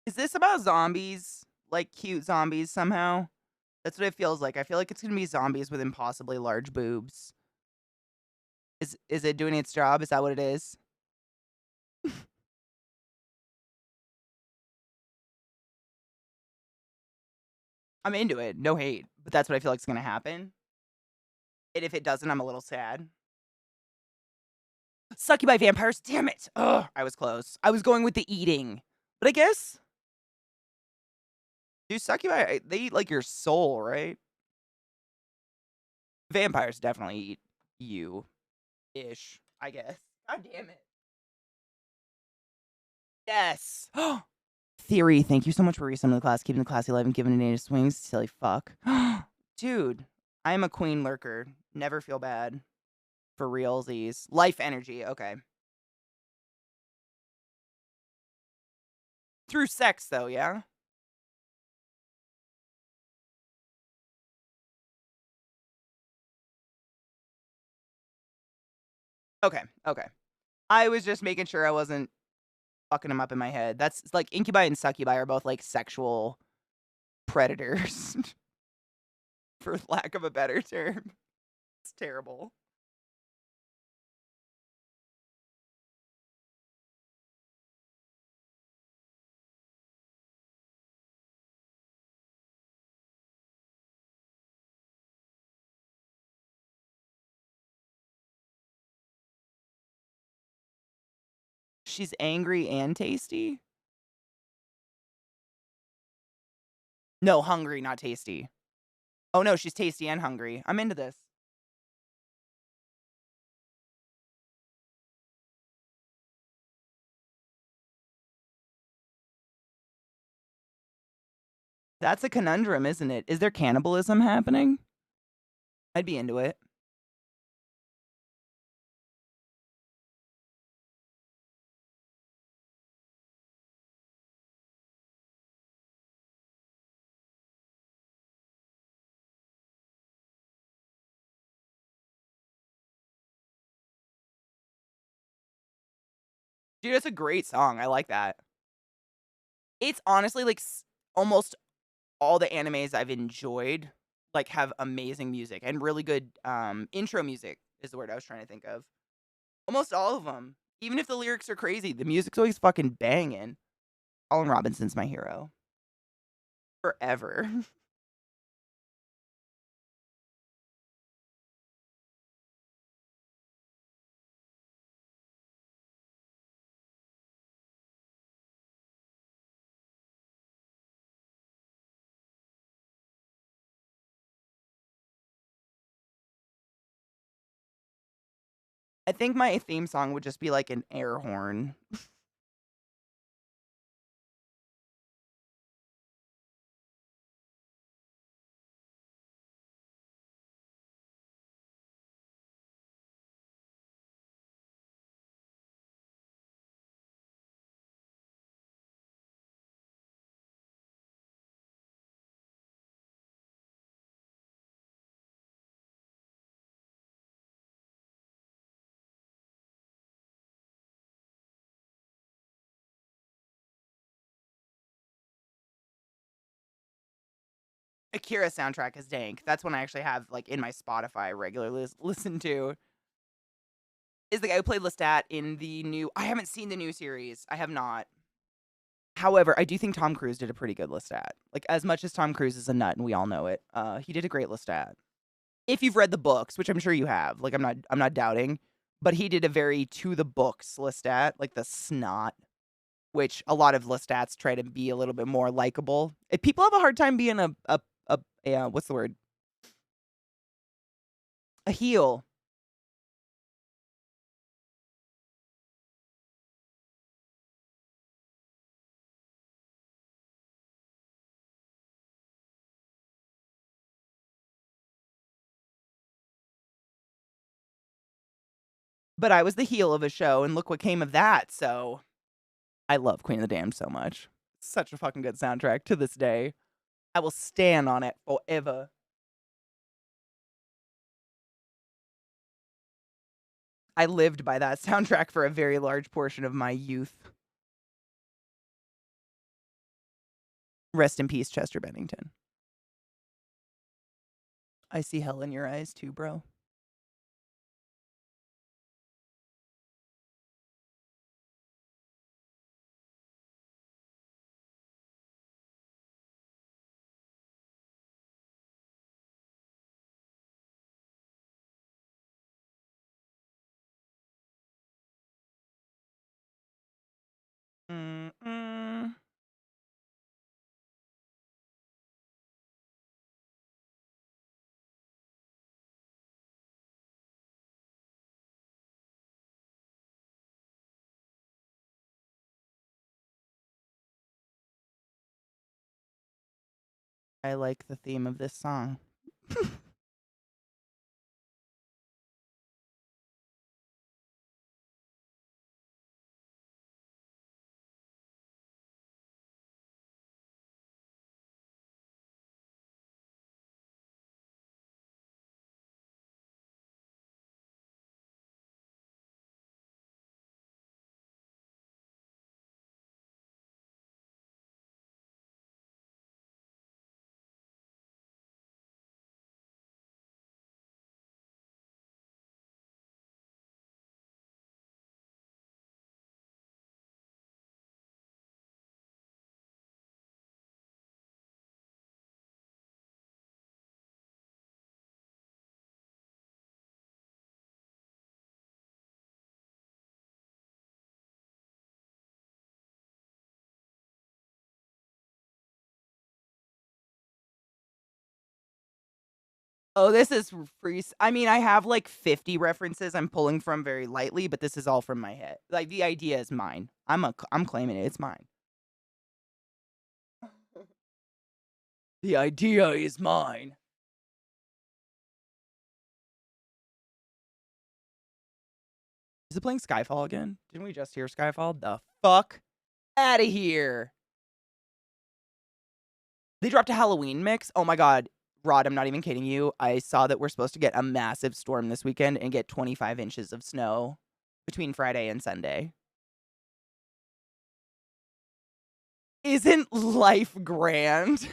Is this about zombies? Like cute zombies somehow? That's what it feels like. I feel like it's gonna be zombies with impossibly large boobs. Is it doing its job? Is that what it is? I'm into it. No hate. But that's what I feel like is gonna happen. And if it doesn't, I'm a little sad. Succubi vampires. Damn it. Ugh. I was close. I was going with the eating. But I guess Do succubi, they eat, like, your soul, right? Vampires definitely eat you-ish, I guess. God damn it. Yes! Theory, thank you so much for resummoning the class, keeping the classy alive and giving a native swings, silly fuck. Dude, I am a queen lurker. Never feel bad. For realsies. Life energy, okay. Through sex, though, yeah? Okay, okay. I was just making sure I wasn't fucking them up in my head. That's like incubi and succubi are both like sexual predators, for lack of a better term. It's terrible. She's angry and tasty? No, hungry, not tasty. Oh no, she's tasty and hungry. I'm into this. That's a conundrum, isn't it? Is there cannibalism happening? I'd be into it. Dude, that's a great song. I like that. It's honestly like almost all the animes I've enjoyed like have amazing music and really good intro music is the word I was trying to think of. Almost all of them. Even if the lyrics are crazy, the music's always fucking banging. Colin Robinson's my hero. Forever. I think my theme song would just be like an air horn. Akira soundtrack is dank. That's one I actually have like in my Spotify regularly listen to. Is the guy who played Lestat in the new I haven't seen the new series. I have not. However, I do think Tom Cruise did a pretty good Lestat. Like as much as Tom Cruise is a nut and we all know it, he did a great Lestat. If you've read the books, which I'm sure you have, like I'm not doubting, but he did a very to the books Lestat, like the snot, which a lot of Lestats try to be a little bit more likable. If people have a hard time being a what's the word? A heel. But I was the heel of a show, and look what came of that. So I love Queen of the Damned so much. Such a fucking good soundtrack to this day. I will stand on it forever. I lived by that soundtrack for a very large portion of my youth. Rest in peace, Chester Bennington. I see hell in your eyes too, bro. Mm-mm. I like the theme of this song. Oh, this is free. I mean, I have like 50 references I'm pulling from very lightly, but this is all from my head. Like the idea is mine. I'm claiming it. It's mine. The idea is mine. Is it playing Skyfall again? Didn't we just hear Skyfall? The fuck out of here. They dropped a Halloween mix. Oh my god. Rod, I'm not even kidding you. I saw that we're supposed to get a massive storm this weekend and get 25 inches of snow between Friday and Sunday. Isn't life grand?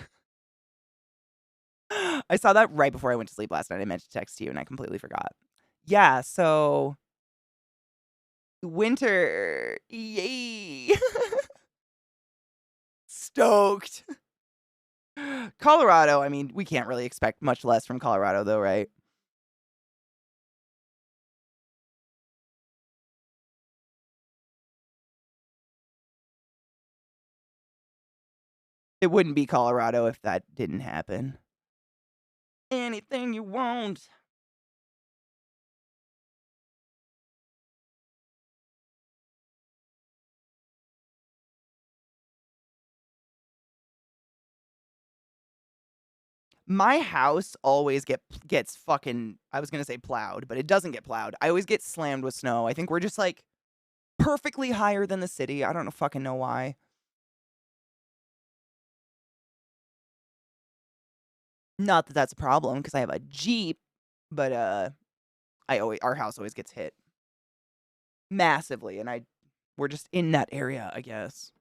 I saw that right before I went to sleep last night. I meant to text you and I completely forgot. Yeah, so winter. Yay. Stoked. Colorado, I mean, we can't really expect much less from Colorado though, right? It wouldn't be Colorado if that didn't happen. Anything you want. My house always gets fucking, I was gonna say plowed, but it doesn't get plowed. I always get slammed with snow. I think we're just like perfectly higher than the city. I don't know fucking know why. Not that that's a problem because I have a Jeep, but our house always gets hit massively, and we're just in that area, I guess.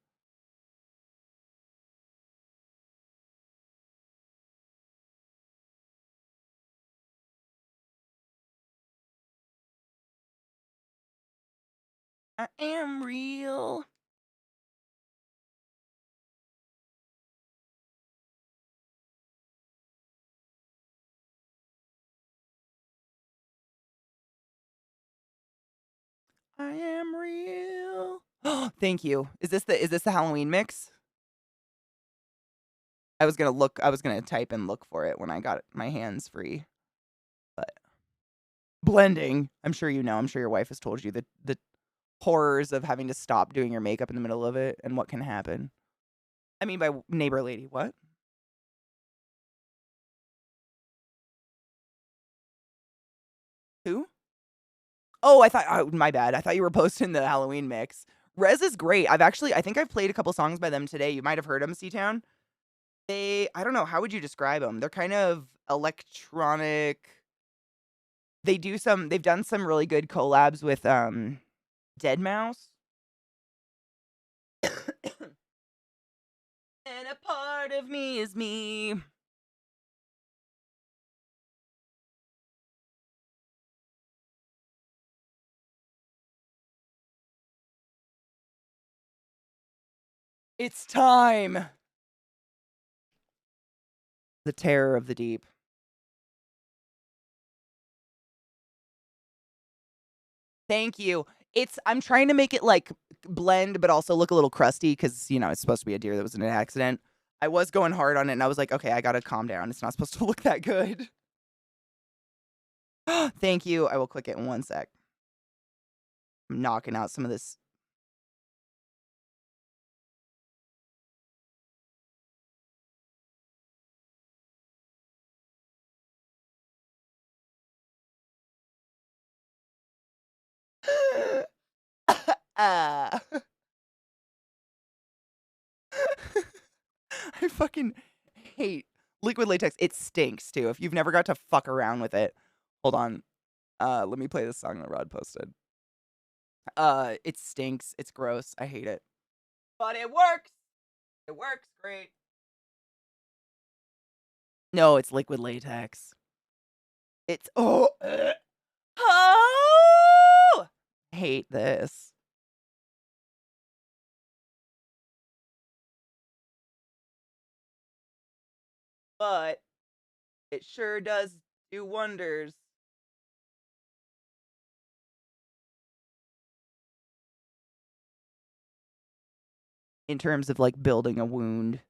I am real. I am real. Thank you. Is this the Halloween mix? I was gonna type and look for it when I got my hands free. But blending, I'm sure you know. I'm sure your wife has told you the horrors of having to stop doing your makeup in the middle of it and what can happen. I mean by neighbor lady, what? Who? Oh, my bad. I thought you were posting the Halloween mix. Rez is great. I think I've played a couple songs by them today. You might have heard them, C-Town. I don't know, how would you describe them? They're kind of electronic. They've done some really good collabs with, Dead Mouse. And a part of me is me. It's time. The terror of the deep. Thank you. I'm trying to make it like blend, but also look a little crusty because it's supposed to be a deer that was in an accident. I was going hard on it, and I was like, okay, I gotta calm down. It's not supposed to look that good. Thank you. I will click it in 1 sec. I'm knocking out some of this. I fucking hate liquid latex. It stinks too. If you've never got to fuck around with it, hold on. Let me play this song that Rod posted. It stinks. It's gross. I hate it. But it works. It works great. No, it's liquid latex. It's oh, hate this. But it sure does do wonders. In terms of like building a wound.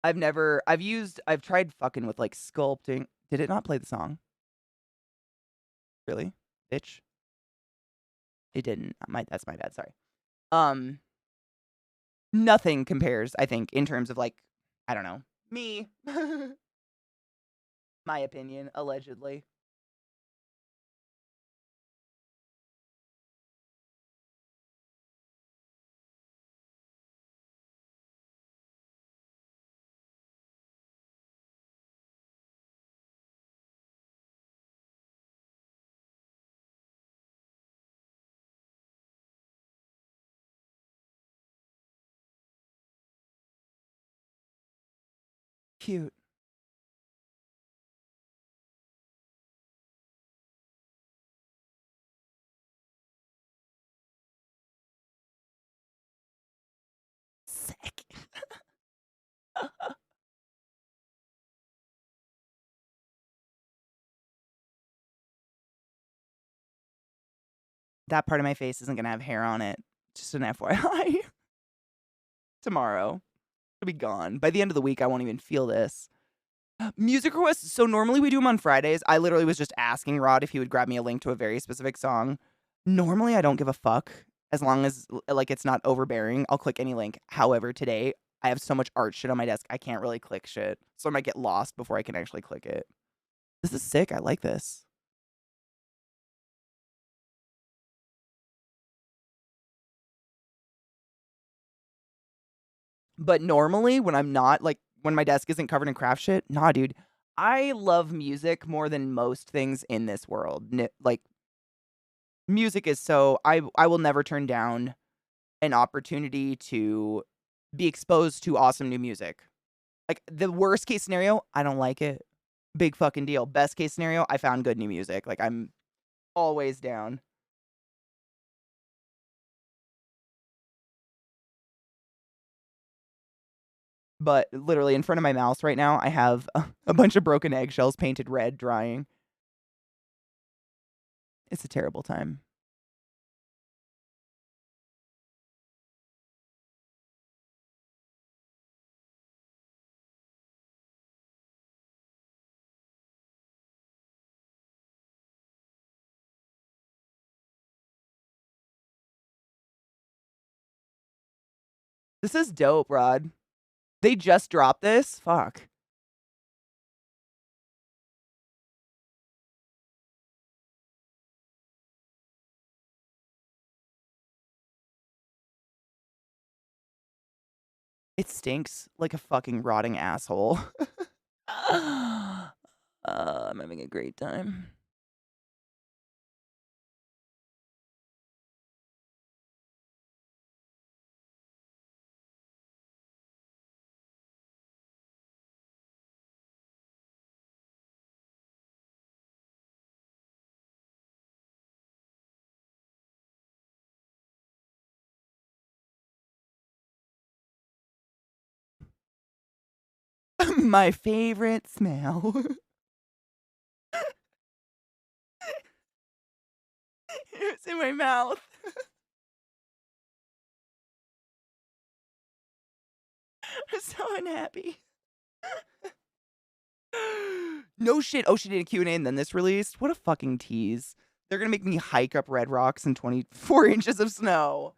I've tried fucking with like sculpting. Did it not play the song? Really? Bitch. It didn't. That's my bad, sorry. Um Nothing compares, I think, in terms of like, I don't know. Me. My opinion, allegedly. Cute. Sick. That part of my face isn't gonna have hair on it. Just an FYI. Tomorrow. It'll be gone. By the end of the week, I won't even feel this. Music requests. So normally we do them on Fridays. I literally was just asking Rod if he would grab me a link to a very specific song. Normally I don't give a fuck as long as like it's not overbearing. I'll click any link. However, today I have so much art shit on my desk. I can't really click shit. So I might get lost before I can actually click it. This is sick. I like this. But normally when I'm not like when my desk isn't covered in craft shit, nah, dude. I love music more than most things in this world. Like music is so I will never turn down an opportunity to be exposed to awesome new music. Like the worst case scenario, I don't like it. Big fucking deal. Best case scenario, I found good new music. Like I'm always down. But literally in front of my mouse right now, I have a bunch of broken eggshells painted red drying. It's a terrible time. This is dope, Rod. They just dropped this? Fuck. It stinks like a fucking rotting asshole. I'm having a great time. My favorite smell. It's in my mouth. I'm so unhappy. No shit. Oh, she did a Q&A and then this released? What a fucking tease. They're gonna make me hike up red rocks in 24 inches of snow.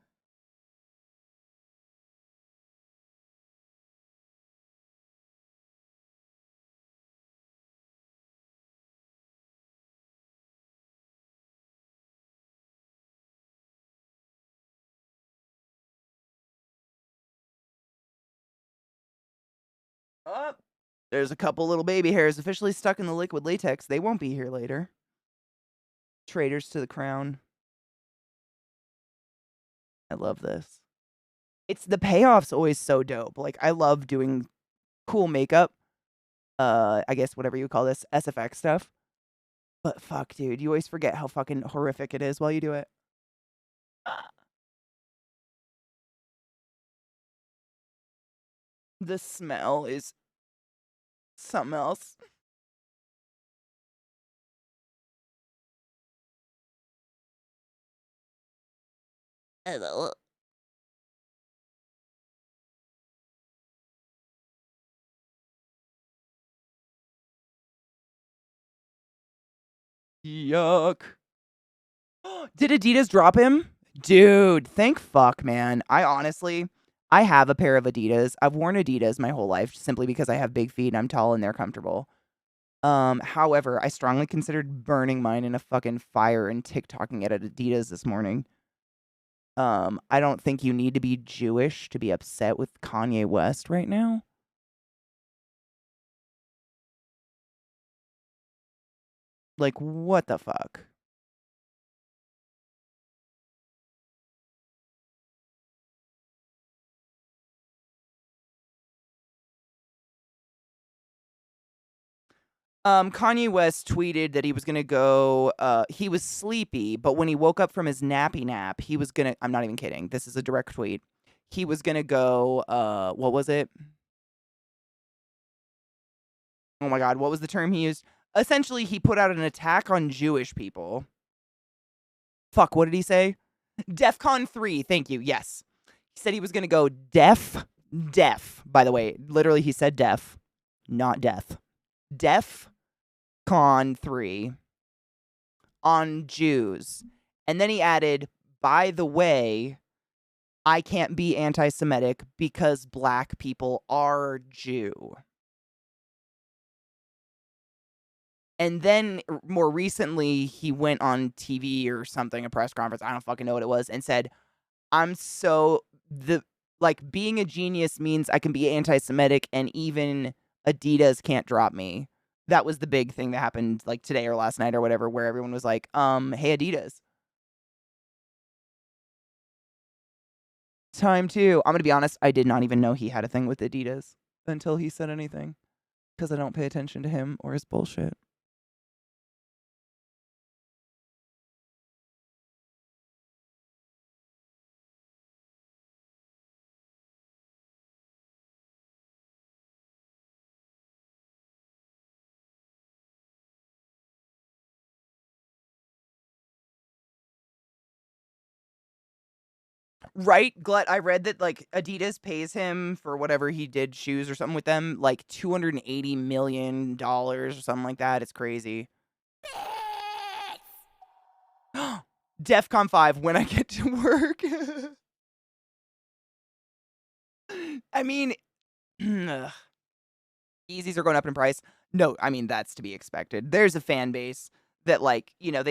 Oh, there's a couple little baby hairs officially stuck in the liquid latex. They won't be here later. Traitors to the crown. I love this. It's the payoff's always so dope. Like, I love doing cool makeup. I guess whatever you call this, SFX stuff. But fuck, dude, you always forget how fucking horrific it is while you do it. Ah. The smell is something else. Uh, Yuck. Did Adidas drop him? Dude, thank fuck, man. I have a pair of Adidas. I've worn Adidas my whole life simply because I have big feet and I'm tall and they're comfortable. However, I strongly considered burning mine in a fucking fire and TikToking it at Adidas this morning. I don't think you need to be Jewish to be upset with Kanye West right now. Like, what the fuck? Kanye West tweeted that he was gonna go, he was sleepy, but when he woke up from his nappy nap, he was gonna, I'm not even kidding, this is a direct tweet. He was gonna go, what was it? Oh my god, what was the term he used? Essentially, he put out an attack on Jewish people. Fuck, what did he say? DEFCON 3, thank you, yes. He said he was gonna go deaf, by the way, literally he said deaf, not death. DEFCON 3 on Jews. And then he added, by the way, I can't be anti Semitic because black people are Jew. And then more recently, he went on TV or something, a press conference, I don't fucking know what it was, and said, being a genius means I can be anti Semitic and even Adidas can't drop me. That was the big thing that happened like today or last night or whatever, where everyone was like, hey, Adidas. Time to. I'm gonna be honest, I did not even know he had a thing with Adidas until he said anything. Because I don't pay attention to him or his bullshit. Right? Glut, I read that like Adidas pays him for whatever he did shoes or something with them, like $280 million or something like that. It's crazy. DEFCON 5 when I get to work. I mean, ugh. Yeezys are going up in price. No, I mean, that's to be expected. There's a fan base that, like, you know,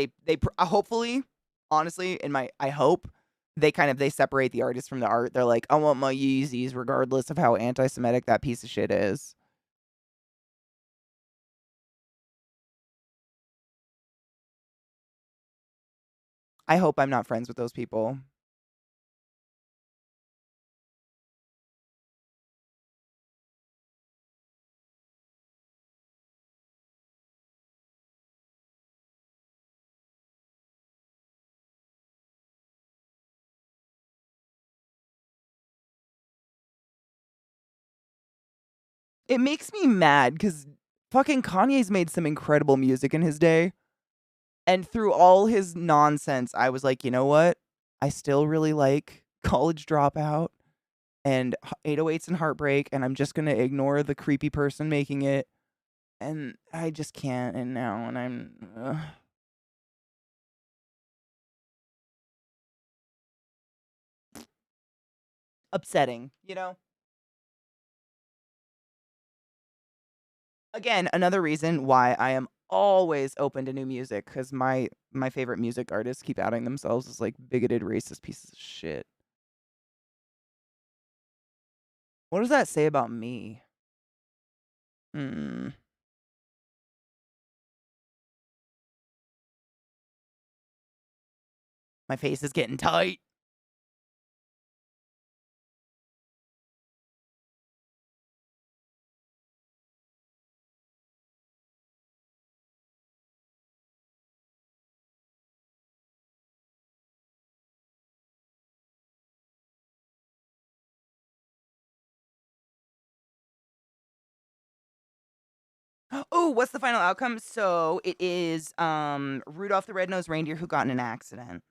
hopefully, honestly, I hope they separate the artist from the art. They're like, I want my Yeezys regardless of how anti-Semitic that piece of shit is. I hope I'm not friends with those people. It makes me mad because fucking Kanye's made some incredible music in his day. And through all his nonsense, I was like, you know what? I still really like College Dropout and 808s and Heartbreak, and I'm just gonna ignore the creepy person making it. And I just can't, and now, and I'm upsetting, you know? Again, another reason why I am always open to new music, because my favorite music artists keep outing themselves as like bigoted, racist pieces of shit. What does that say about me? Hmm. My face is getting tight. Oh, what's the final outcome? So it is Rudolph the Red-Nosed Reindeer who got in an accident.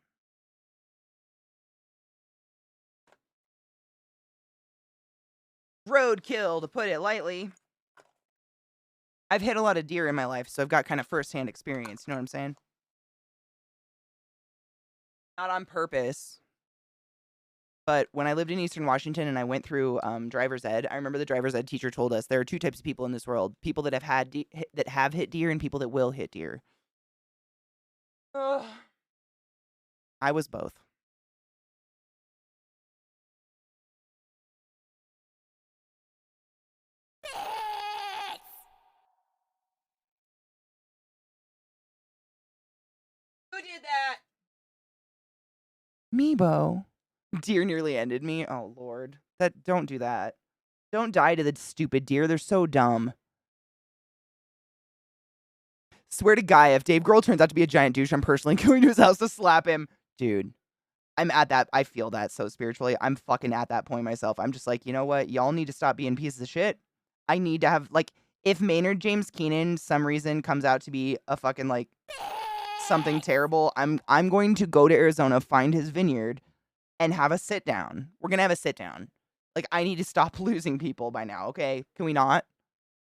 Roadkill, to put it lightly. I've hit a lot of deer in my life, so I've got kind of first-hand experience. You know what I'm saying? Not on purpose. But when I lived in Eastern Washington and I went through driver's ed, I remember the driver's ed teacher told us there are two types of people in this world: people that have hit deer and people that will hit deer. Ugh. I was both. Who did that? Meebo. Deer nearly ended me. Oh Lord. Don't do that. Don't die to the stupid deer. They're so dumb. Swear to Guy, if Dave Grohl turns out to be a giant douche, I'm personally going to his house to slap him. Dude, I'm at that. I feel that so spiritually. I'm fucking at that point myself. I'm just like, you know what? Y'all need to stop being pieces of shit. I need to have, like, if Maynard James Keenan, some reason, comes out to be a fucking, like, something terrible, I'm going to go to Arizona, find his vineyard, and have a sit down. We're gonna have a sit down. Like, I need to stop losing people by now, okay? Can we not?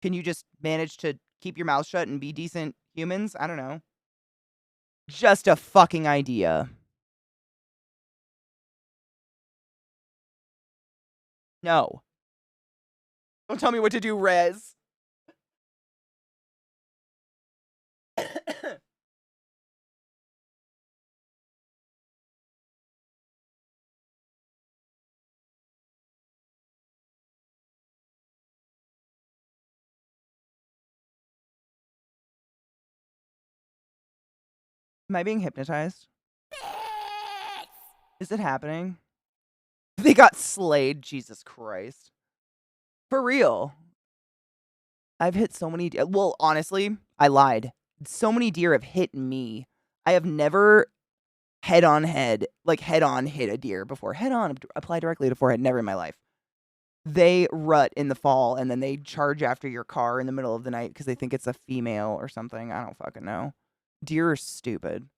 Can you just manage to keep your mouth shut and be decent humans? I don't know. Just a fucking idea. No. Don't tell me what to do, Rez. Am I being hypnotized? Is it happening? They got slayed, Jesus Christ. For real. I've hit so many well, honestly, I lied. So many deer have hit me. I have never head on hit a deer before. Head on, apply directly to forehead, never in my life. They rut in the fall and then they charge after your car in the middle of the night because they think it's a female or something. I don't fucking know. Deer are stupid.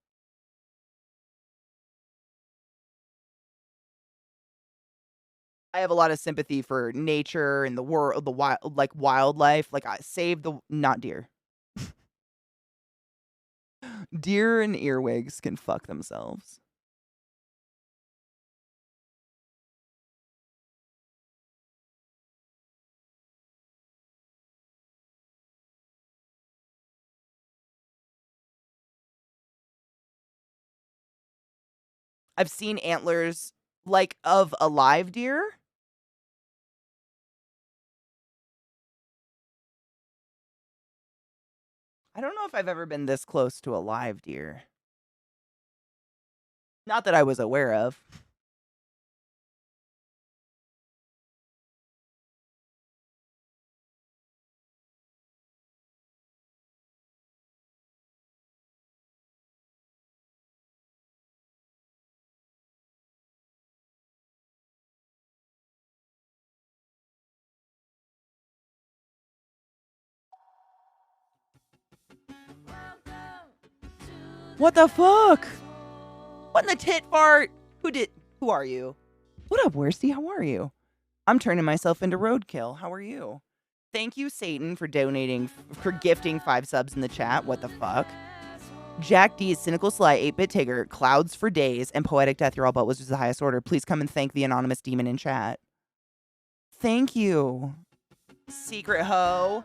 I have a lot of sympathy for nature and the world, the wild, like wildlife. Like, I save the not deer. Deer and earwigs can fuck themselves. I've seen antlers like of a live deer. I don't know if I've ever been this close to a live deer. Not that I was aware of. What the fuck? What in the tit fart? Who are you? What up, Worsty? How are you? I'm turning myself into roadkill. How are you? Thank you, Satan, for gifting 5 subs in the chat. What the fuck? Jack D, Cynical Sly, 8-Bit Tigger, Clouds for Days, and Poetic Death, your all but was just the highest order. Please come and thank the anonymous demon in chat. Thank you. Secret hoe.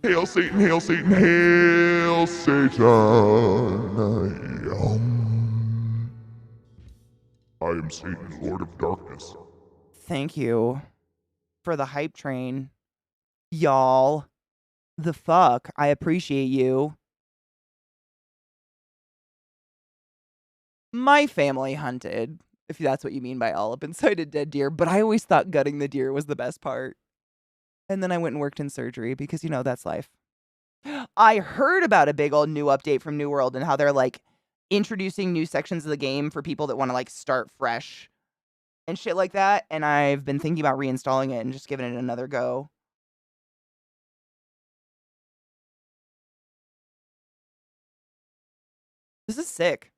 Hail Satan, hail Satan, hail Satan. I am Satan, Lord of Darkness. Thank you for the hype train, y'all. The fuck? I appreciate you. My family hunted, if that's what you mean by all up inside a dead deer, but I always thought gutting the deer was the best part. And then I went and worked in surgery because, that's life. I heard about a big old new update from New World and how they're like introducing new sections of the game for people that want to like start fresh and shit like that. And I've been thinking about reinstalling it and just giving it another go. This is sick.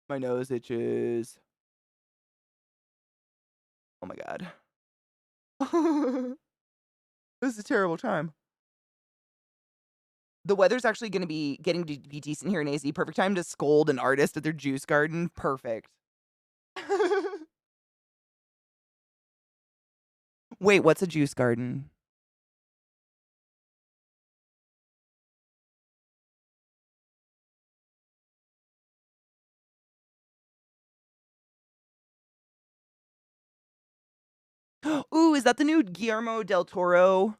My nose itches. Oh my god. This is a terrible time. The weather's actually going to be getting to be decent here in AZ. Perfect time to scold an artist at their juice garden. Perfect. Wait, what's a juice garden? Ooh, is that the new Guillermo del Toro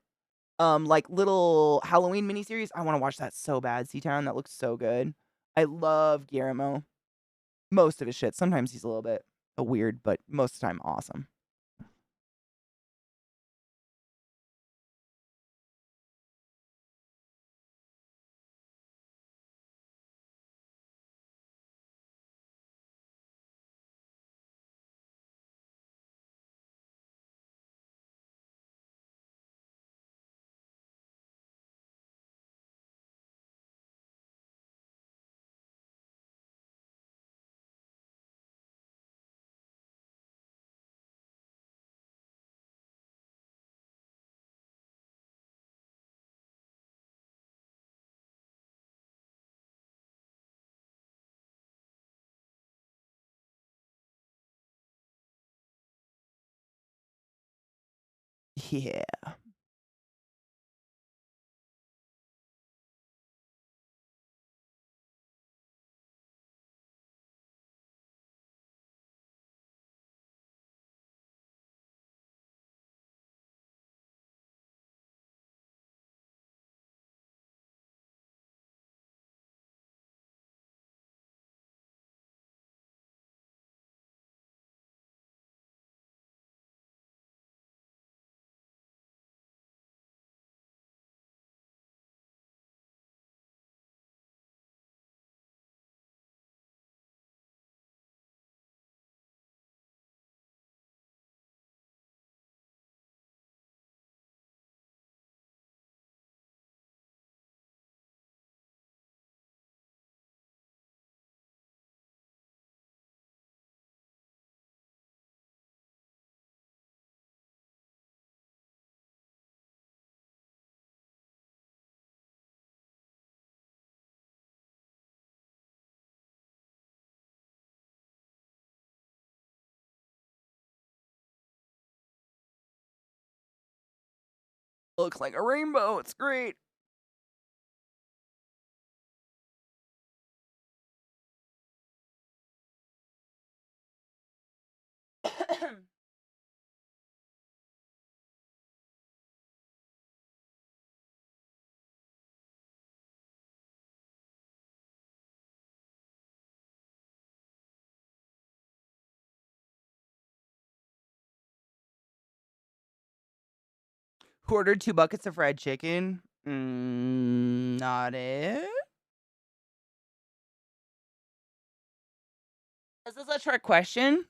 like little Halloween miniseries? I want to watch that so bad. Seatown, that looks so good. I love Guillermo. Most of his shit. Sometimes he's a little bit weird, but most of the time awesome. Yeah. Looks like a rainbow. It's great. Who ordered 2 buckets of fried chicken? Not it. Is this a trick question?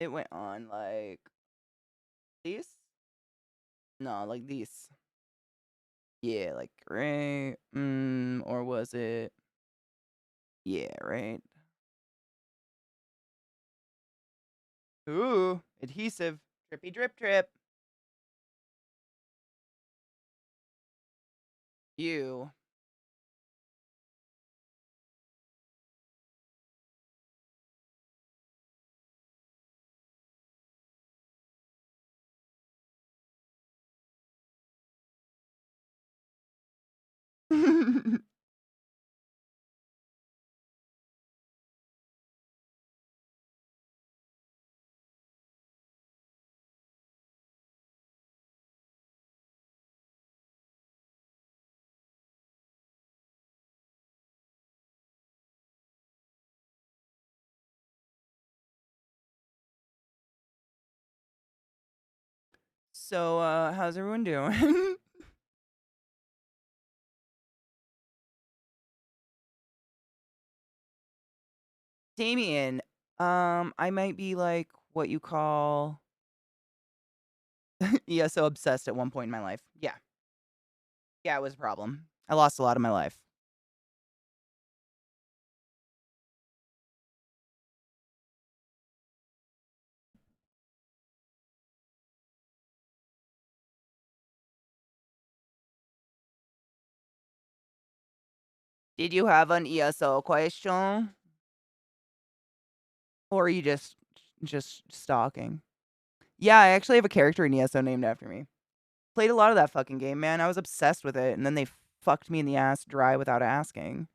It went on like these? No, like these. Yeah, like right. Or was it? Yeah, right. Ooh, adhesive. Drippy drip drip. You. So, how's everyone doing? Damien, I might be like what you call ESO obsessed at one point in my life. Yeah. Yeah, it was a problem. I lost a lot of my life. Did you have an ESO question? Or are you just stalking? Yeah, I actually have a character in ESO named after me. Played a lot of that fucking game, man. I was obsessed with it, and then they fucked me in the ass dry without asking.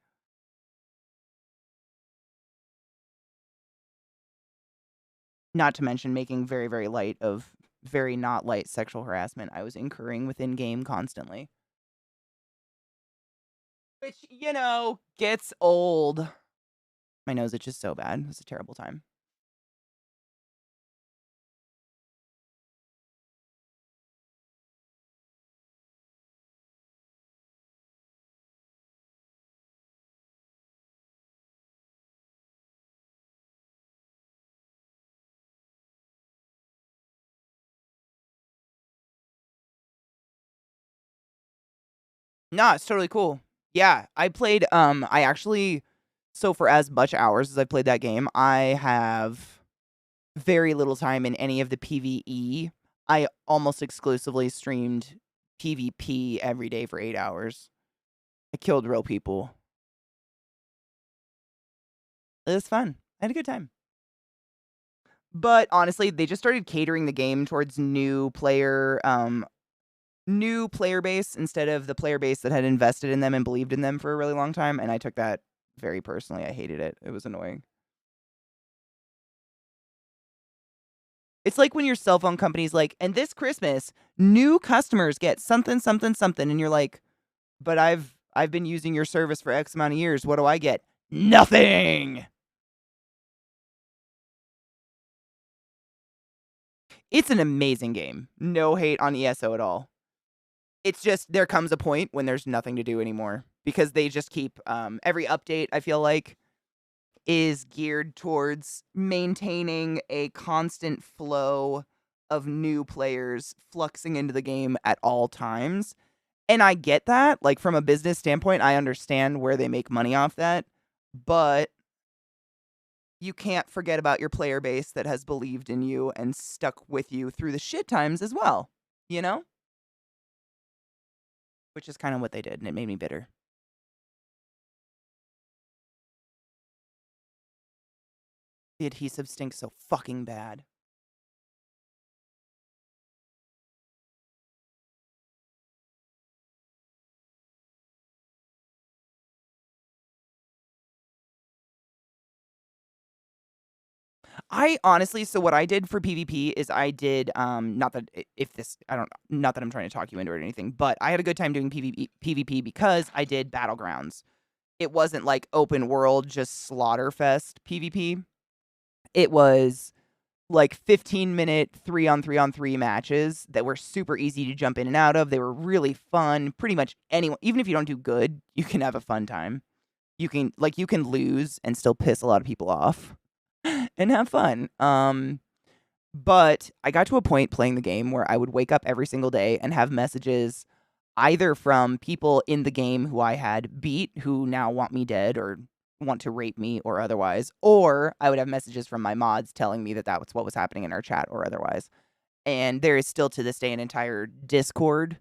Not to mention making very, very light of very not light sexual harassment I was incurring within game constantly. Which, gets old. My nose itches so bad. It was a terrible time. Nah, it's totally cool. Yeah, I played, I actually, so for as much hours as I played that game, I have very little time in any of the PvE. I almost exclusively streamed PvP every day for 8 hours. I killed real people. It was fun. I had a good time. But honestly, they just started catering the game towards new player base instead of the player base that had invested in them and believed in them for a really long time, and I took that very personally. I hated it. It was annoying. It's like when your cell phone company's like, "And this Christmas, new customers get something something something," and you're like, "But I've been using your service for X amount of years. What do I get?" Nothing. It's an amazing game. No hate on ESO at all. It's just there comes a point when there's nothing to do anymore because they just keep every update, I feel like, is geared towards maintaining a constant flow of new players fluxing into the game at all times. And I get that. Like, from a business standpoint, I understand where they make money off that. But you can't forget about your player base that has believed in you and stuck with you through the shit times as well, you know? Which is kind of what they did, and it made me bitter. The adhesive stinks so fucking bad. I honestly, so what I did for PvP is I did, not that if this, I don't, not that I'm trying to talk you into it or anything, but I had a good time doing PvP because I did Battlegrounds. It wasn't like open world, just Slaughterfest PvP. It was like 15-minute 3-on-3-on-3 matches that were super easy to jump in and out of. They were really fun. Pretty much anyone, even if you don't do good, you can have a fun time. You can lose and still piss a lot of people off and have fun. But I got to a point playing the game where I would wake up every single day and have messages either from people in the game who I had beat who now want me dead or want to rape me or otherwise, or I would have messages from my mods telling me that that was what was happening in our chat or otherwise. And there is still to this day an entire Discord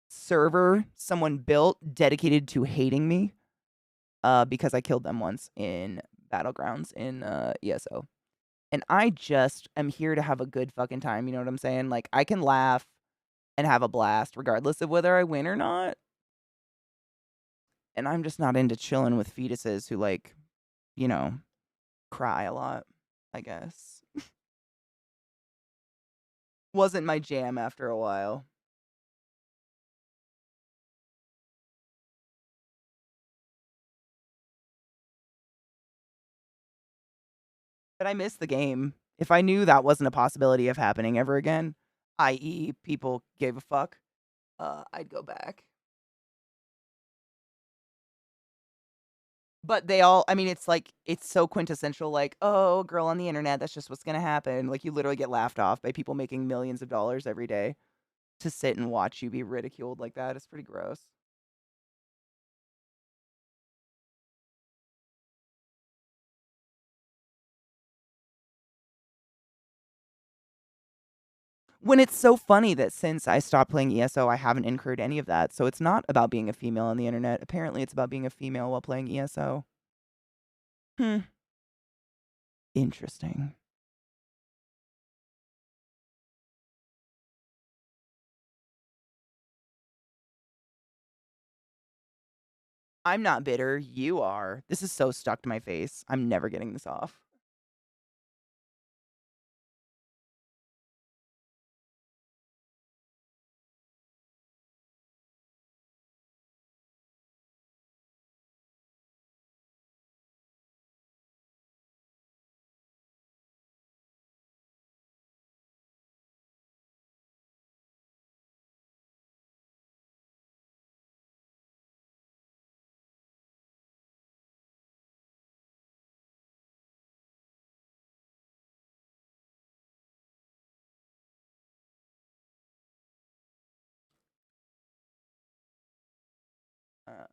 server someone built dedicated to hating me because I killed them once in Battlegrounds in ESO. And I just am here to have a good fucking time, you know what I'm saying? Like, I can laugh and have a blast regardless of whether I win or not. And I'm just not into chilling with fetuses who, like, you know, cry a lot, I guess. Wasn't my jam after a while. But I miss the game. If I knew that wasn't a possibility of happening ever again, i.e., people gave a fuck, I'd go back. But they all, I mean, it's like, it's so quintessential, like, oh, girl on the internet, that's just what's gonna happen. Like, you literally get laughed off by people making millions of dollars every day to sit and watch you be ridiculed like that. It's pretty gross. When it's so funny that since I stopped playing ESO, I haven't incurred any of that. So it's not about being a female on the internet. Apparently, it's about being a female while playing ESO. Hmm. Interesting. I'm not bitter. You are. This is so stuck to my face. I'm never getting this off. Uh,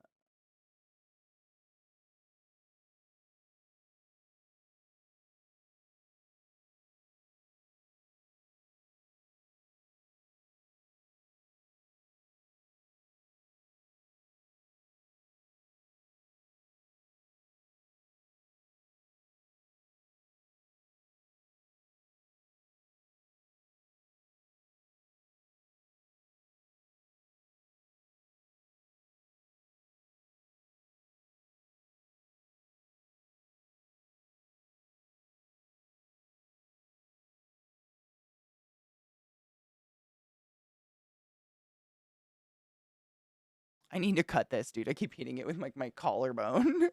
I need to cut this, dude. I keep hitting it with like my collarbone.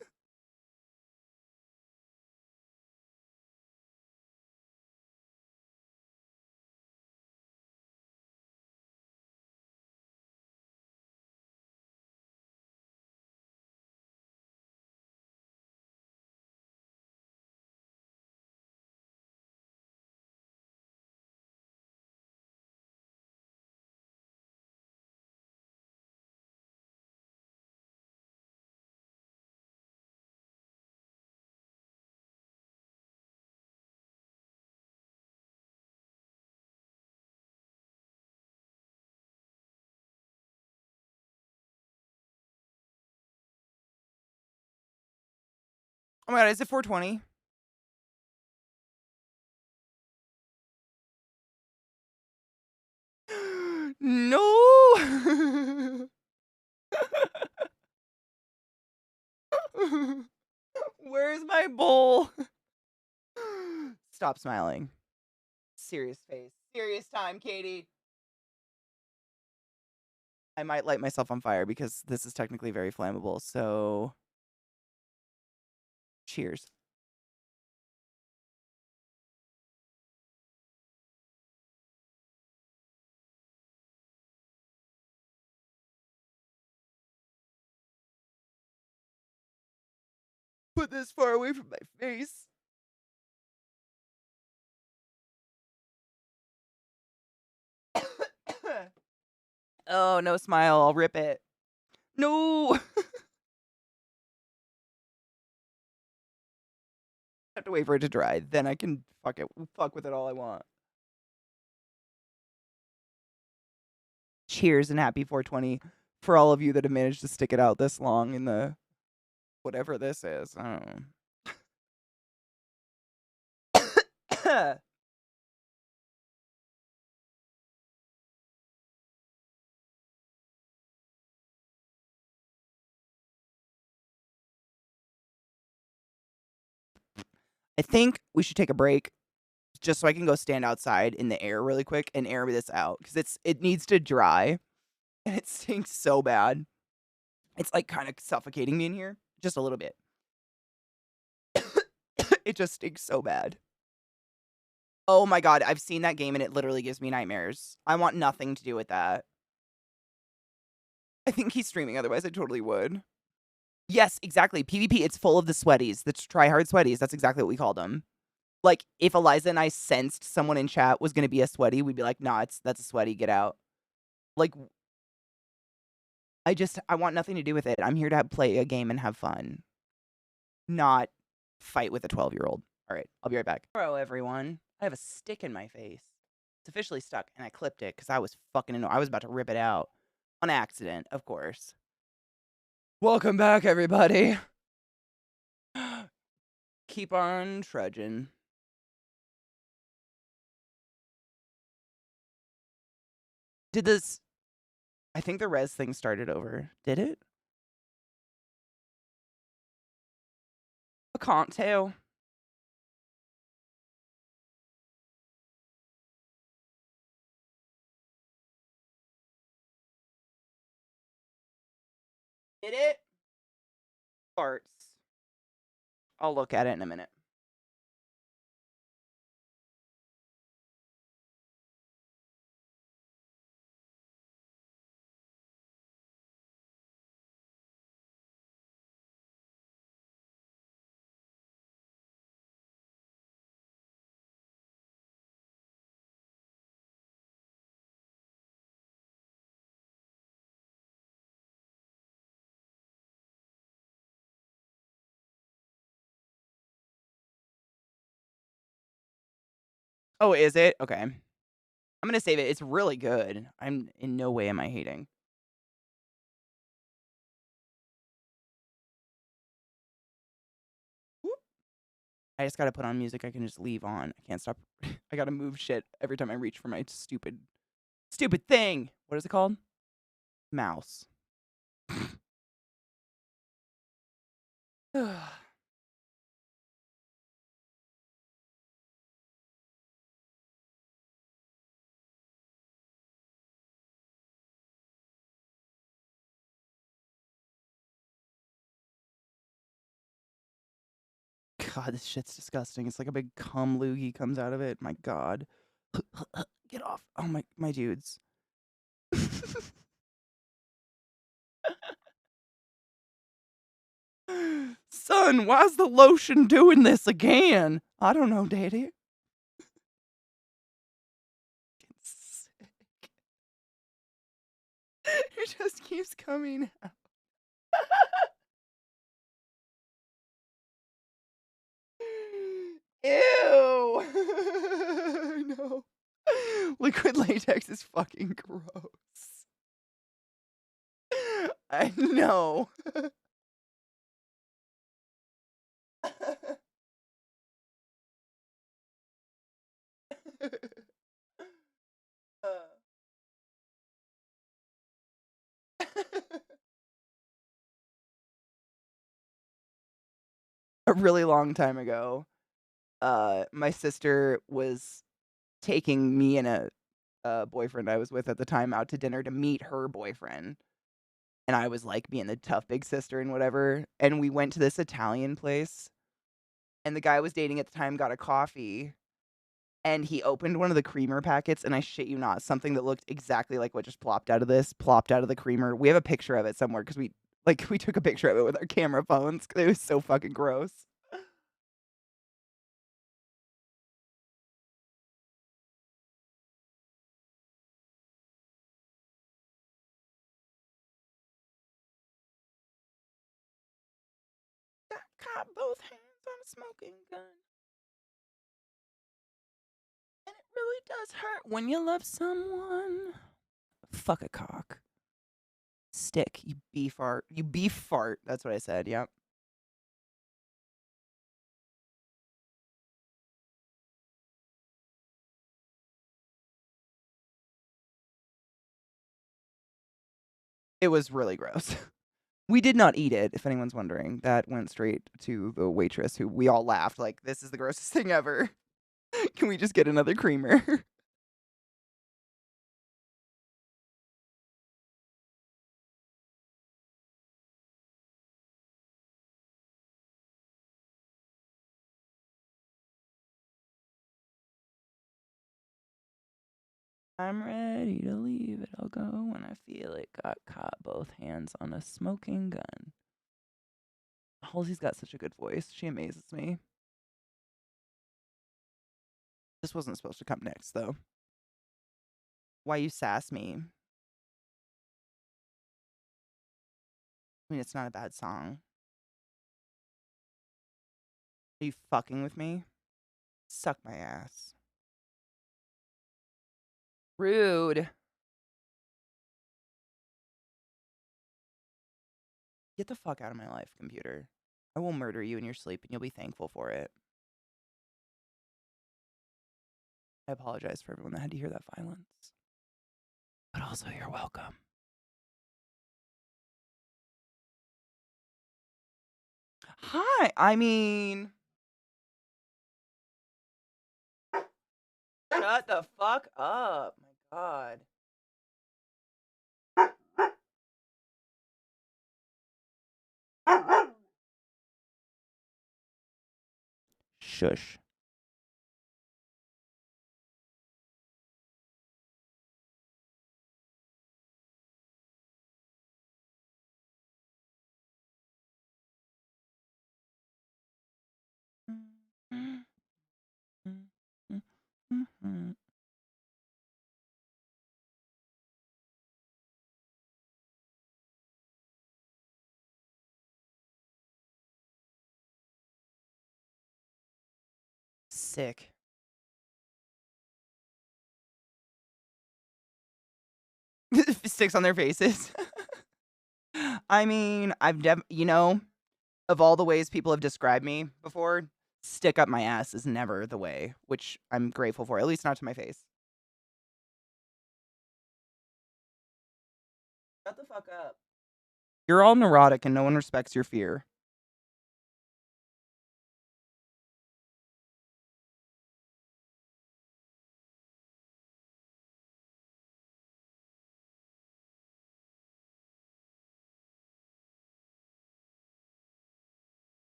Oh my god, is it 420? No. Where's my bowl? Stop smiling. Serious face. Serious time, Katie. I might light myself on fire because this is technically very flammable. So, cheers. Put this far away from my face. Oh, no smile. I'll rip it. No. I have to wait for it to dry. Then I can fuck with it all I want. Cheers and happy 420 for all of you that have managed to stick it out this long in the whatever this is. I don't know. I think we should take a break just so I can go stand outside in the air really quick and air this out because it needs to dry and it stinks so bad. It's like kind of suffocating me in here just a little bit. It just stinks so bad. Oh my god, I've seen that game and it literally gives me nightmares. I want nothing to do with that. I think he's streaming, otherwise I totally would. Yes, exactly. PvP, it's full of the sweaties, the tryhard sweaties. That's exactly what we called them. Like, if Eliza and I sensed someone in chat was gonna be a sweaty, we'd be like, nah, that's a sweaty, get out. Like, I want nothing to do with it. I'm here to play a game and have fun. Not fight with a 12-year-old. Alright, I'll be right back. Hello, everyone. I have a stick in my face. It's officially stuck, and I clipped it because I was fucking annoyed. I was about to rip it out. On accident, of course. Welcome back, everybody. Keep on trudging. Did this... I think the res thing started over. Did it? I can't tell. Did it? Farts. I'll look at it in a minute. Oh, is it? Okay. I'm gonna save it. It's really good. I'm in no way am I hating. Whoop. I just gotta put on music I can just leave on. I can't stop. I gotta move shit every time I reach for my stupid thing. What is it called? Mouse. God, this shit's disgusting. It's like a big cum loogie comes out of it. My God. Get off. Oh my dudes. Son, why's the lotion doing this again? I don't know, Daddy. It's sick. It just keeps coming out. Ew. No. Liquid latex is fucking gross. I know. A really long time ago, my sister was taking me and a boyfriend I was with at the time out to dinner to meet her boyfriend. And I was like being the tough big sister and whatever. And we went to this Italian place. And the guy I was dating at the time got a coffee. And he opened one of the creamer packets. And I shit you not, something that looked exactly like what just plopped out of the creamer. We have a picture of it somewhere because we took a picture of it with our camera phones. It was so fucking gross. Got both hands on a smoking gun. And it really does hurt when you love someone. Fuck a cock. Stick, you beef fart. You beef fart. That's what I said, yep. It was really gross. We did not eat it, if anyone's wondering. That went straight to the waitress, who we all laughed like, "This is the grossest thing ever. Can we just get another creamer?" I'm ready to leave it. I'll go when I feel it. Got caught both hands on a smoking gun. Halsey's got such a good voice. She amazes me. This wasn't supposed to come next, though. Why you sass me? I mean, it's not a bad song. Are you fucking with me? Suck my ass. Rude. Get the fuck out of my life, computer. I will murder you in your sleep and you'll be thankful for it. I apologize for everyone that had to hear that violence. But also, you're welcome. Hi. I mean, shut the fuck up. My God. Shush. Sick. Sticks on their faces. I mean, of all the ways people have described me before, stick up my ass is never the way, which I'm grateful for, at least not to my face. Shut the fuck up. You're all neurotic and no one respects your fear.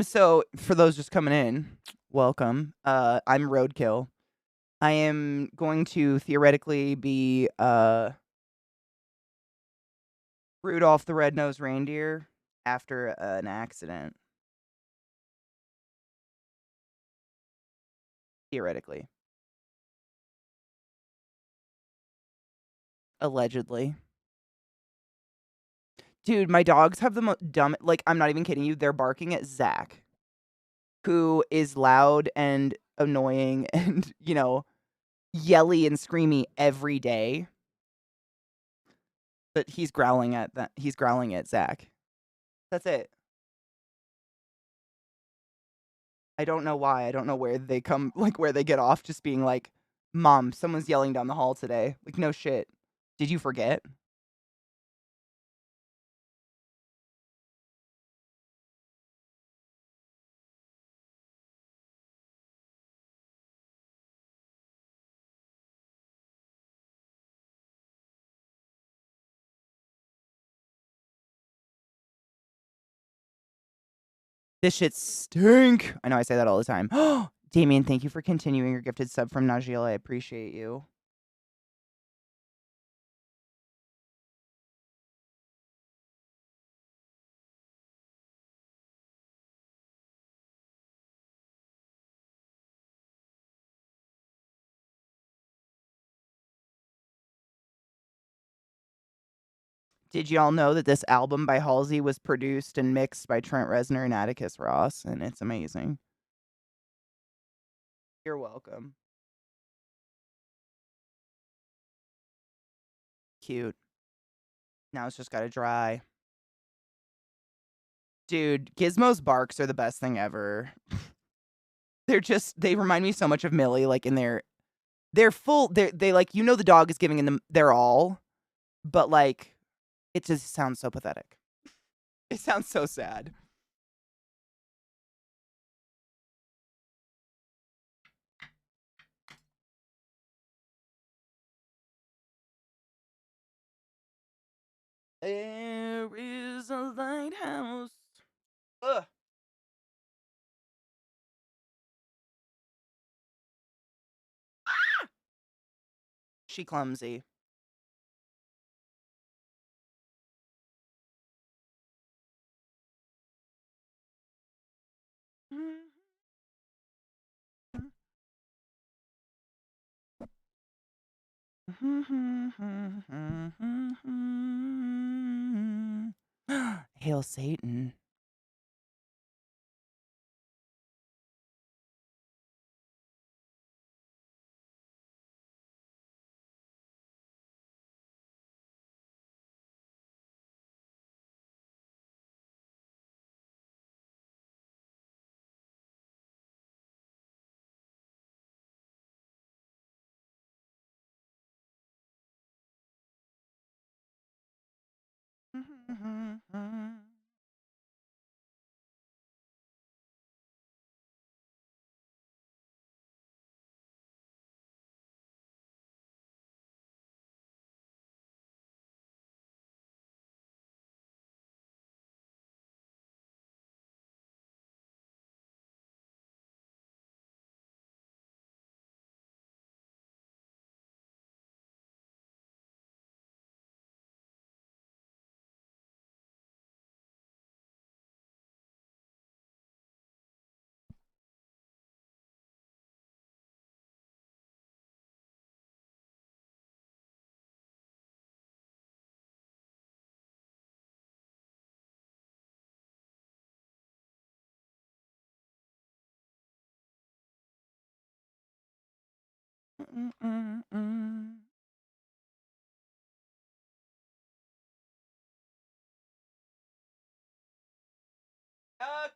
So for those just coming in, welcome. I'm Roadkill. I am going to theoretically be Rudolph the Red-Nosed Reindeer after an accident. Theoretically. Allegedly. Dude, my dogs have the dumb, like, I'm not even kidding you. They're barking at Zach, who is loud and annoying and, yelly and screamy every day. But he's growling at Zach. That's it. I don't know why. I don't know where they come, like, where they get off just being like, "Mom, someone's yelling down the hall today." Like, no shit. Did you forget? This shit stink. I know I say that all the time. Damien, thank you for continuing your gifted sub from Najil. I appreciate you. Did y'all know that this album by Halsey was produced and mixed by Trent Reznor and Atticus Ross? And it's amazing. You're welcome. Cute. Now it's just gotta dry. Dude, Gizmo's barks are the best thing ever. They remind me so much of Millie, like, in they're full they, like, the dog is giving them their all, but, like, it just sounds so pathetic. It sounds so sad. There is a lighthouse. Ugh. She clumsy. Hail Satan. Yuck.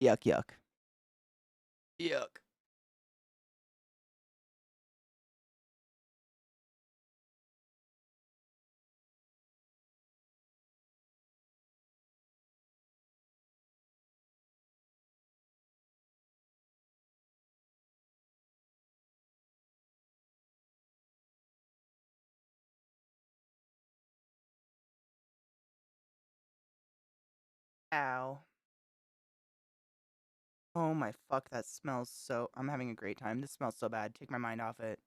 Yuck, yuck. Yuck. Ow. Oh my fuck, that smells so. I'm having a great time. This smells so bad. Take my mind off it.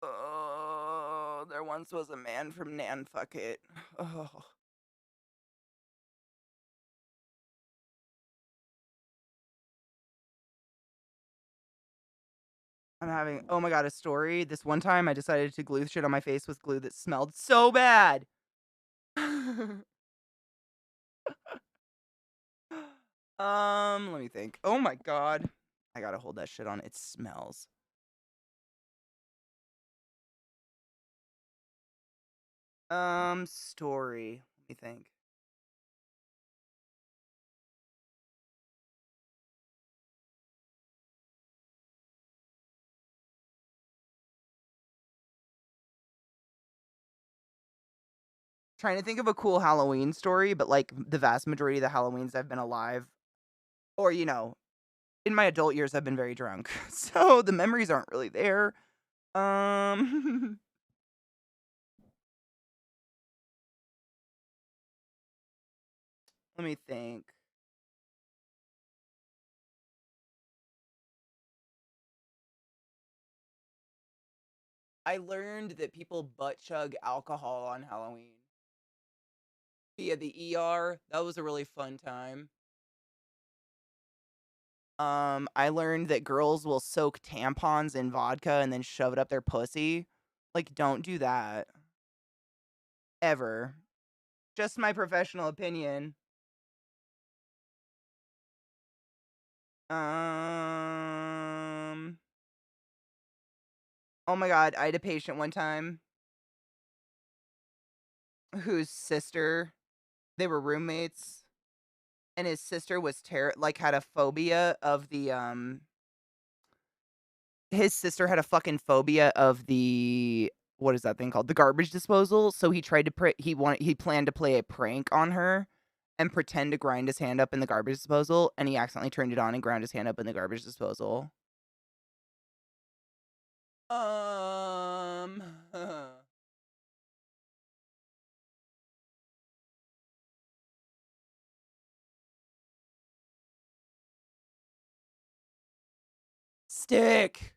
Oh, there once was a man from Nanfucket. Oh. I'm having, oh my god, a story. This one time I decided to glue shit on my face with glue that smelled so bad. Let me think. Oh my god. I gotta hold that shit on. It smells. Story. Let me think. Trying to think of a cool Halloween story, but like the vast majority of the Halloweens I've been alive, or in my adult years I've been very drunk. So the memories aren't really there. Um Let me think. I learned that people butt chug alcohol on Halloween via the ER. That was a really fun time. I learned that girls will soak tampons in vodka and then shove it up their pussy. Like, don't do that. Ever. Just my professional opinion. Um, oh my god, I had a patient one time whose sister, they were roommates. and his sister was had a phobia of the his sister had a fucking phobia of the what is that thing called? The garbage disposal. So he tried to he planned to play a prank on her and pretend to grind his hand up in the garbage disposal, and he accidentally turned it on and ground his hand up in the garbage disposal. Um Stick.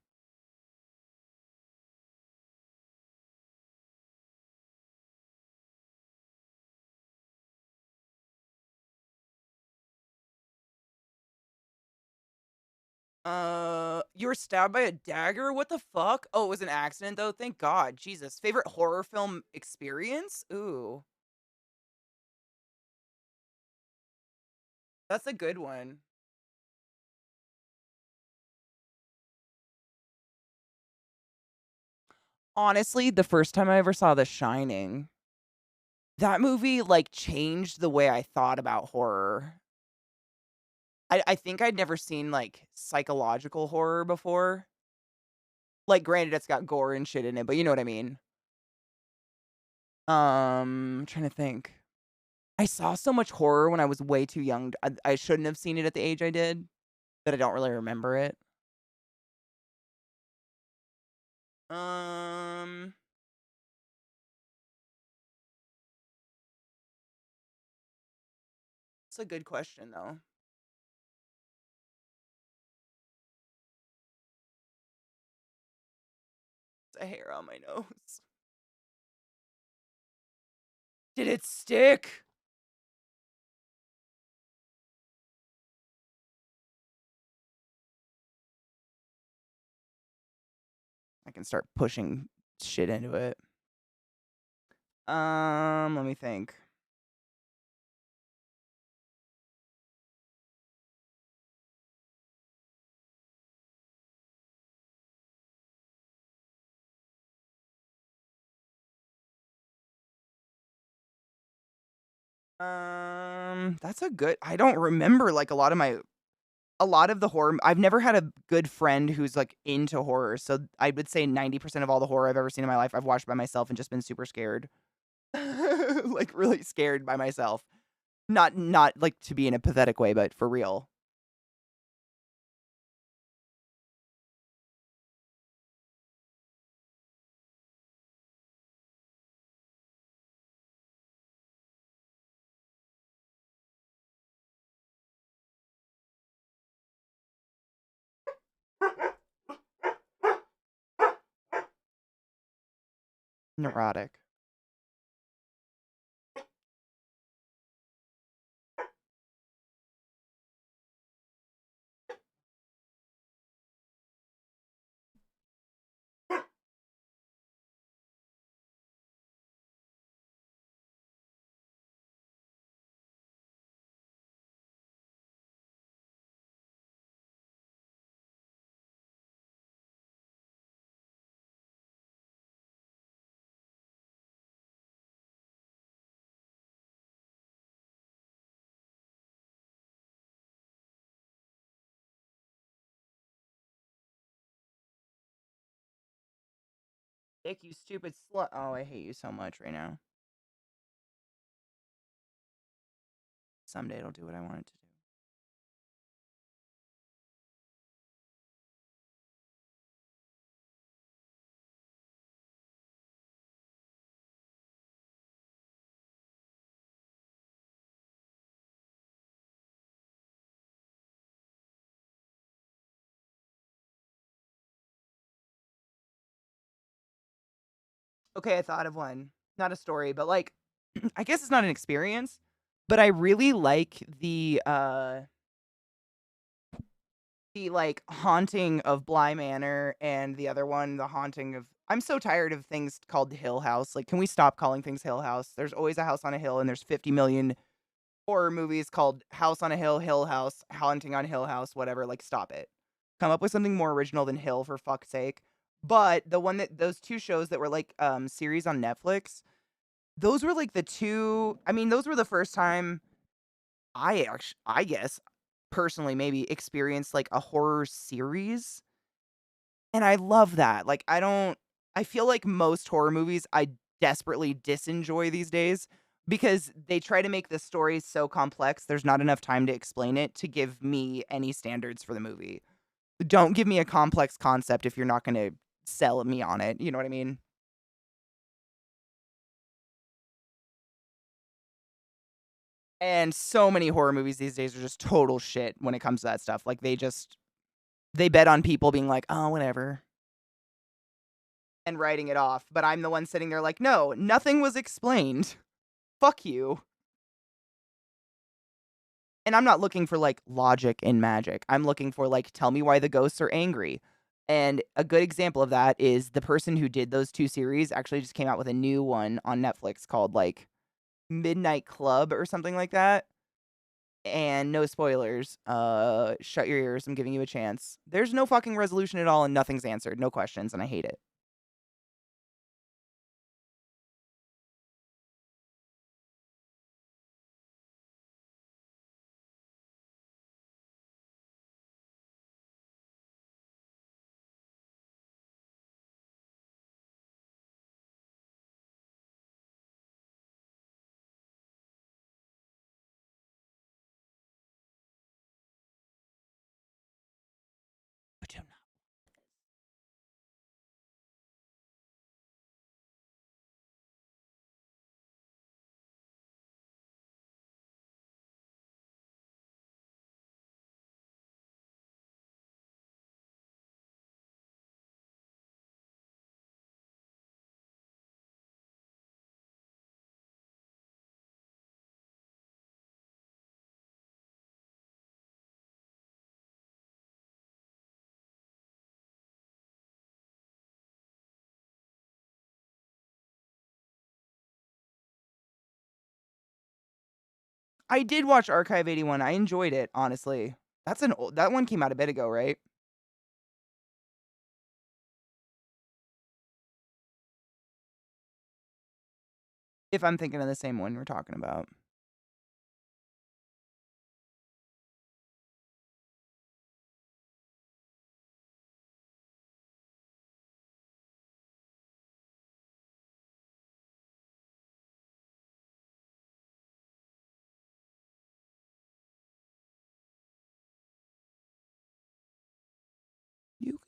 You were stabbed by a dagger? What the fuck? Oh, it was an accident though. Thank God. Jesus. Favorite horror film experience? Ooh. That's a good one. Honestly, the first time I ever saw The Shining, that movie like changed the way I thought about horror. I think I'd never seen like psychological horror before. Like granted it's got gore and shit in it, but you know what I mean. I'm trying to think. I saw so much horror when I was way too young. I shouldn't have seen it at the age I did, that I don't really remember it. Um, it's a good question though. It's a hair on my nose. Did it stick? I can start pushing shit into it. Let me think. That's a good I don't remember like a lot of the horror I've never had a good friend who's like into horror. So I would say 90% of all the horror I've ever seen in my life I've watched by myself and just been super scared. Like really scared by myself. Not like to be in a pathetic way, but for real. Neurotic. Dick, you stupid slut. Oh, I hate you so much right now. Someday it'll do what I want it to do. Okay, I thought of one. Not a story, but like I guess it's not an experience, but I really like the like haunting of Bly Manor and the other one, the haunting of I'm so tired of things called the Hill House. Like, can we stop calling things Hill House? There's always a house on a hill, and there's 50 million horror movies called House on a Hill, Hill House, Haunting on Hill House, whatever. Like, stop it. Come up with something more original than Hill for fuck's sake. But the one that those two shows that were like series on Netflix, those were like the two. I mean, those were the first time I guess, personally, maybe experienced, like, a horror series, and I love that. Like, I feel like most horror movies I desperately disenjoy these days because they try to make the story so complex, there's not enough time to explain it to give me any standards for the movie. Don't give me a complex concept if you're not gonna sell me on it, you know what I mean? And so many horror movies these days are just total shit when it comes to that stuff. Like, they bet on people being like, "Oh, whatever," and writing it off, but I'm the one sitting there like, "No, nothing was explained. Fuck you." And I'm not looking for, like, logic and magic. I'm looking for, like, tell me why the ghosts are angry. And a good example of that is the person who did those 2 series actually just came out with a new one on Netflix called, like, Midnight Club or something like that. And no spoilers, shut your ears, I'm giving you a chance. There's no fucking resolution at all and nothing's answered, no questions, and I hate it. I do 'I did watch Archive 81, I enjoyed it, honestly. That one came out a bit ago, right? If I'm thinking of the same one we're talking about. You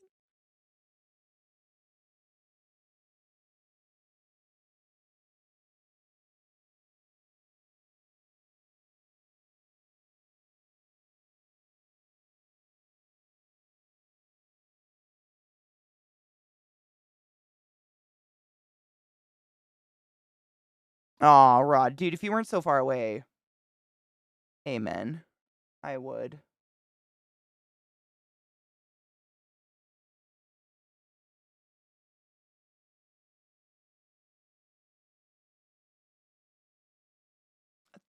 'Aw, Rod, dude, if you weren't so far away, amen. I would.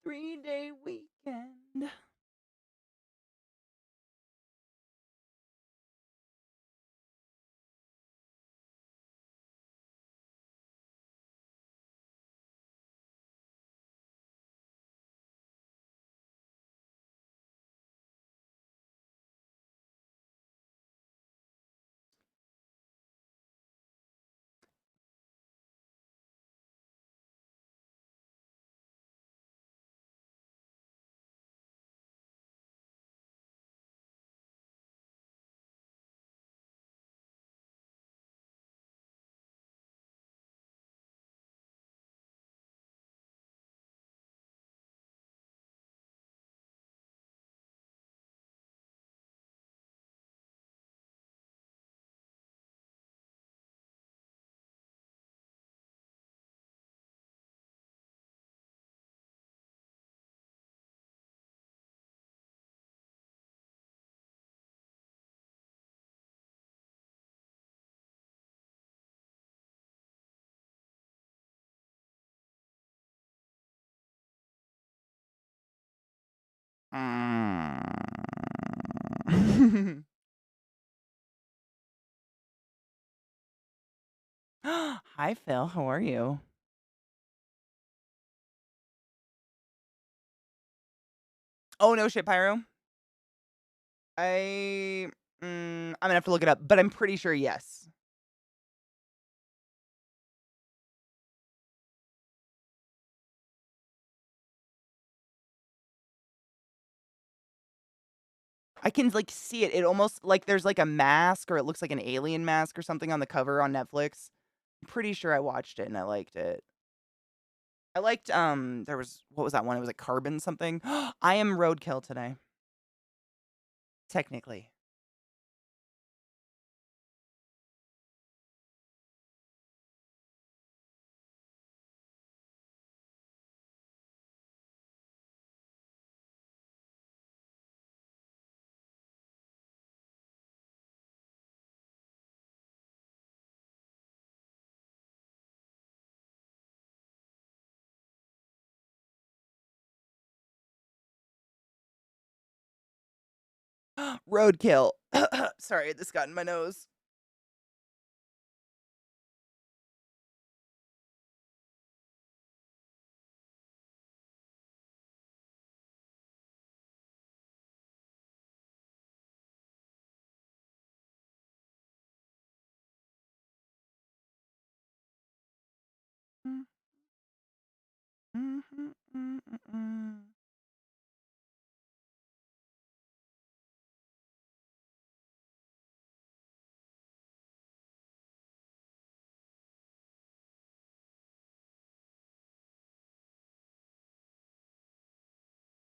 3-day weekend. Mm. Hi, Phil, how are you? Oh, no shit, Pyro. I'm gonna have to look it up, but I'm pretty sure yes. I can, like, see it. It almost like there's, like, a mask or it looks like an alien mask or something on the cover on Netflix. I'm pretty sure I watched it and I liked it. I liked, there was what was that one? It was, like, Carbon something. I am roadkill today. Technically. Roadkill. Sorry, this got in my nose.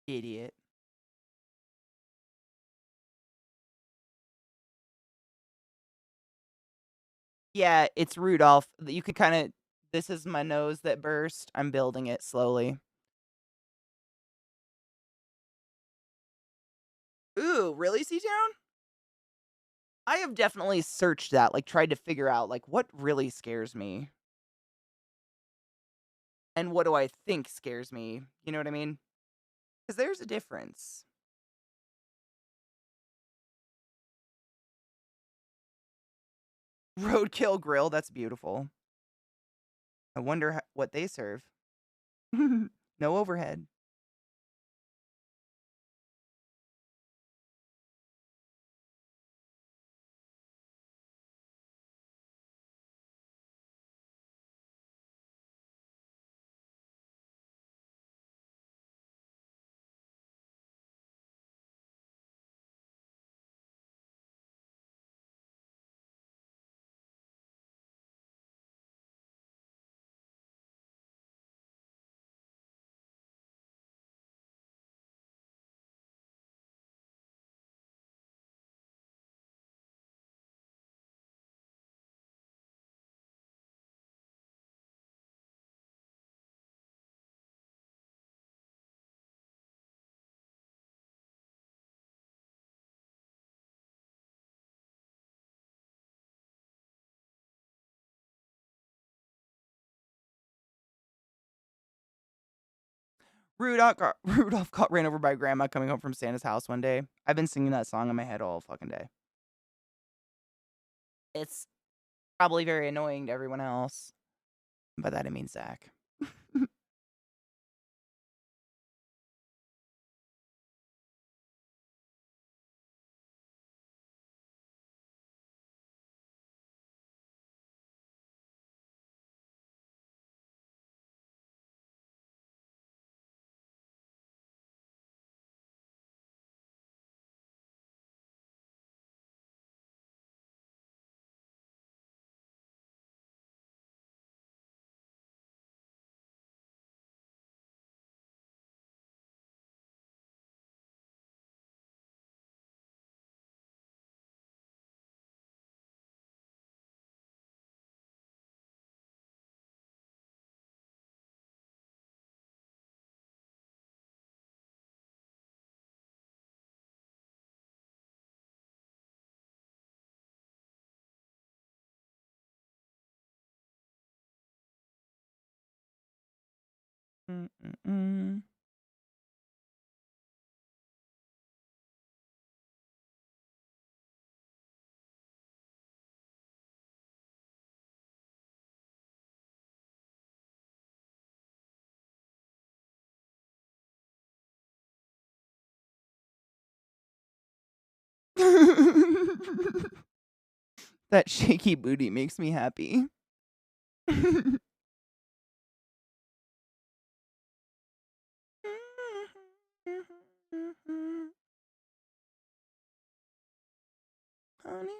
Idiot. Yeah, it's Rudolph. You could kinda this is my nose that burst. I'm building it slowly. Ooh, really, C-Town? I have definitely searched that, like, tried to figure out, like, what really scares me, and what do I think scares me, you know what I mean? Because there's a difference. Roadkill Grill, that's beautiful. I wonder what they serve. No overhead. Rudolph got ran over by grandma coming home from Santa's house one day. I've been singing that song in my head all fucking day. It's probably very annoying to everyone else. By that I mean Zach. Mm-mm-mm. That shaky booty makes me happy. Honey.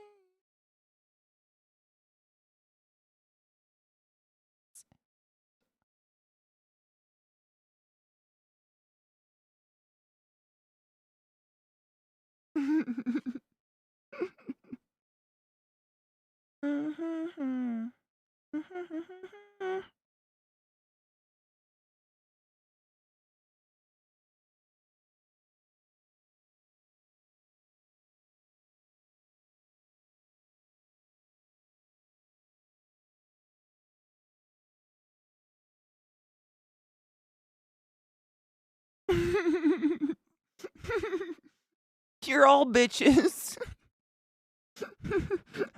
You're all bitches.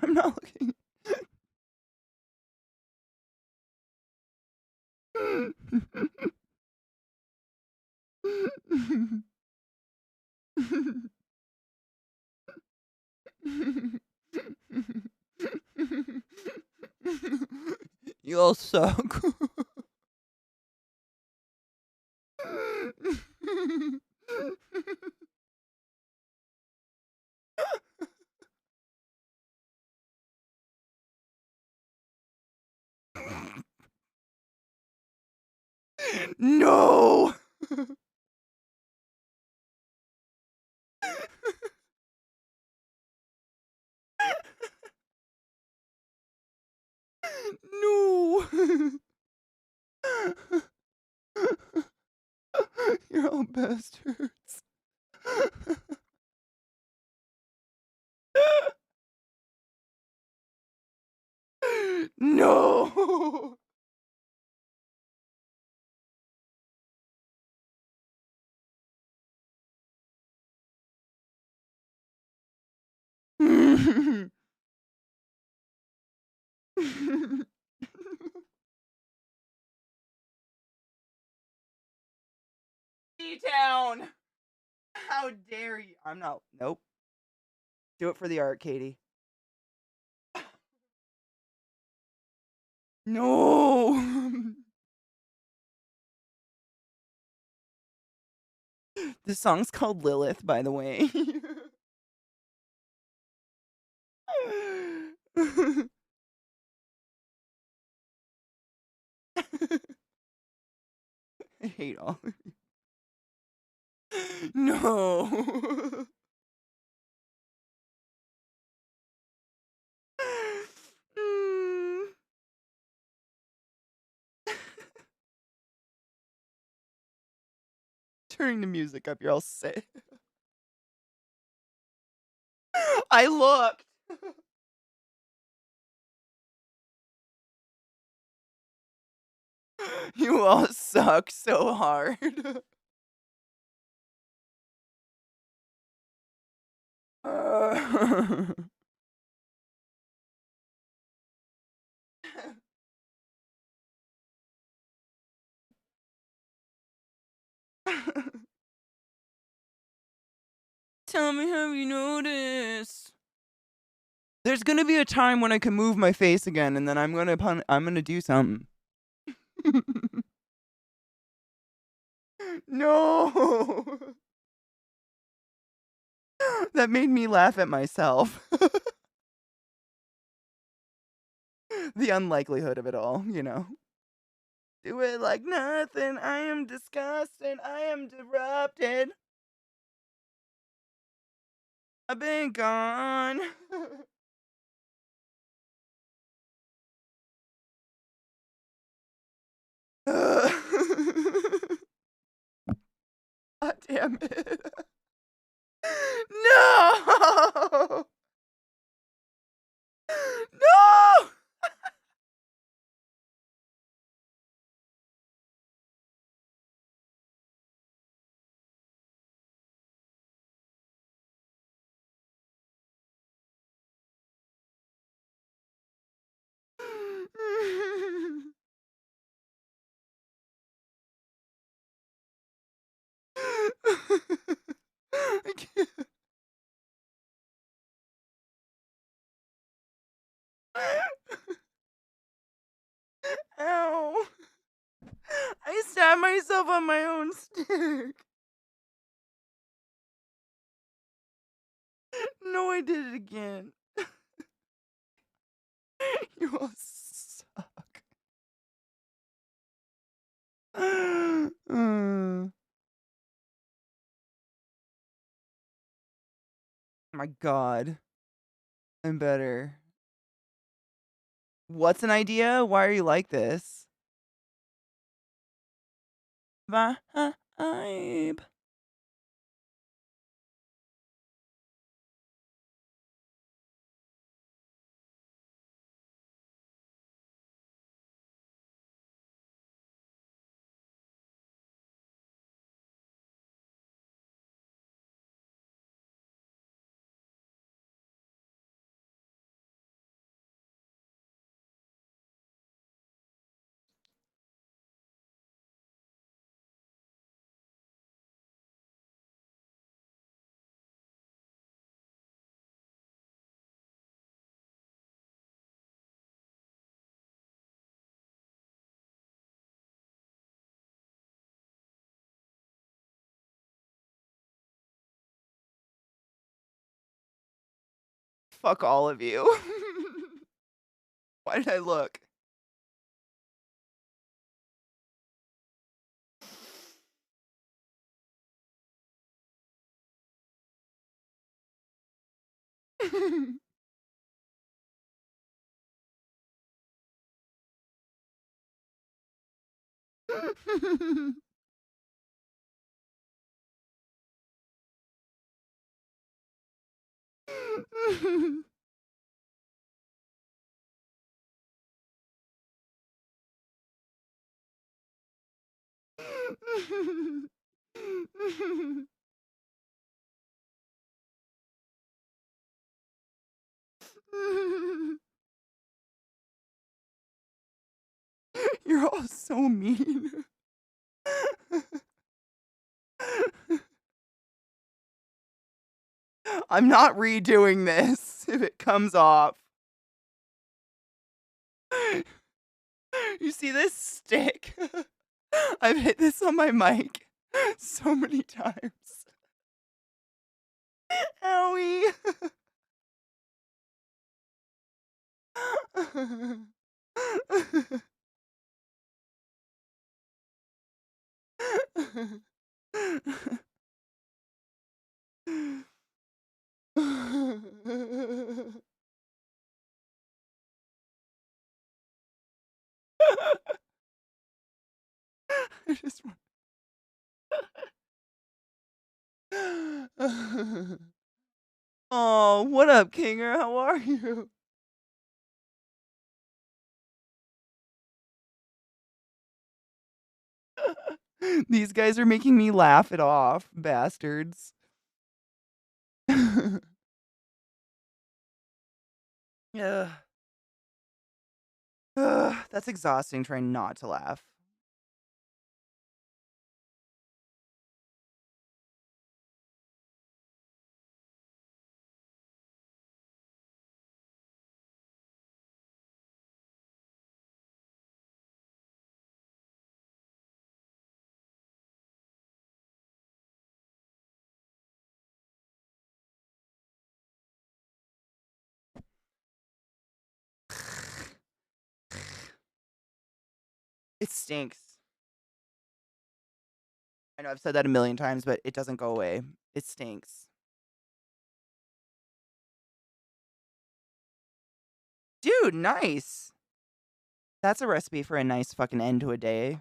I'm not looking. You all suck. No. No. You're all bastards. No. Town. How dare you? I'm not. Nope. Do it for the art, Katie. No. This song's called Lilith, by the way. I hate all. No. Mm. Turning the music up, you're all sick. I looked. You all suck so hard. Uh, Tell me, have you noticed? There's gonna be a time when I can move my face again, and then I'm gonna do something. No. That made me laugh at myself. The unlikelihood of it all, you know. Do it like nothing. I am disgusted. I am disrupted. I've been gone. God damn it. No. No. I can't. slam myself on my own stick. No, I did it again. You all suck. My God. I'm better. What's an idea? Why are you like this? Vibe. Fuck all of you. Why did I look? You're all so mean. I'm not redoing this if it comes off. You see this stick? I've hit this on my mic so many times. Owie. I just want. Oh, what up, Kinger? How are you? These guys are making me laugh it off, bastards. Yeah. That's exhausting trying not to laugh. It stinks. I know I've said that a million times, but it doesn't go away. It stinks. Dude, nice. That's a recipe for a nice fucking end to a day.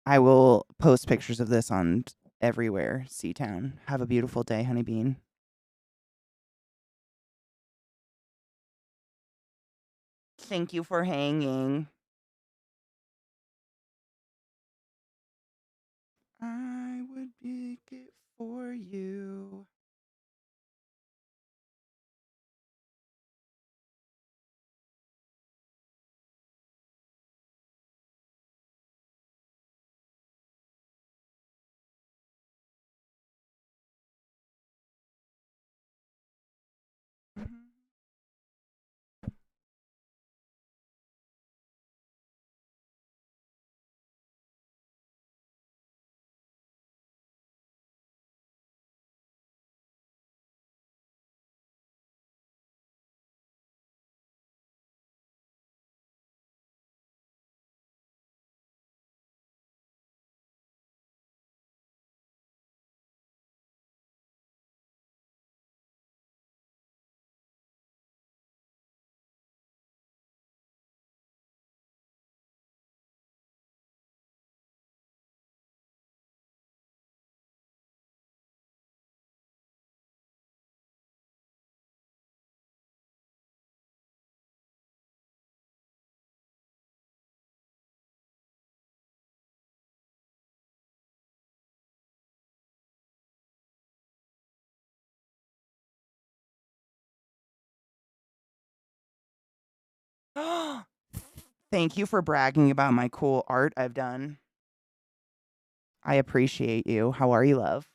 I will post pictures of this on everywhere, Seatown. Have a beautiful day, Honeybean. Thank you for hanging. I would pick it for you. Thank you for bragging about my cool art I've done. I appreciate you. How are you, love?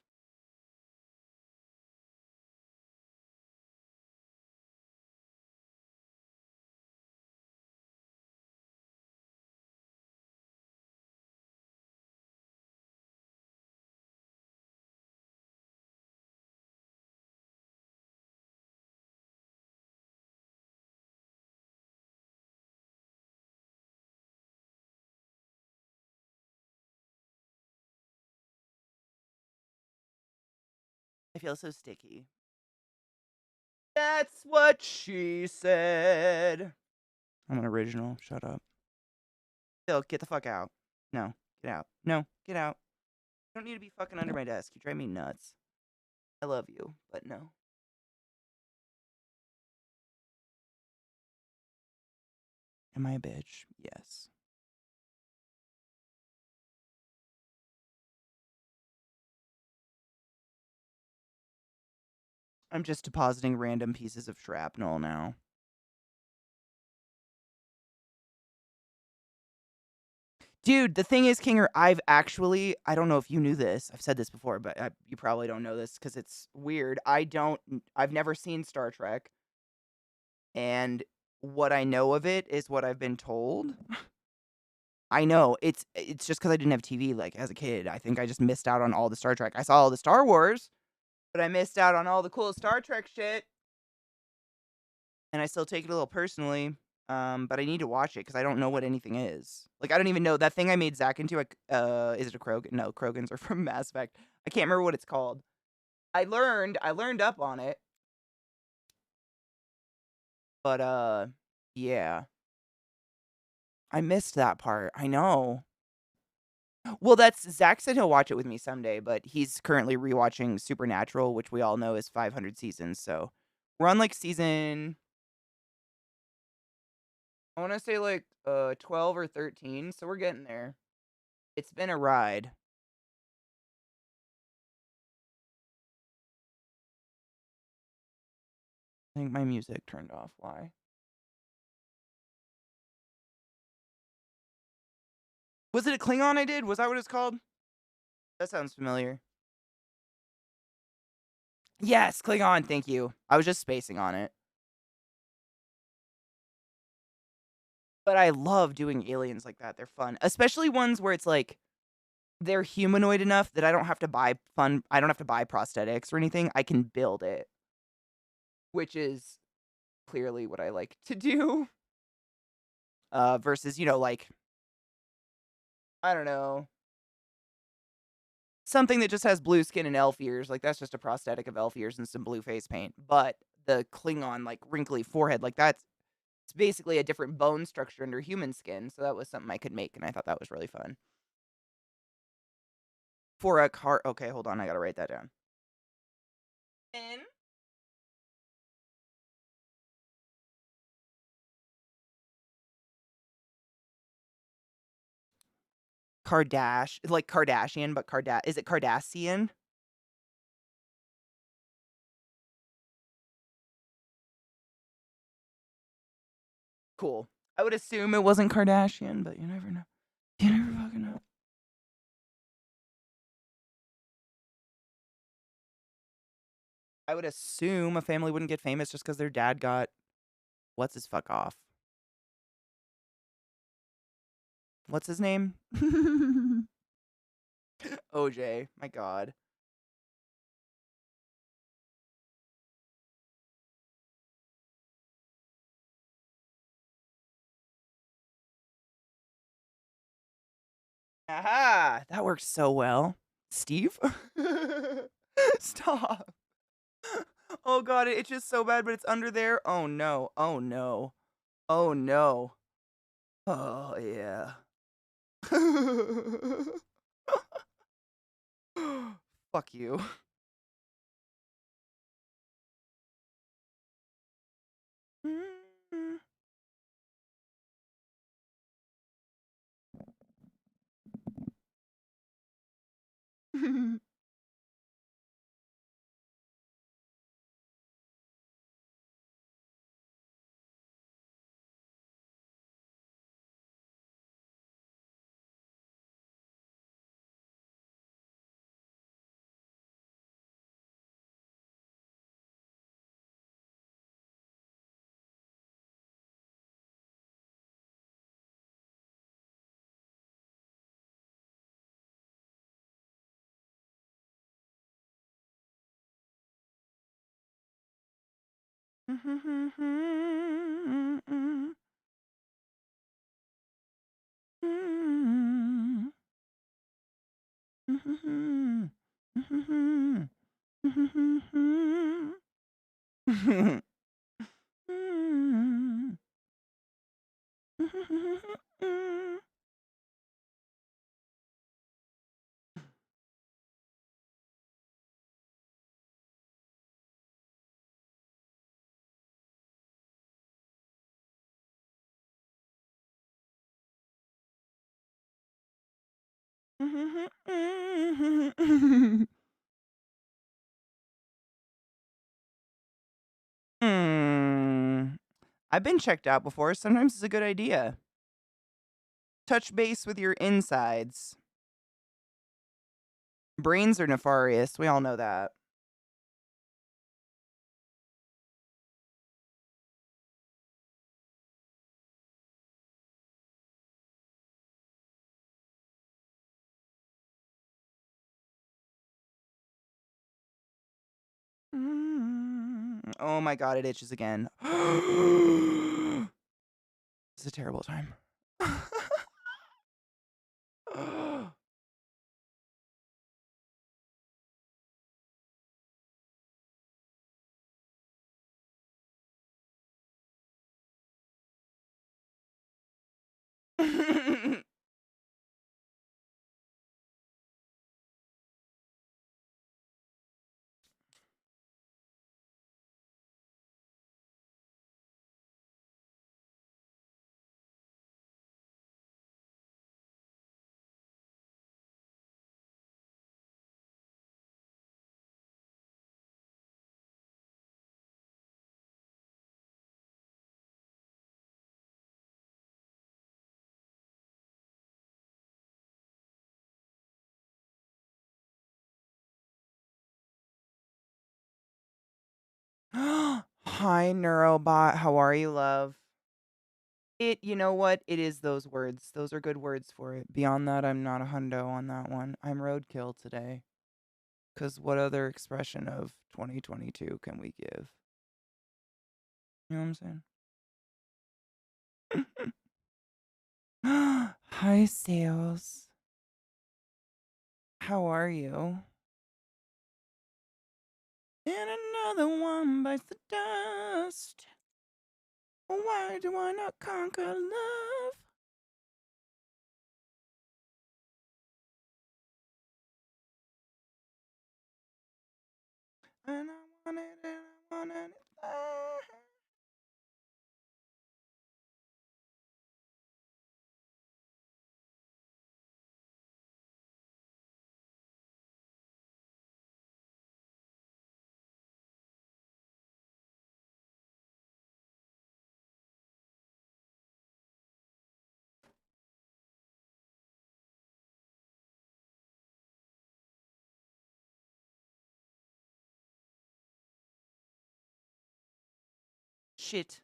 I feel so sticky. That's what she said. I'm an original. Shut up. Phil, get the fuck out. No, get out. No, get out. You don't need to be fucking under my desk. You drive me nuts. I love you, but no. Am I a bitch? Yes. I'm just depositing random pieces of shrapnel now. Dude, the thing is, Kinger, I don't know if you knew this. I've said this before, but you probably don't know this because it's weird. I've never seen Star Trek. And what I know of it is what I've been told. I know it's just because I didn't have TV like as a kid. I think I just missed out on all the Star Trek. I saw all the Star Wars, but I missed out on all the cool Star Trek shit. And I still take it a little personally. But I need to watch it because I don't know what anything is. Like I don't even know that thing I made Zach into. Is it a Krogan? No, Krogans are from Mass Effect. I can't remember what it's called. I learned up on it. But yeah. I missed that part. I know. Well, that's Zach said he'll watch it with me someday, but he's currently rewatching Supernatural, which we all know is 500 seasons. So we're on like season, I want to say like 12 or 13. So we're getting there. It's been a ride. I think my music turned off. Why? Was it a Klingon I did? Was that what it's called? That sounds familiar. Yes, Klingon. Thank you. I was just spacing on it. But I love doing aliens like that. They're fun, especially ones where it's like they're humanoid enough that I don't have to buy prosthetics or anything. I can build it, which is clearly what I like to do. Versus, like, I don't know, something that just has blue skin and elf ears. Like, that's just a prosthetic of elf ears and some blue face paint. But the Klingon, like, wrinkly forehead, like, it's basically a different bone structure under human skin. So that was something I could make, and I thought that was really fun. For a car. Okay, hold on. I gotta write that down. In like Kardashian, but is it Cardassian? Cool. I would assume it wasn't Kardashian, but you never know. You never fucking know. I would assume a family wouldn't get famous just because their dad got what's his fuck off. What's his name? OJ. My God. Aha! That works so well. Steve? Stop. Oh God, it itches so bad, but it's under there. Oh no. Oh no. Oh no. Oh yeah. Fuck you. Hmm. I've been checked out before. Sometimes it's a good idea. Touch base with your insides. Brains are nefarious. We all know that. Oh my God, it itches again. It's a terrible time. Hi, Neurobot. How are you, love? You know what? It is those words. Those are good words for it. Beyond that, I'm not a hundo on that one. I'm roadkill today. Because what other expression of 2022 can we give? You know what I'm saying? Hi, Sales. How are you? And another one bites the dust. Why do I not conquer love? And I want it and I want it. Shit.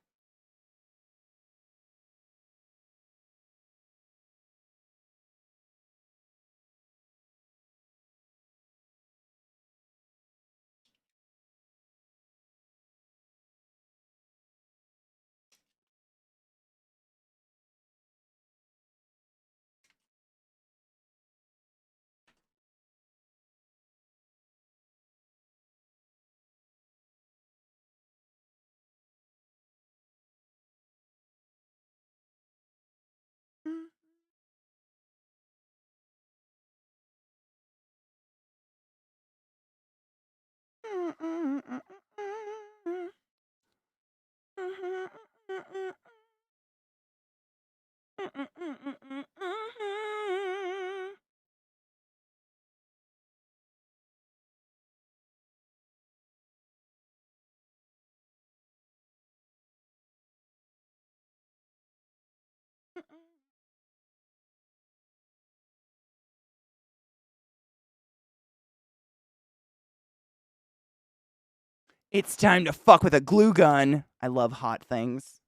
It's time to fuck with a glue gun. I love hot things.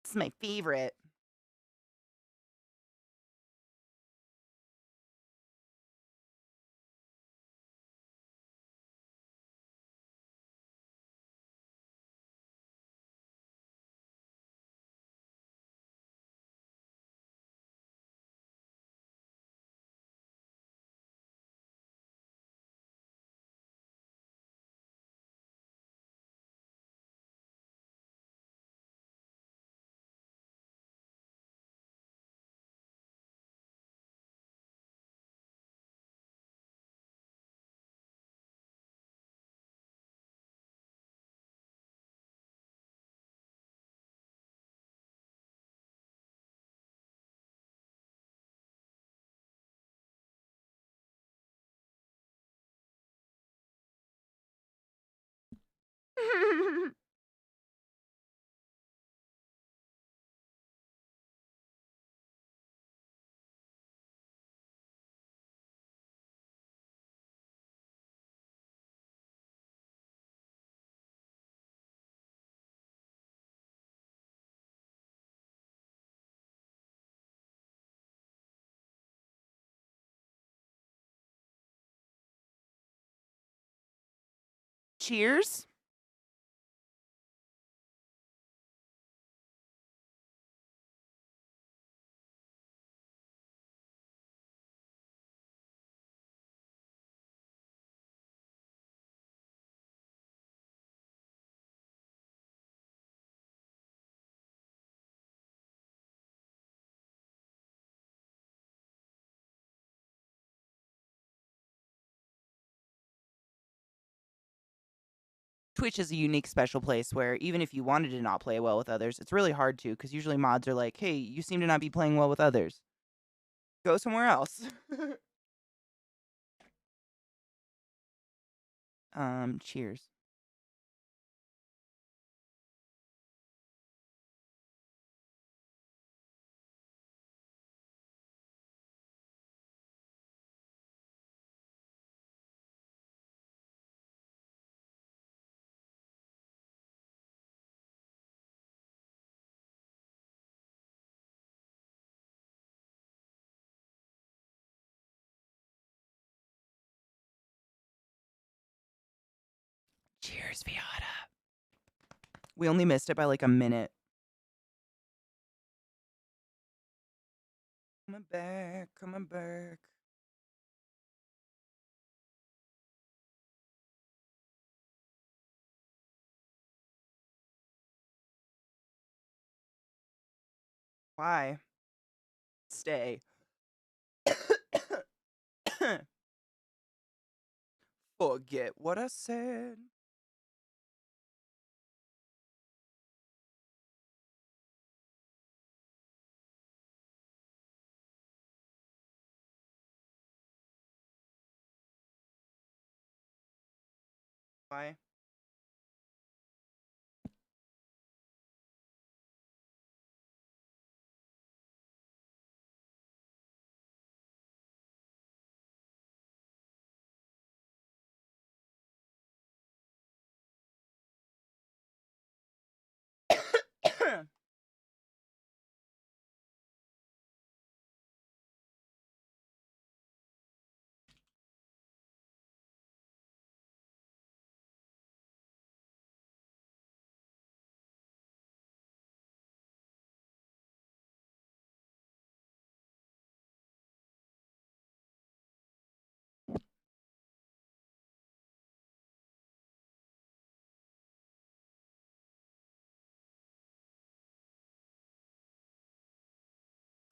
It's my favorite. Cheers. Twitch is a unique special place where even if you wanted to not play well with others, it's really hard to because usually mods are like, hey, you seem to not be playing well with others. Go somewhere else. Cheers. Where's Viata? We only missed it by like a minute. Coming back, coming back. Why? Stay. Forget what I said. Why?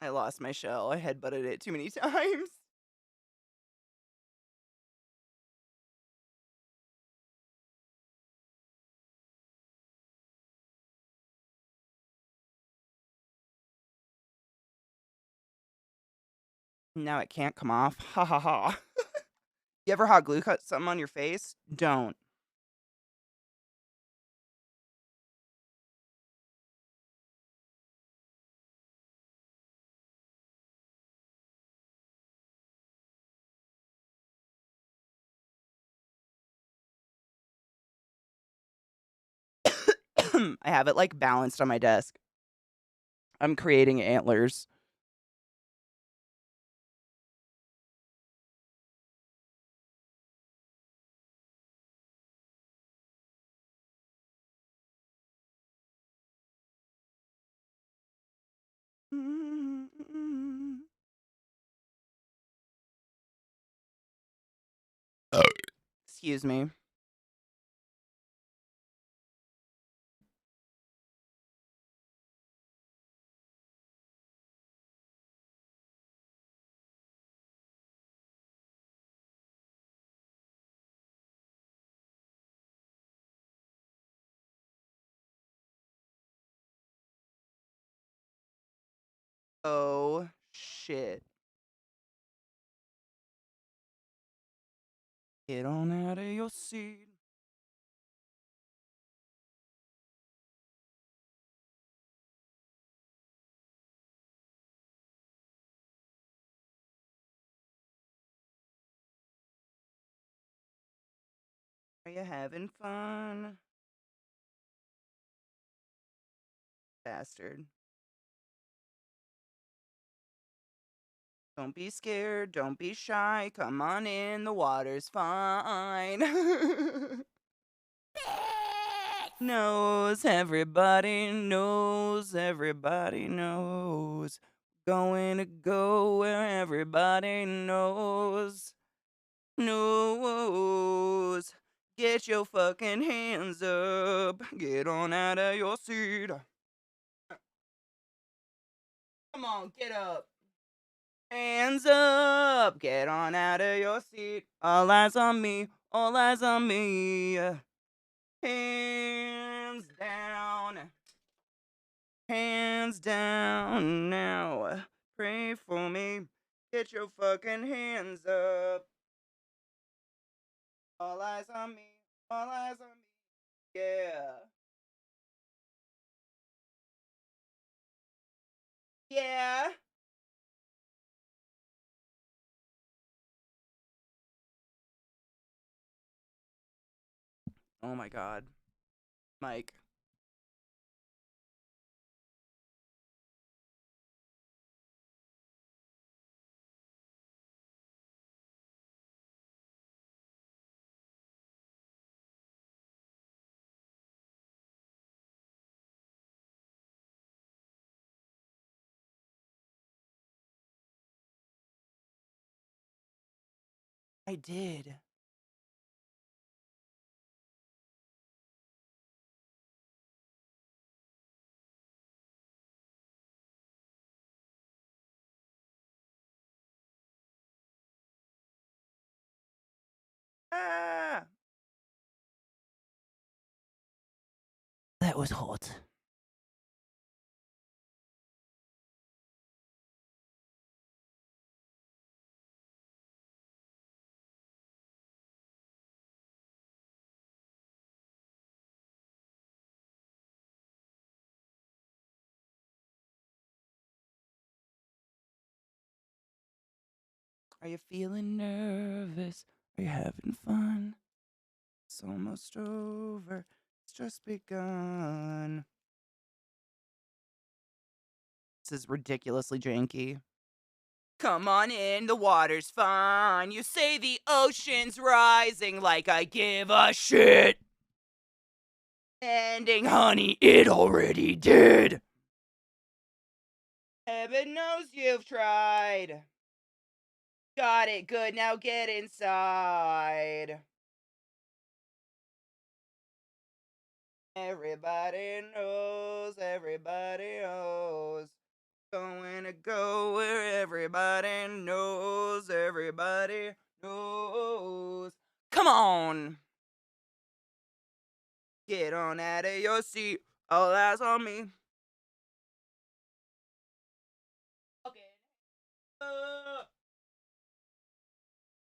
I lost my shell. I headbutted it too many times. Now it can't come off. Ha ha ha. You ever hot glue cut something on your face? Don't. I have it like balanced on my desk. I'm creating antlers. Excuse me. Oh, shit. Get on out of your seat. Are you having fun? Bastard. Don't be scared. Don't be shy. Come on in. The water's fine. Knows everybody knows. Everybody knows. Going to go where everybody knows. Knows. Get your fucking hands up. Get on out of your seat. Come on, get up. Hands up. Get on out of your seat. All eyes on me. All eyes on me. Hands down. Hands down now. Pray for me. Get your fucking hands up. All eyes on me. All eyes on me. Yeah. Yeah. Oh my god. Mike. I did. Ah! That was hot. Are you feeling nervous? Are you having fun? It's almost over. It's just begun. This is ridiculously janky. Come on in, the water's fine. You say the ocean's rising like I give a shit. Ending, honey, it already did. Heaven knows you've tried. Got it good, now get inside. Everybody knows, everybody knows. Going to go where everybody knows, everybody knows. Come on. Get on out of your seat, all eyes on me. Okay.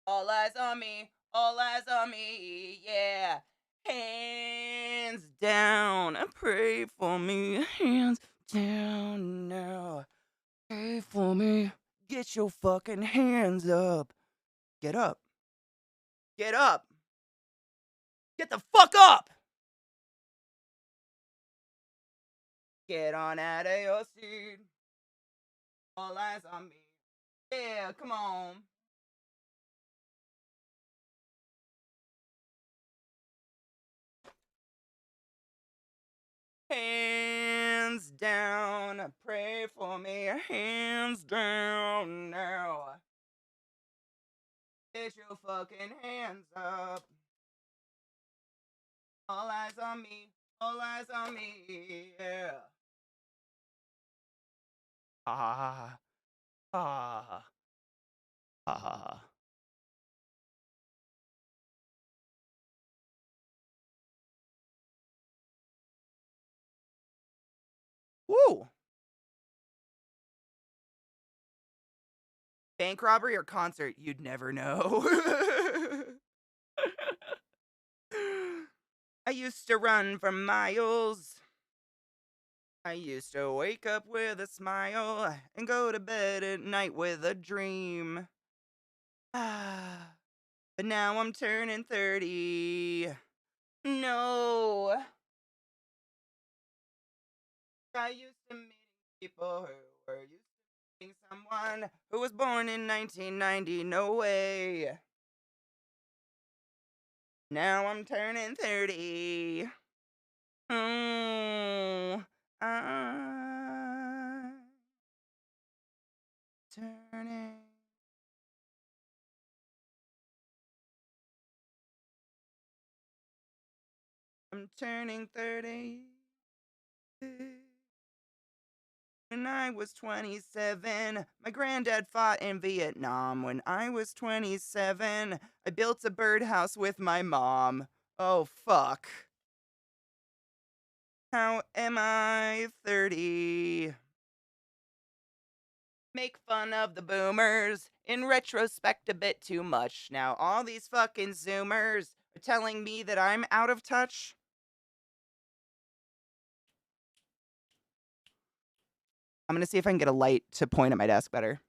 All eyes on me, all eyes on me, yeah. Hands down, pray for me. Hands down now. Pray for me. Get your fucking hands up. Get up. Get up. Get the fuck up. Get on out of your seat. All eyes on me. Yeah, come on. Hands down, pray for me. Hands down now. Get your fucking hands up. All eyes on me. All eyes on me. Yeah. Ha ha ha ha ha ha ha ha. Woo! Bank robbery or concert? You'd never know. I used to run for miles. I used to wake up with a smile and go to bed at night with a dream. Ah, but now I'm turning 30. No. I used to meet people who were used to meeting someone who was born in 1990. No way. Now I'm turning 30. Oh, I'm turning. I'm turning 30. When I was 27, my granddad fought in Vietnam. When I was 27, I built a birdhouse with my mom. Oh, fuck. How am I 30? Make fun of the boomers. In retrospect, a bit too much. Now, all these fucking Zoomers are telling me that I'm out of touch. I'm gonna see if I can get a light to point at my desk better.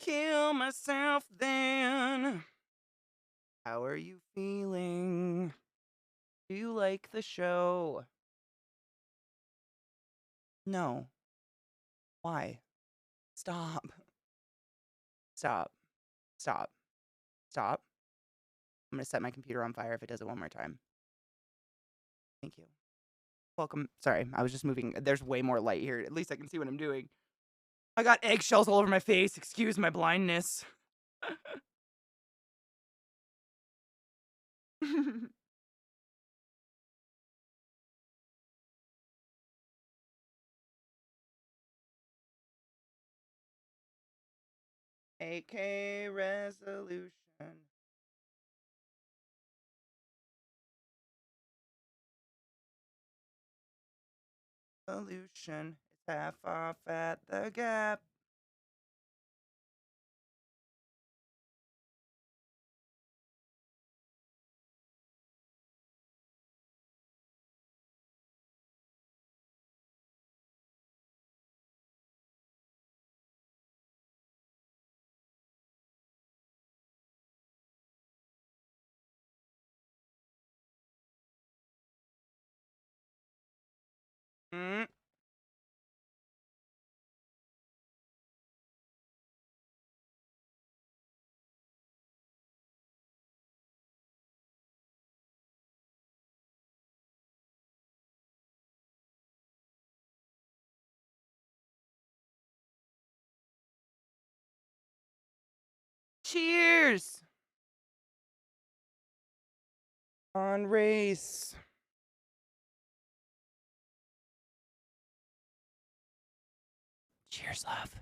kill myself then. How are you feeling? Do you like the show? No. Why? Stop. Stop. Stop. Stop. I'm gonna set my computer on fire if it does it one more time. Thank you. Welcome. Sorry, I was just moving. There's way more light here. At least I can see what I'm doing. I got eggshells all over my face. Excuse my blindness. AK resolution. Solution. It's half off at the Gap. Mm. Cheers on race. Cheers, love.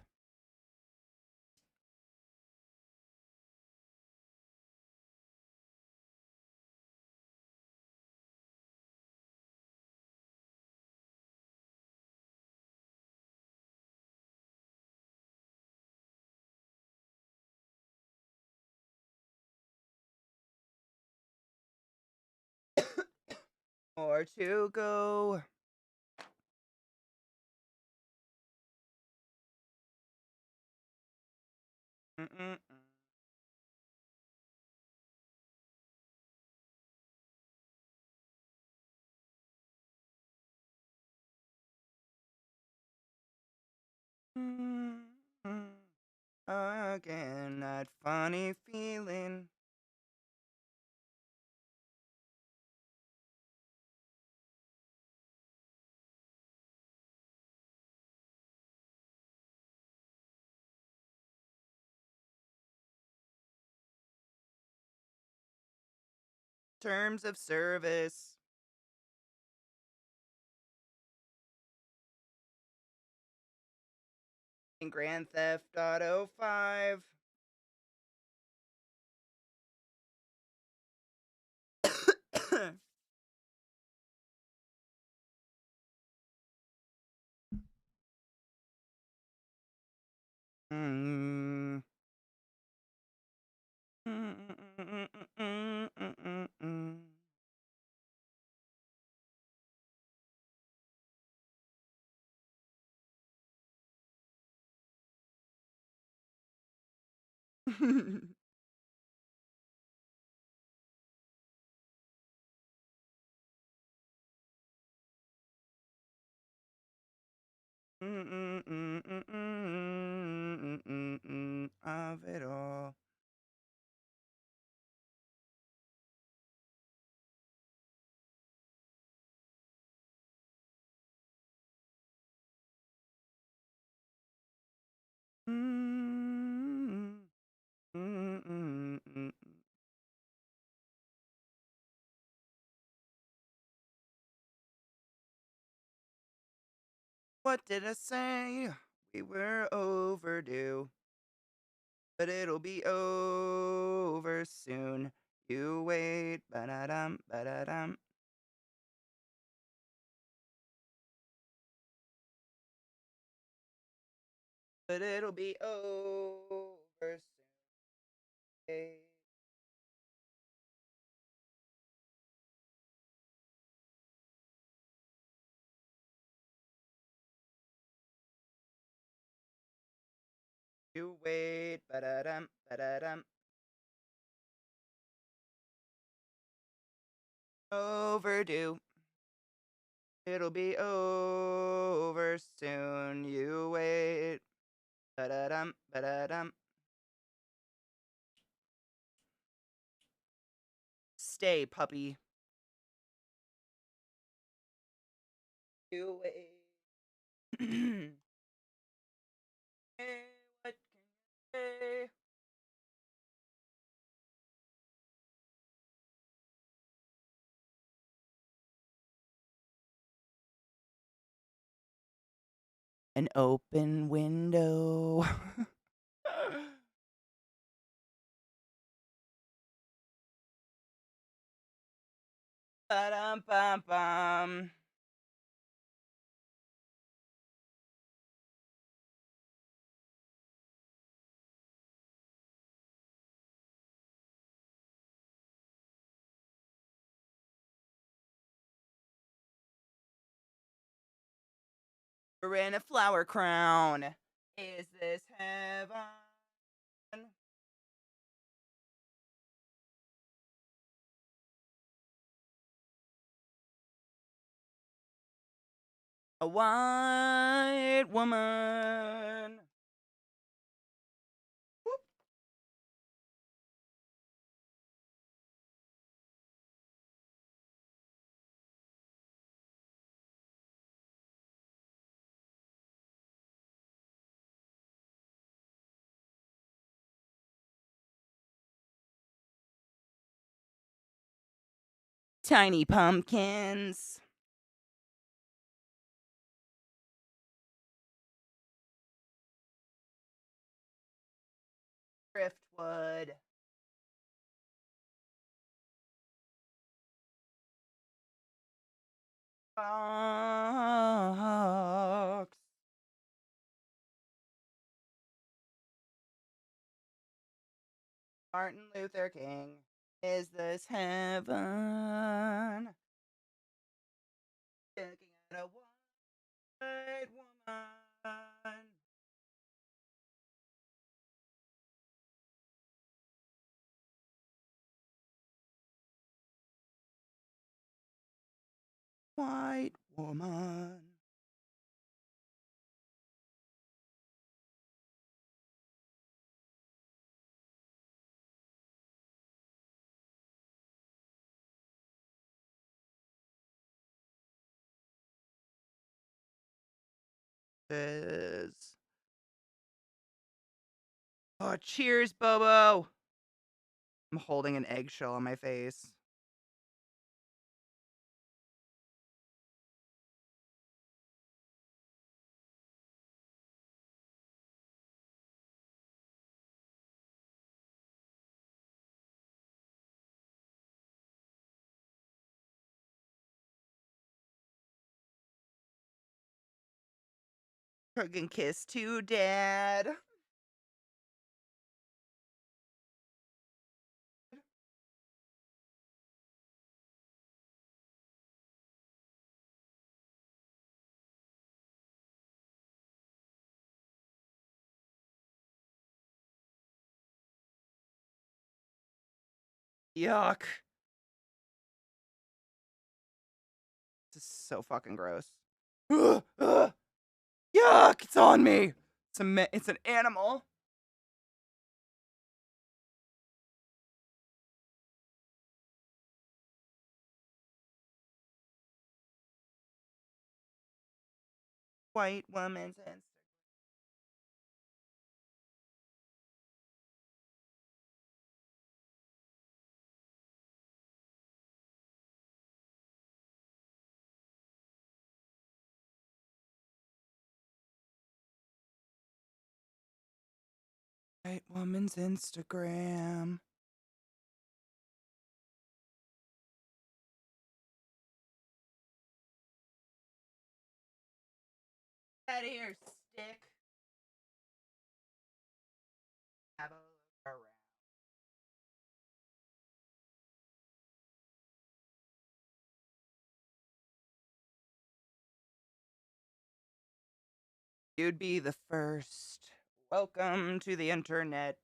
More to go. Mm-mm-mm. Mm-mm. Again, that funny feeling. Terms of service. In Grand Theft Auto 5. Mm. Mm-mm-mm-mm-mm-mm-mm-mm. Mm-mm-mm-mm-mm-mm-mm-mm of it all. Mm-mm-mm-mm-mm. What did I say? We were overdue, but it'll be over soon. You wait, ba-da-dum, ba-da-dum. But it'll be over soon. You wait. Ba-da-dum, ba-da-dum. Overdue. It'll be over soon. You wait. Ba-da-dum, ba-da-dum. Stay, puppy. You wait. Hey, what can you say? An open window. Ba-dum-bum-bum. We're in a flower crown. Is this heaven? A white woman. Whoop. Tiny pumpkins. Driftwood. Fox. Martin Luther King. Is this heaven? Looking at a white woman. White woman. Is. Oh, cheers, Bobo. I'm holding an eggshell on my face. Hug and kiss to Dad. Yuck. This is so fucking gross. Ugh, ugh. Yuck! It's on me. It's an animal. White woman's Instagram. White woman's Instagram. Out of here, stick. Have a look around. You'd be the first Welcome to the internet.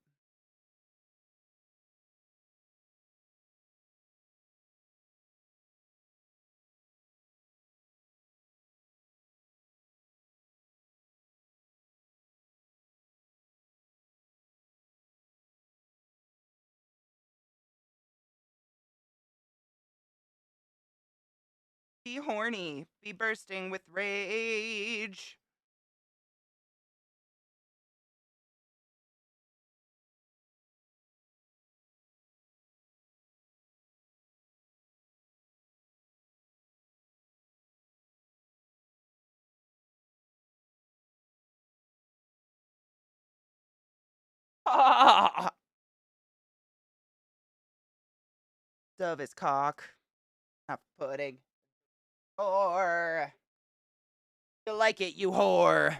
Be horny. Be bursting with rage. Ah! Of his cock. Not pudding. Whore. You like it, you whore.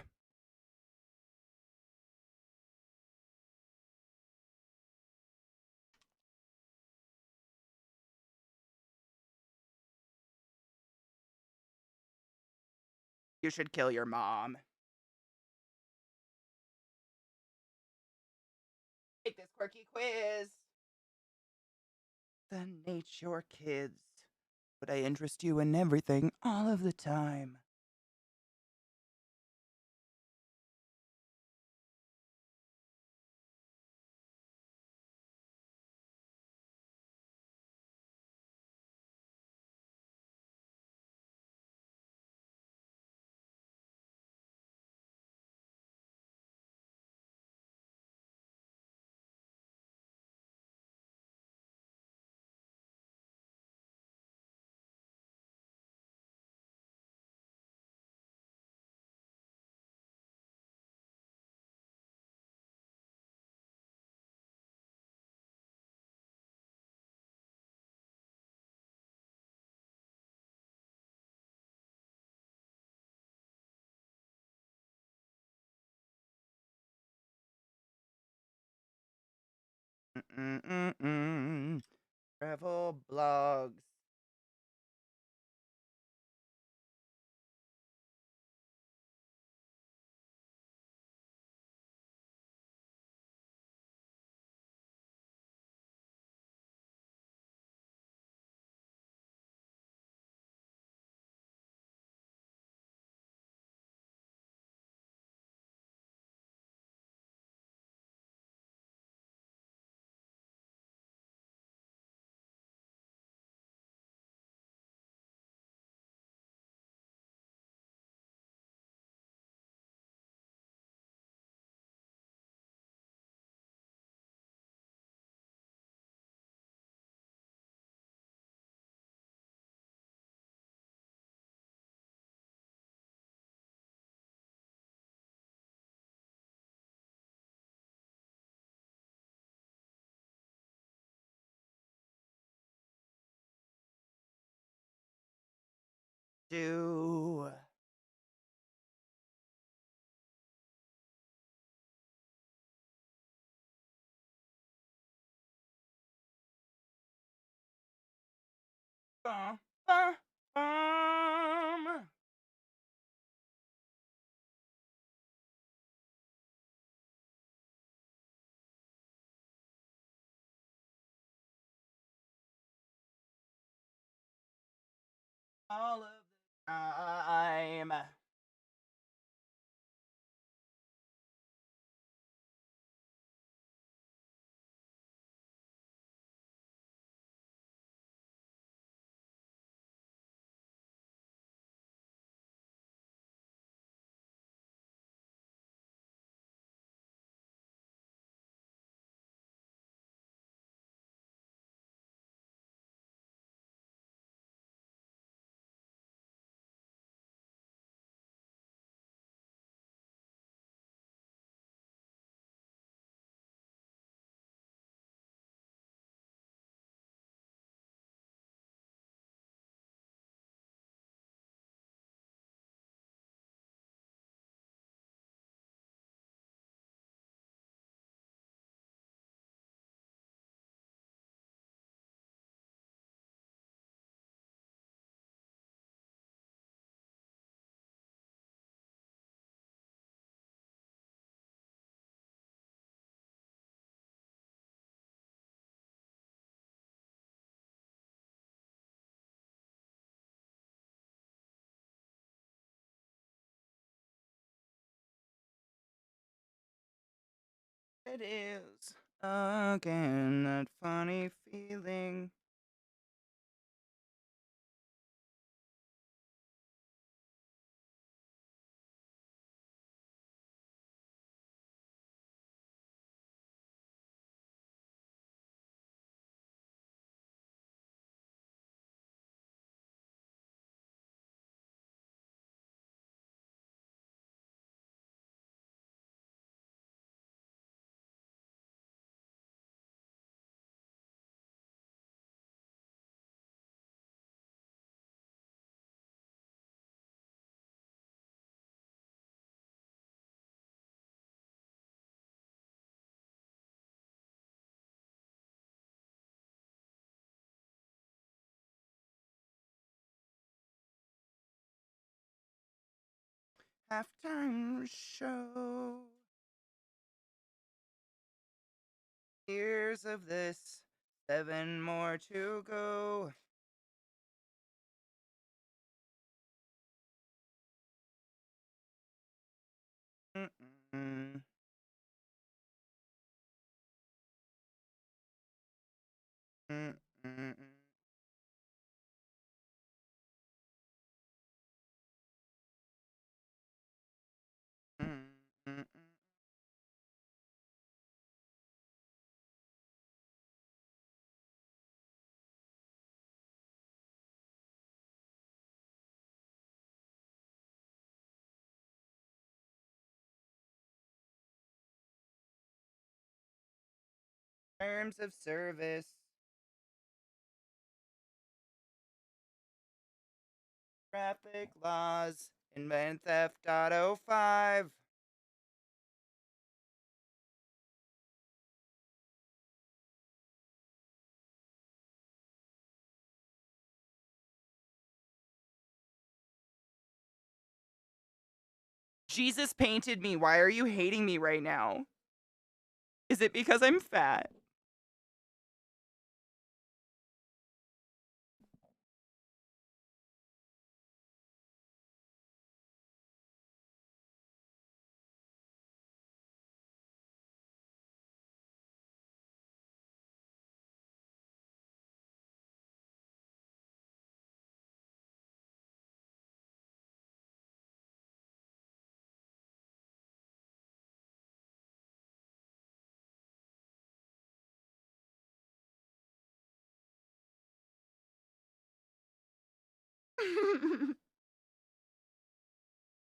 You should kill your mom. Take this quirky quiz. The nature kids. Would I interest you in everything all of the time? Travel blogs. Do. Bum, bum, bum. All of the time. It is again that funny feeling. Halftime show. Years of this, 7 more to go. Mm-mm. Mm-mm. Mm-mm. Terms of service. Traffic laws in Grand Theft Auto 5. Jesus painted me. Why are you hating me right now? Is it because I'm fat?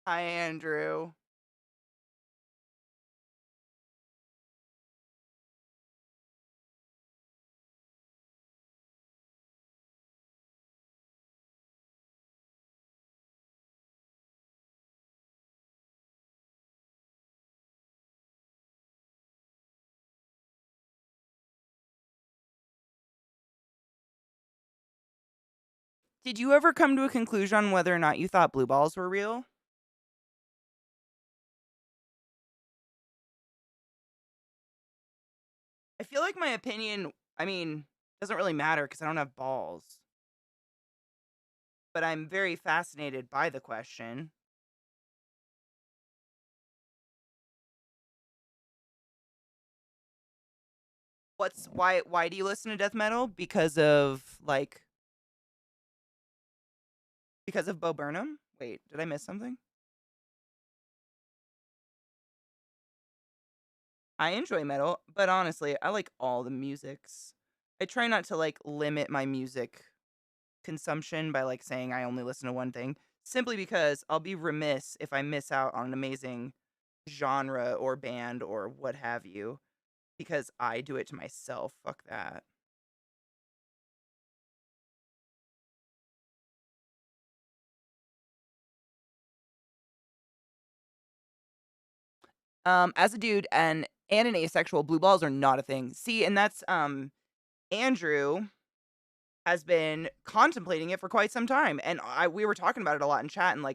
Hi, Andrew. Did you ever come to a conclusion on whether or not you thought blue balls were real? I feel like my opinion, I mean, doesn't really matter because I don't have balls. But I'm very fascinated by the question. Why do you listen to death metal? Because of because of Bo Burnham? Wait, did I miss something? I enjoy metal, but honestly, I like all the musics. I try not to limit my music consumption by saying I only listen to one thing, simply because I'll be remiss if I miss out on an amazing genre or band or what have you because I do it to myself. Fuck that. As a dude and an asexual, blue balls are not a thing. See, and that's Andrew has been contemplating it for quite some time, and we were talking about it a lot in chat, and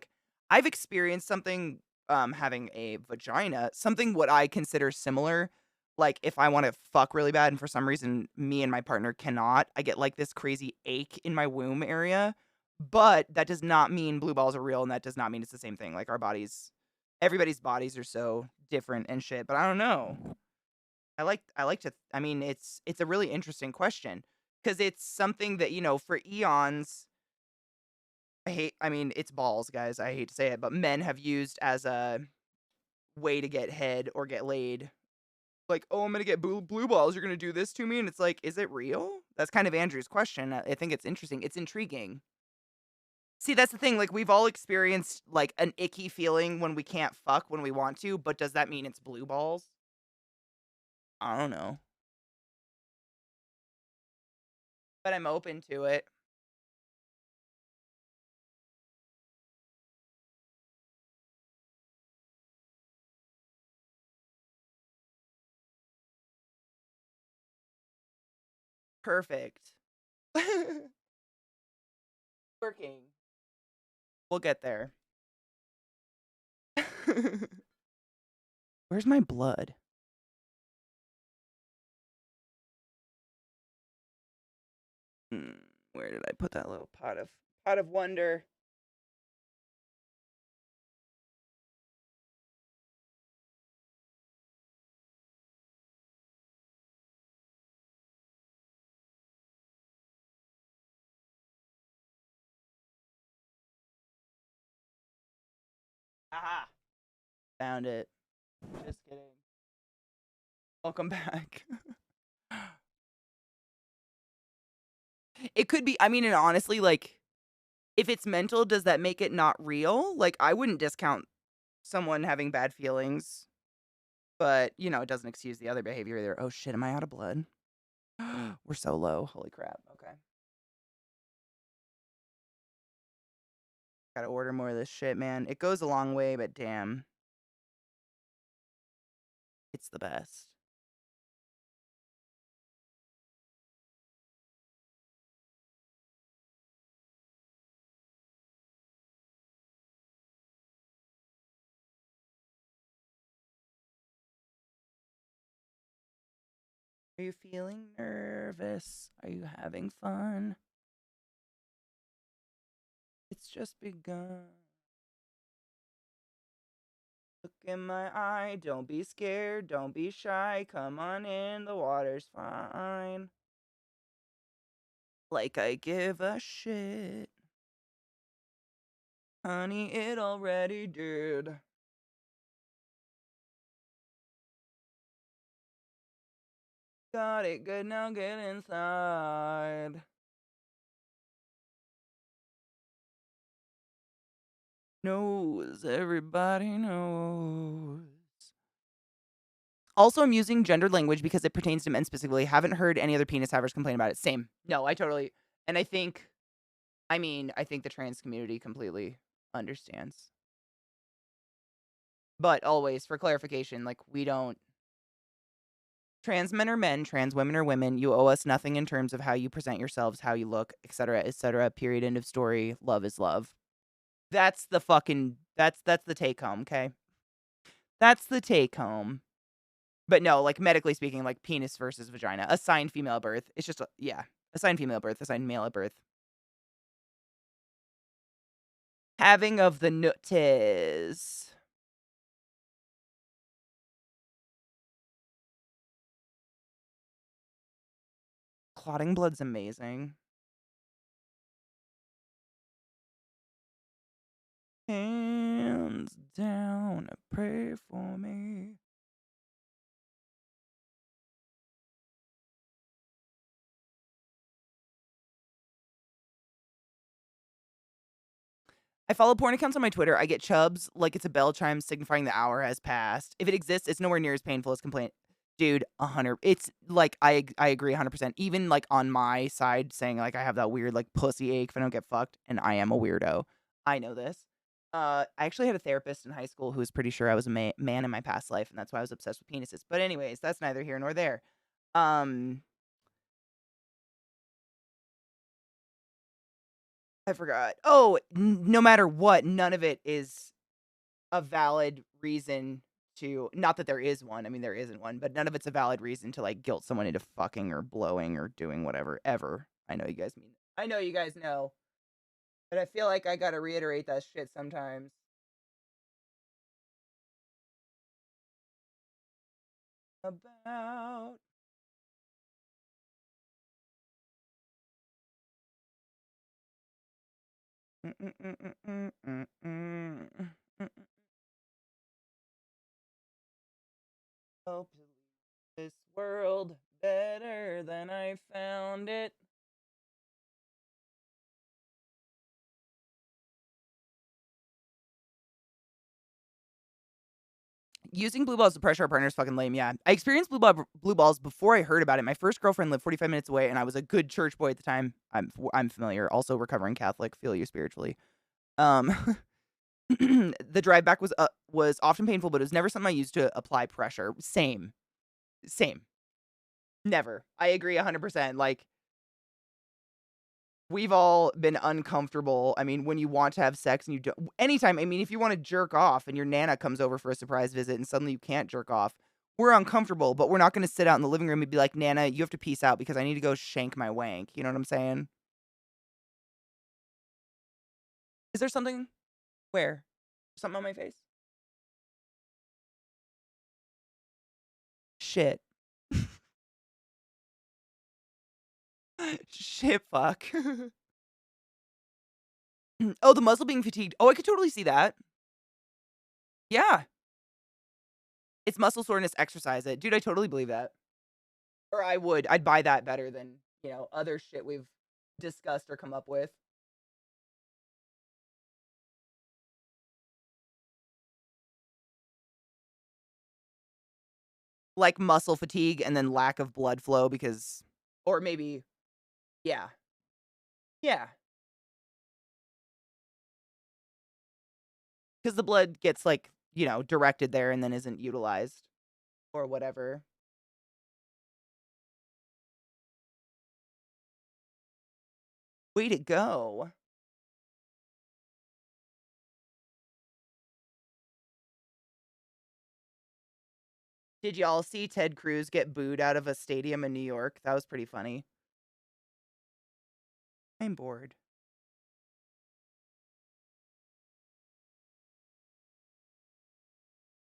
I've experienced something having a vagina, something what I consider similar. Like if I want to fuck really bad and for some reason me and my partner cannot, I get this crazy ache in my womb area. But that does not mean blue balls are real, and that does not mean it's the same thing. Like our bodies, everybody's bodies are so different and shit. But I don't know. I mean, it's a really interesting question because it's something that, for eons, I mean, it's balls, guys. I hate to say it, but men have used as a way to get head or get laid. Like, oh, I'm gonna get blue balls. You're gonna do this to me, and it's like, is it real? That's kind of Andrew's question. I think it's interesting. It's intriguing. See, that's the thing. Like, we've all experienced like an icky feeling when we can't fuck when we want to, but does that mean it's blue balls? I don't know, but I'm open to it. Perfect. Working. We'll get there. Where's my blood? Where did I put that little pot of wonder? Aha! Found it. Just kidding. Welcome back. It could be. I mean, and honestly, like, if it's mental, does that make it not real? Like, I wouldn't discount someone having bad feelings, but it doesn't excuse the other behavior either. Oh shit, am I out of blood? We're so low. Holy crap. Okay. Gotta order more of this shit, man. It goes a long way, but damn. It's the best. Are you feeling nervous? Are you having fun? It's just begun. Look in my eye, don't be scared, don't be shy. Come on in, the water's fine. Like I give a shit. Honey, it already did. Got it good, now get inside. Knows, everybody knows. Also, I'm using gendered language because it pertains to men specifically. Haven't heard any other penis havers complain about it. Same. No, I totally. And I think the trans community completely understands. But always, for clarification, like, we don't. Trans men are men, trans women are women. You owe us nothing in terms of how you present yourselves, how you look, etc., etc. Period. End of story. Love is love. That's the fucking. That's the take home. Okay. That's the take home. But no, like, medically speaking, like, penis versus vagina. Assigned female at birth. It's just, yeah. Assigned female at birth, assigned male at birth. Having of the nutties. Clotting blood's amazing. Hands down, pray for me. I follow porn accounts on my Twitter. I get chubs like it's a bell chime signifying the hour has passed. If it exists, it's nowhere near as painful as complaint. Dude, 100. It's like I agree 100%. Even like on my side saying like I have that weird like pussy ache if I don't get fucked, and I am a weirdo. I know this. I actually had a therapist in high school who was pretty sure I was a man in my past life, and that's why I was obsessed with penises. But anyways, that's neither here nor there. I forgot. Oh, no matter what, none of it is a valid reason to, not that there is one. I mean, there isn't one, but none of it's a valid reason to like guilt someone into fucking or blowing or doing whatever ever. I know you guys mean. I know you guys know, but I feel like I gotta reiterate that shit sometimes. about. Hope to leave this world better than I found it. Using blue balls to pressure our partner is fucking lame. Yeah, I experienced blue balls before I heard about it. My first girlfriend lived 45 minutes away, and I was a good church boy at the time. I'm familiar. Also, recovering Catholic. Feel you spiritually. Um, the drive back was often painful, but it was never something I used to apply pressure. Same. Never. I agree 100%. Like, we've all been uncomfortable. I mean, when you want to have sex and you don't, anytime, I mean, if you want to jerk off and your Nana comes over for a surprise visit and suddenly you can't jerk off, we're uncomfortable, but we're not going to sit out in the living room and be like, Nana, you have to peace out because I need to go shank my wank. You know what I'm saying? Is there something? Where? Something on my face? Shit. Shit, fuck. Oh, the muscle being fatigued. Oh, I could totally see that. Yeah. It's muscle soreness, exercise it. Dude, I totally believe that. Or I would. I'd buy that better than, other shit we've discussed or come up with. Like muscle fatigue and then lack of blood flow because, or maybe, yeah. Yeah. Because the blood gets like, directed there and then isn't utilized or whatever. Way to go. Did y'all see Ted Cruz get booed out of a stadium in New York? That was pretty funny. I'm bored.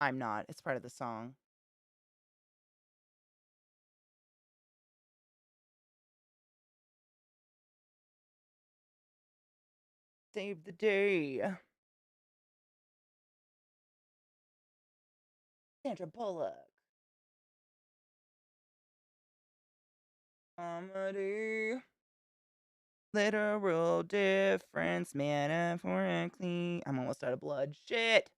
I'm not. It's part of the song. Save the day. Sandra Bullock. Comedy. Literal difference, metaphorically. I'm almost out of blood. Shit.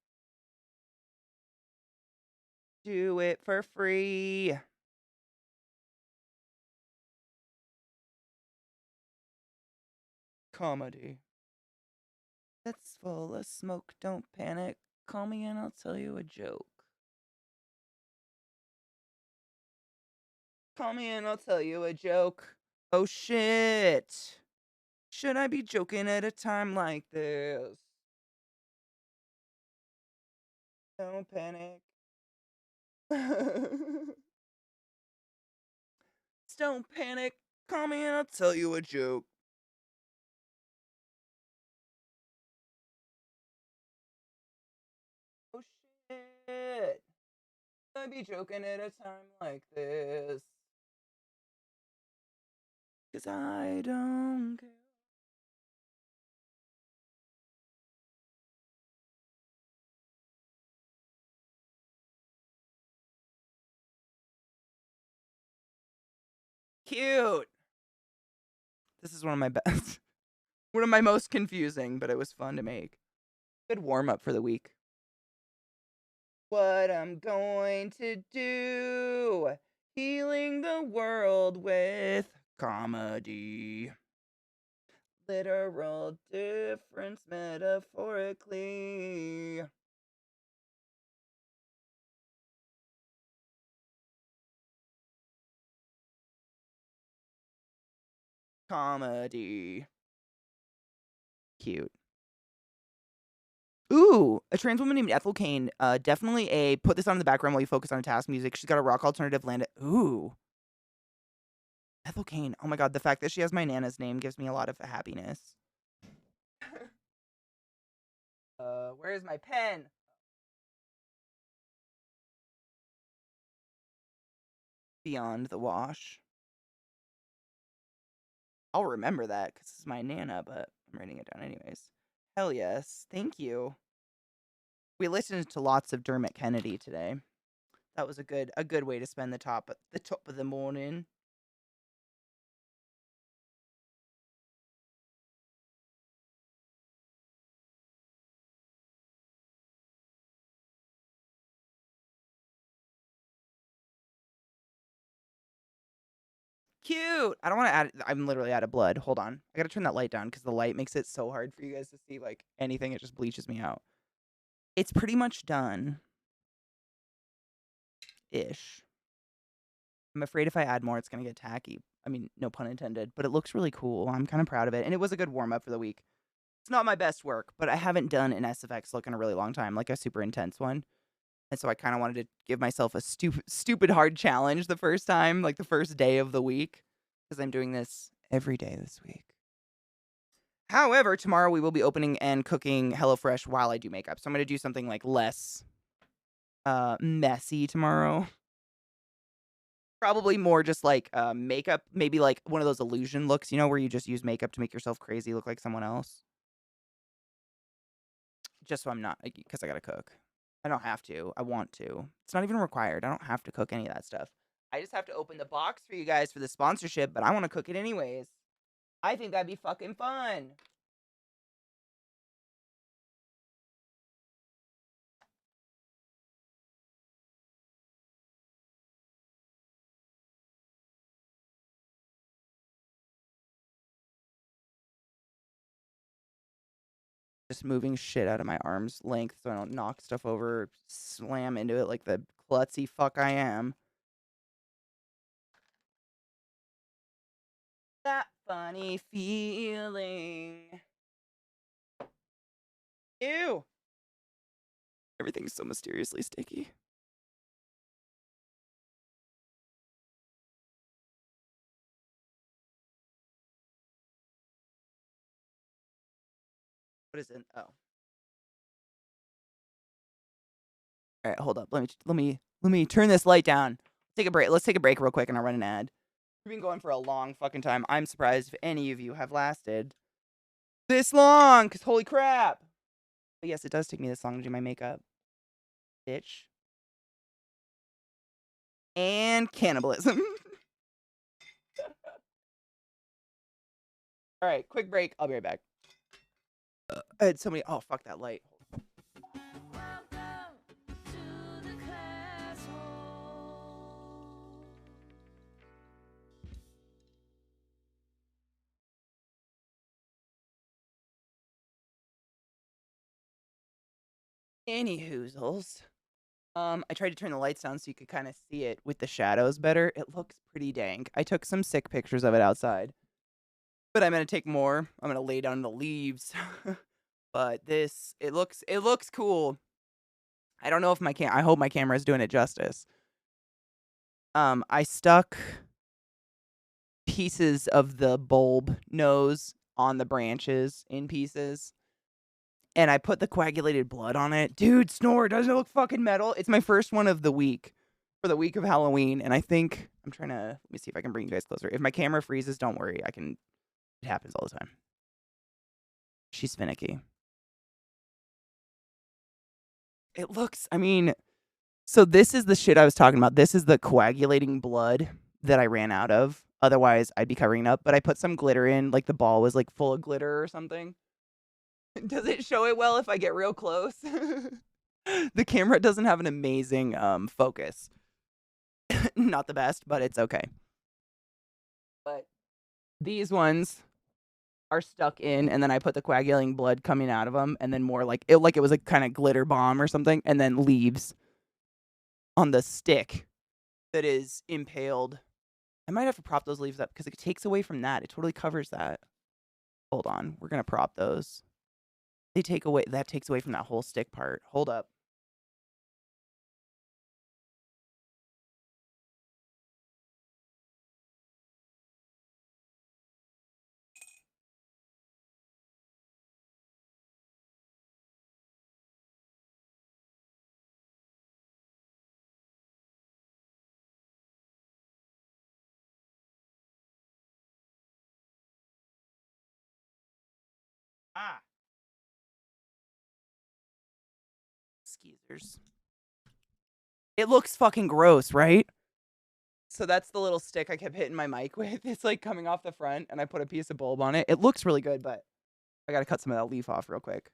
Do it for free. Comedy. That's full of smoke. Don't panic. Call me and I'll tell you a joke. Call me and I'll tell you a joke. Oh shit. Should I be joking at a time like this? Don't panic. Don't panic. Call me and I'll tell you a joke. Oh shit. Should I be joking at a time like this? 'Cause I don't care. Cute. This is one of my best. One of my most confusing, but it was fun to make. Good warm up for the week. What I'm going to do, healing the world with comedy. Literal difference metaphorically. Comedy. Cute. Ooh, a trans woman named Ethel Kane. Definitely a put this on in the background while you focus on a task music. She's got a rock alternative land. Ooh. Ethel Kane. Oh my god, the fact that she has my Nana's name gives me a lot of happiness. Where is my pen? Beyond the wash. I'll remember that because it's my Nana, but I'm writing it down anyways. Hell yes. Thank you. We listened to lots of Dermot Kennedy today. That was a good way to spend the top of the morning. Cute. I don't want to add. I'm literally out of blood. Hold on. I gotta turn that light down because the light makes it so hard for you guys to see like anything. It just bleaches me out. It's pretty much done. Ish. I'm afraid if I add more, it's gonna get tacky. I mean, no pun intended. But it looks really cool. I'm kind of proud of it, and it was a good warm up for the week. It's not my best work, but I haven't done an SFX look in a really long time, like a super intense one. And so I kind of wanted to give myself a stupid hard challenge the first time, like the first day of the week, because I'm doing this every day this week. However, tomorrow we will be opening and cooking HelloFresh while I do makeup. So I'm going to do something like less messy tomorrow. Probably more just like makeup, maybe like one of those illusion looks, you know, where you just use makeup to make yourself crazy look like someone else. Just so I'm not, because I got to cook. I don't have to. I want to. It's not even required. I don't have to cook any of that stuff. I just have to open the box for you guys for the sponsorship, but I want to cook it anyways. I think that'd be fucking fun. Just moving shit out of my arm's length so I don't knock stuff over, slam into it like the klutzy fuck I am. That funny feeling. Ew. Everything's so mysteriously sticky. What is it? Oh. All right, hold up. Let me turn this light down. Take a break. Let's take a break real quick and I'll run an ad. We've been going for a long fucking time. I'm surprised if any of you have lasted this long, because holy crap. But yes, it does take me this long to do my makeup. Bitch. And cannibalism. All right, quick break. I'll be right back. I had so many. Oh, fuck that light. Welcome to the class hall. Any hoozles. I tried to turn the lights down so you could kind of see it with the shadows better. It looks pretty dank. I took some sick pictures of it outside. But I'm gonna take more. I'm gonna lay down the leaves. But this, it looks cool. I don't know if I hope my camera is doing it justice. I stuck pieces of the bulb nose on the branches in pieces. And I put the coagulated blood on it. Dude, snore, doesn't it look fucking metal? It's my first one of the week. For the week of Halloween. And I think, I'm trying to, let me see if I can bring you guys closer. If my camera freezes, don't worry. It happens all the time. She's finicky. It looks, I mean, so this is the shit I was talking about. This is the coagulating blood that I ran out of. Otherwise, I'd be covering it up. But I put some glitter in, like the ball was like full of glitter or something. Does it show it well if I get real close? The camera doesn't have an amazing focus. Not the best, but it's okay. But these ones are stuck in, and then I put the coagulating blood coming out of them, and then more like it was a kind of glitter bomb or something, and then leaves on the stick that is impaled. I might have to prop those leaves up because it takes away from that. It totally covers that. Hold on, we're gonna prop those. That takes away from that whole stick part. Hold up. Ah. Skeezers. It looks fucking gross, right? So that's the little stick I kept hitting my mic with. It's like coming off the front, and I put a piece of bulb on it. It looks really good, but I gotta cut some of that leaf off real quick.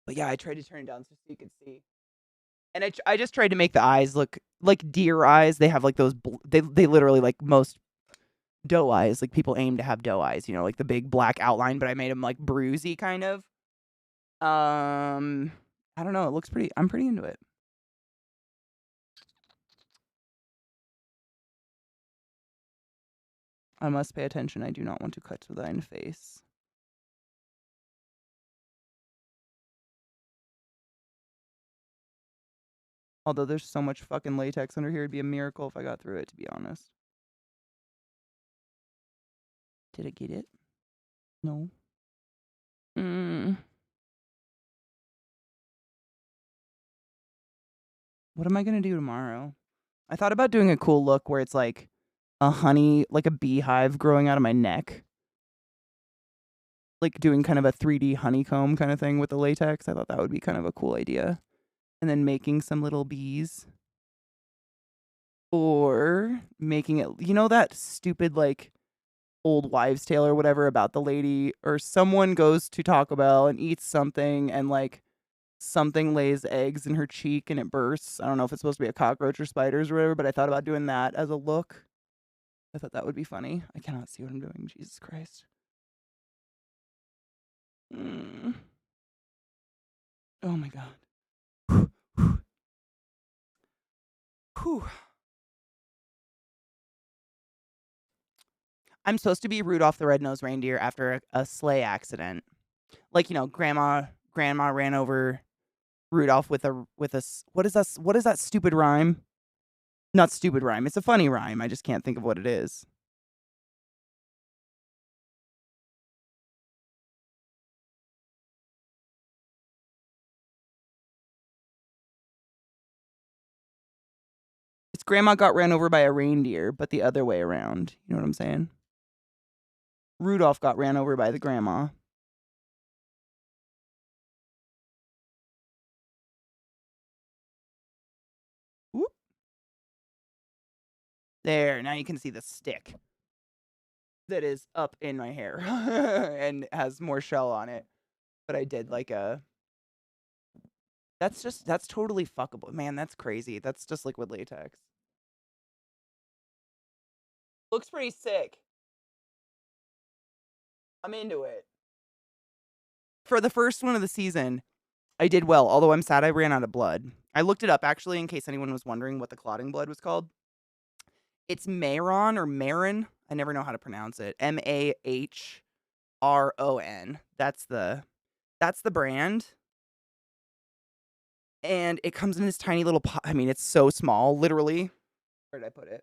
But yeah, I tried to turn it down so you could see. And I just tried to make the eyes look like deer eyes. They have like those, they literally like most doe eyes. Like people aim to have doe eyes, you know, like the big black outline, but I made them like bruisey kind of. I don't know. It looks pretty, I'm pretty into it. I must pay attention. I do not want to cut to thine face. Although there's so much fucking latex under here, it'd be a miracle if I got through it, to be honest. Did I get it? No. What am I gonna do tomorrow? I thought about doing a cool look where it's like a honey, like a beehive growing out of my neck. Like doing kind of a 3D honeycomb kind of thing with the latex. I thought that would be kind of a cool idea. And then making some little bees. Or making it, you know, that stupid like old wives' tale or whatever about the lady or someone goes to Taco Bell and eats something and like something lays eggs in her cheek and it bursts. I don't know if it's supposed to be a cockroach or spiders or whatever, but I thought about doing that as a look. I thought that would be funny. I cannot see what I'm doing. Jesus Christ. Oh my God. Whew. I'm supposed to be Rudolph the Red-Nosed Reindeer after a sleigh accident. Like, you know, grandma ran over Rudolph with a what is that stupid rhyme? Not stupid rhyme. It's a funny rhyme. I just can't think of what it is. It's grandma got ran over by a reindeer, but the other way around. You know what I'm saying? Rudolph got ran over by the grandma. Whoop. There, now you can see the stick that is up in my hair and has more shell on it. But I did like a. That's totally fuckable. Man, that's crazy. That's just liquid latex. Looks pretty sick. I'm into it. For the first one of the season, I did well, although I'm sad I ran out of blood. I looked it up actually in case anyone was wondering what the clotting blood was called. It's Maron or Marin. I never know how to pronounce it. Mahron. That's the brand. And it comes in this tiny little pot. I mean, it's so small, literally. Where did I put it?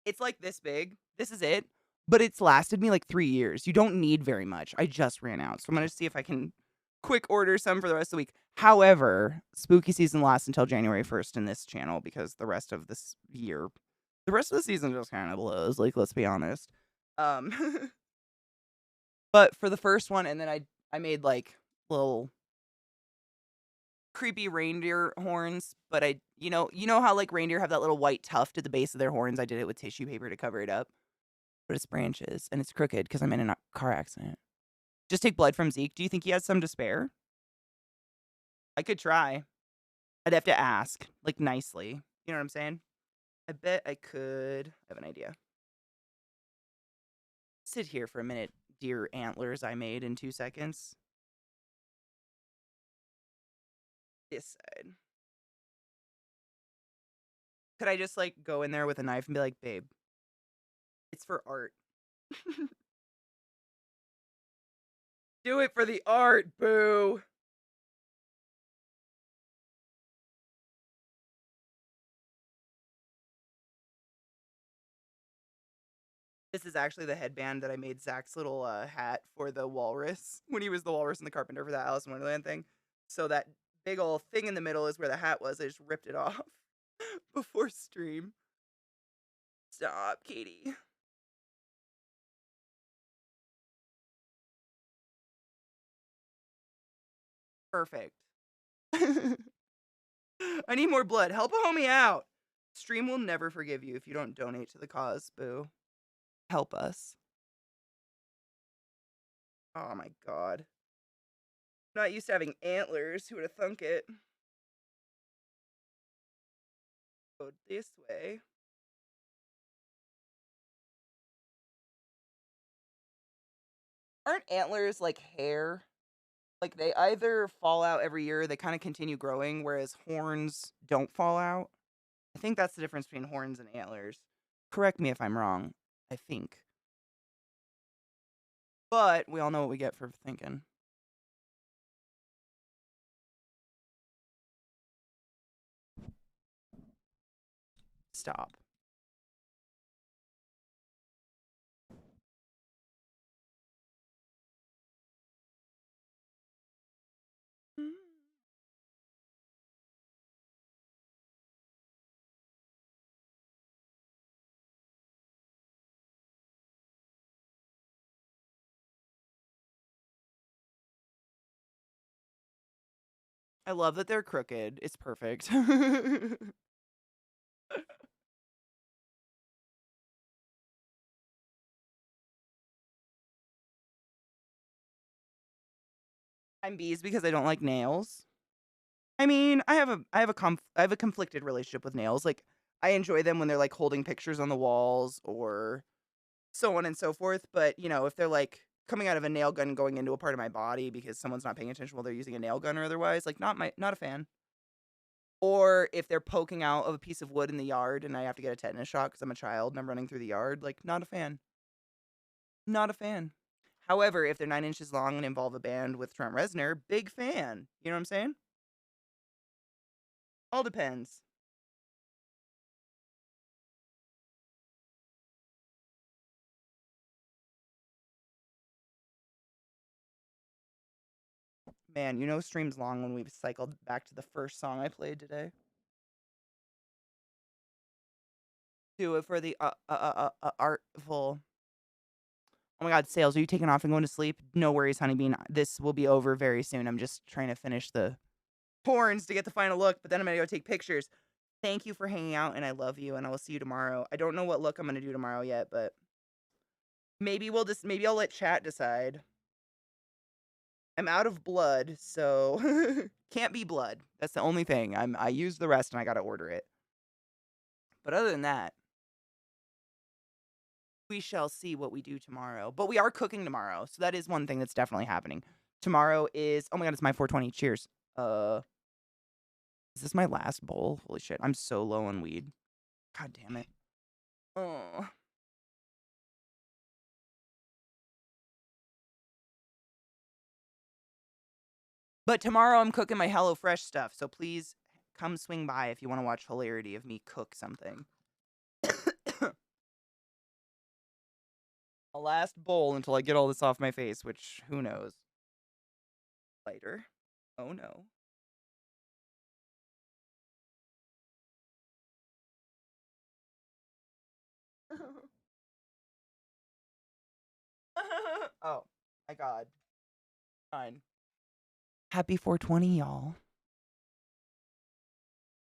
It's like this big. This is it. But it's lasted me like 3 years. You don't need very much. I just ran out. So I'm going to see if I can quick order some for the rest of the week. However, spooky season lasts until January 1st in this channel because the rest of this year, the rest of the season just kind of blows. Like, let's be honest. But for the first one, and then I made like little creepy reindeer horns, but you know how like reindeer have that little white tuft at the base of their horns? I did it with tissue paper to cover it up. But it's branches and it's crooked because I'm in a car accident. Just take blood from Zeke. Do you think he has some to spare? I could try. I'd have to ask, like nicely. You know what I'm saying? I bet I could. I have an idea. Sit here for a minute, dear antlers I made in 2 seconds. This side. Could I just like go in there with a knife and be like, babe, it's for art. Do it for the art, boo. This is actually the headband that I made Zach's little hat for the walrus when he was the walrus and the carpenter for that Alice in Wonderland thing. So that big old thing in the middle is where the hat was. I just ripped it off before stream. Stop, Katie. Perfect. I need more blood. Help a homie out. Stream will never forgive you if you don't donate to the cause, boo. Help us. Oh my god. Not used to having antlers. Who would have thunk it? Go this way. Aren't antlers like hair? Like they either fall out every year, or they kind of continue growing, whereas horns don't fall out. I think that's the difference between horns and antlers. Correct me if I'm wrong. I think. But we all know what we get for thinking. Stop. I love that they're crooked. It's perfect. I'm bees because I don't like nails. I mean, I have a conflicted relationship with nails. Like I enjoy them when they're like holding pictures on the walls or so on and so forth, but you know, if they're like coming out of a nail gun going into a part of my body because someone's not paying attention while they're using a nail gun or otherwise, like not a fan. Or if they're poking out of a piece of wood in the yard and I have to get a tetanus shot because I'm a child and I'm running through the yard, like not a fan. Not a fan. However, if they're 9 inches long and involve a band with Trent Reznor, big fan. You know what I'm saying? All depends. Man, you know stream's long when we've cycled back to the first song I played today. Do it for the artful. Oh my god, Sales, are you taking off and going to sleep? No worries, Honeybean. This will be over very soon. I'm just trying to finish the horns to get the final look, but then I'm gonna go take pictures. Thank you for hanging out, and I love you, and I will see you tomorrow. I don't know what look I'm gonna do tomorrow yet, but maybe maybe I'll let chat decide. I'm out of blood, so can't be blood. That's the only thing. I used the rest and I gotta order it. But other than that, we shall see what we do tomorrow. But we are cooking tomorrow, so that is one thing that's definitely happening. Tomorrow is, oh my god, it's my 420. Cheers. Is this my last bowl? Holy shit, I'm so low on weed. God damn it. Oh. But tomorrow I'm cooking my HelloFresh stuff, so please come swing by if you want to watch hilarity of me cook something. A last bowl until I get all this off my face, which who knows. Later. Oh no. Oh my god. Fine. Happy 420, y'all.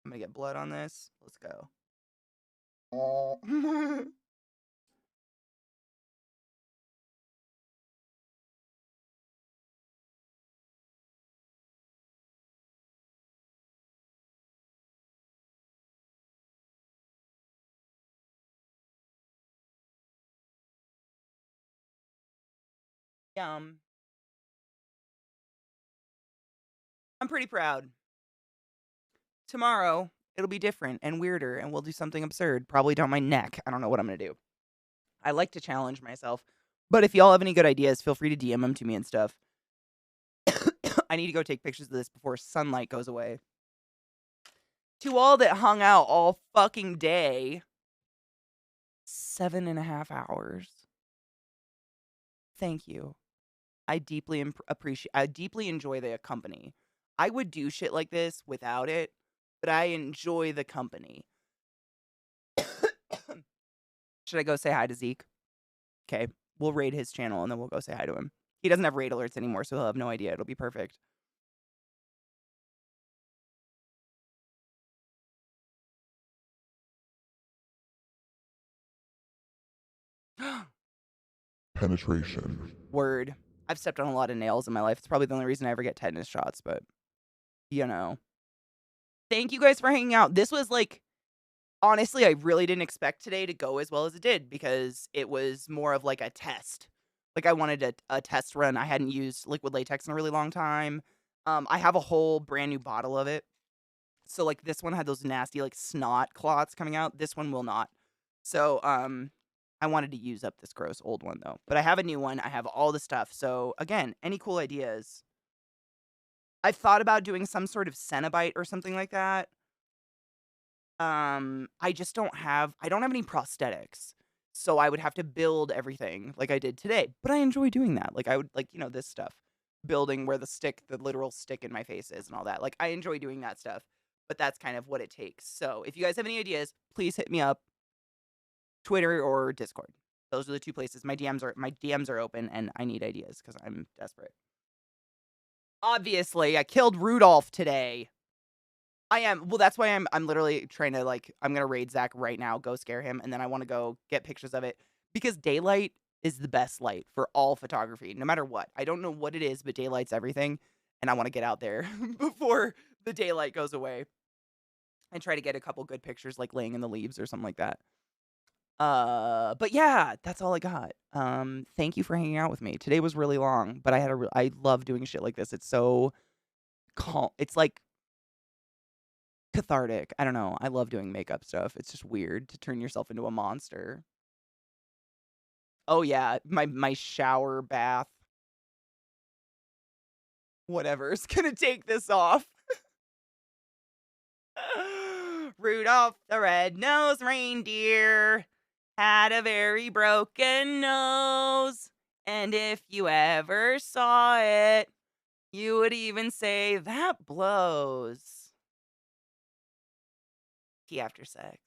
I'm gonna get blood on this. Let's go. Yum. I'm pretty proud. Tomorrow, it'll be different and weirder, and we'll do something absurd. Probably down my neck. I don't know what I'm gonna do. I like to challenge myself. But if y'all have any good ideas, feel free to DM them to me and stuff. I need to go take pictures of this before sunlight goes away. To all that hung out all fucking day, 7.5 hours. Thank you. I deeply appreciate. I deeply enjoy the company. I would do shit like this without it, but I enjoy the company. Should I go say hi to Zeke? Okay, we'll raid his channel and then we'll go say hi to him. He doesn't have raid alerts anymore, so he'll have no idea. It'll be perfect. penetration. Word. I've stepped on a lot of nails in my life. It's probably the only reason I ever get tetanus shots, but you know. Thank you guys for hanging out. This was like, honestly, I really didn't expect today to go as well as it did because it was more of like a test. Like I wanted a test run. I hadn't used liquid latex in a really long time. I have a whole brand new bottle of it. So like this one had those nasty like snot clots coming out. This one will not. So I wanted to use up this gross old one though. But I have a new one. I have all the stuff. So again, any cool ideas? I thought about doing some sort of Cenobite or something like that. I just I don't have any prosthetics. So I would have to build everything like I did today. But I enjoy doing that. Like I would like, this stuff. Building where the literal stick in my face is and all that. Like I enjoy doing that stuff. But that's kind of what it takes. So if you guys have any ideas, please hit me up. Twitter or Discord. Those are the two places. My DMs are open and I need ideas because I'm desperate. Obviously, I killed Rudolph today. I am. Well, that's why I'm literally trying to I'm gonna raid Zach right now, go scare him, and then I want to go get pictures of it because daylight is the best light for all photography, no matter what. I don't know what it is, but daylight's everything, and I want to get out there before the daylight goes away and try to get a couple good pictures, like laying in the leaves or something like that. But yeah, that's all I got. Thank you for hanging out with me. Today was really long, but I love doing shit like this. It's so calm. It's like cathartic. I don't know. I love doing makeup stuff. It's just weird to turn yourself into a monster. Oh yeah, my shower bath. Whatever's gonna take this off. Rudolph the red-nosed reindeer had a very broken nose. And if you ever saw it, you would even say, that blows. Pee after sex.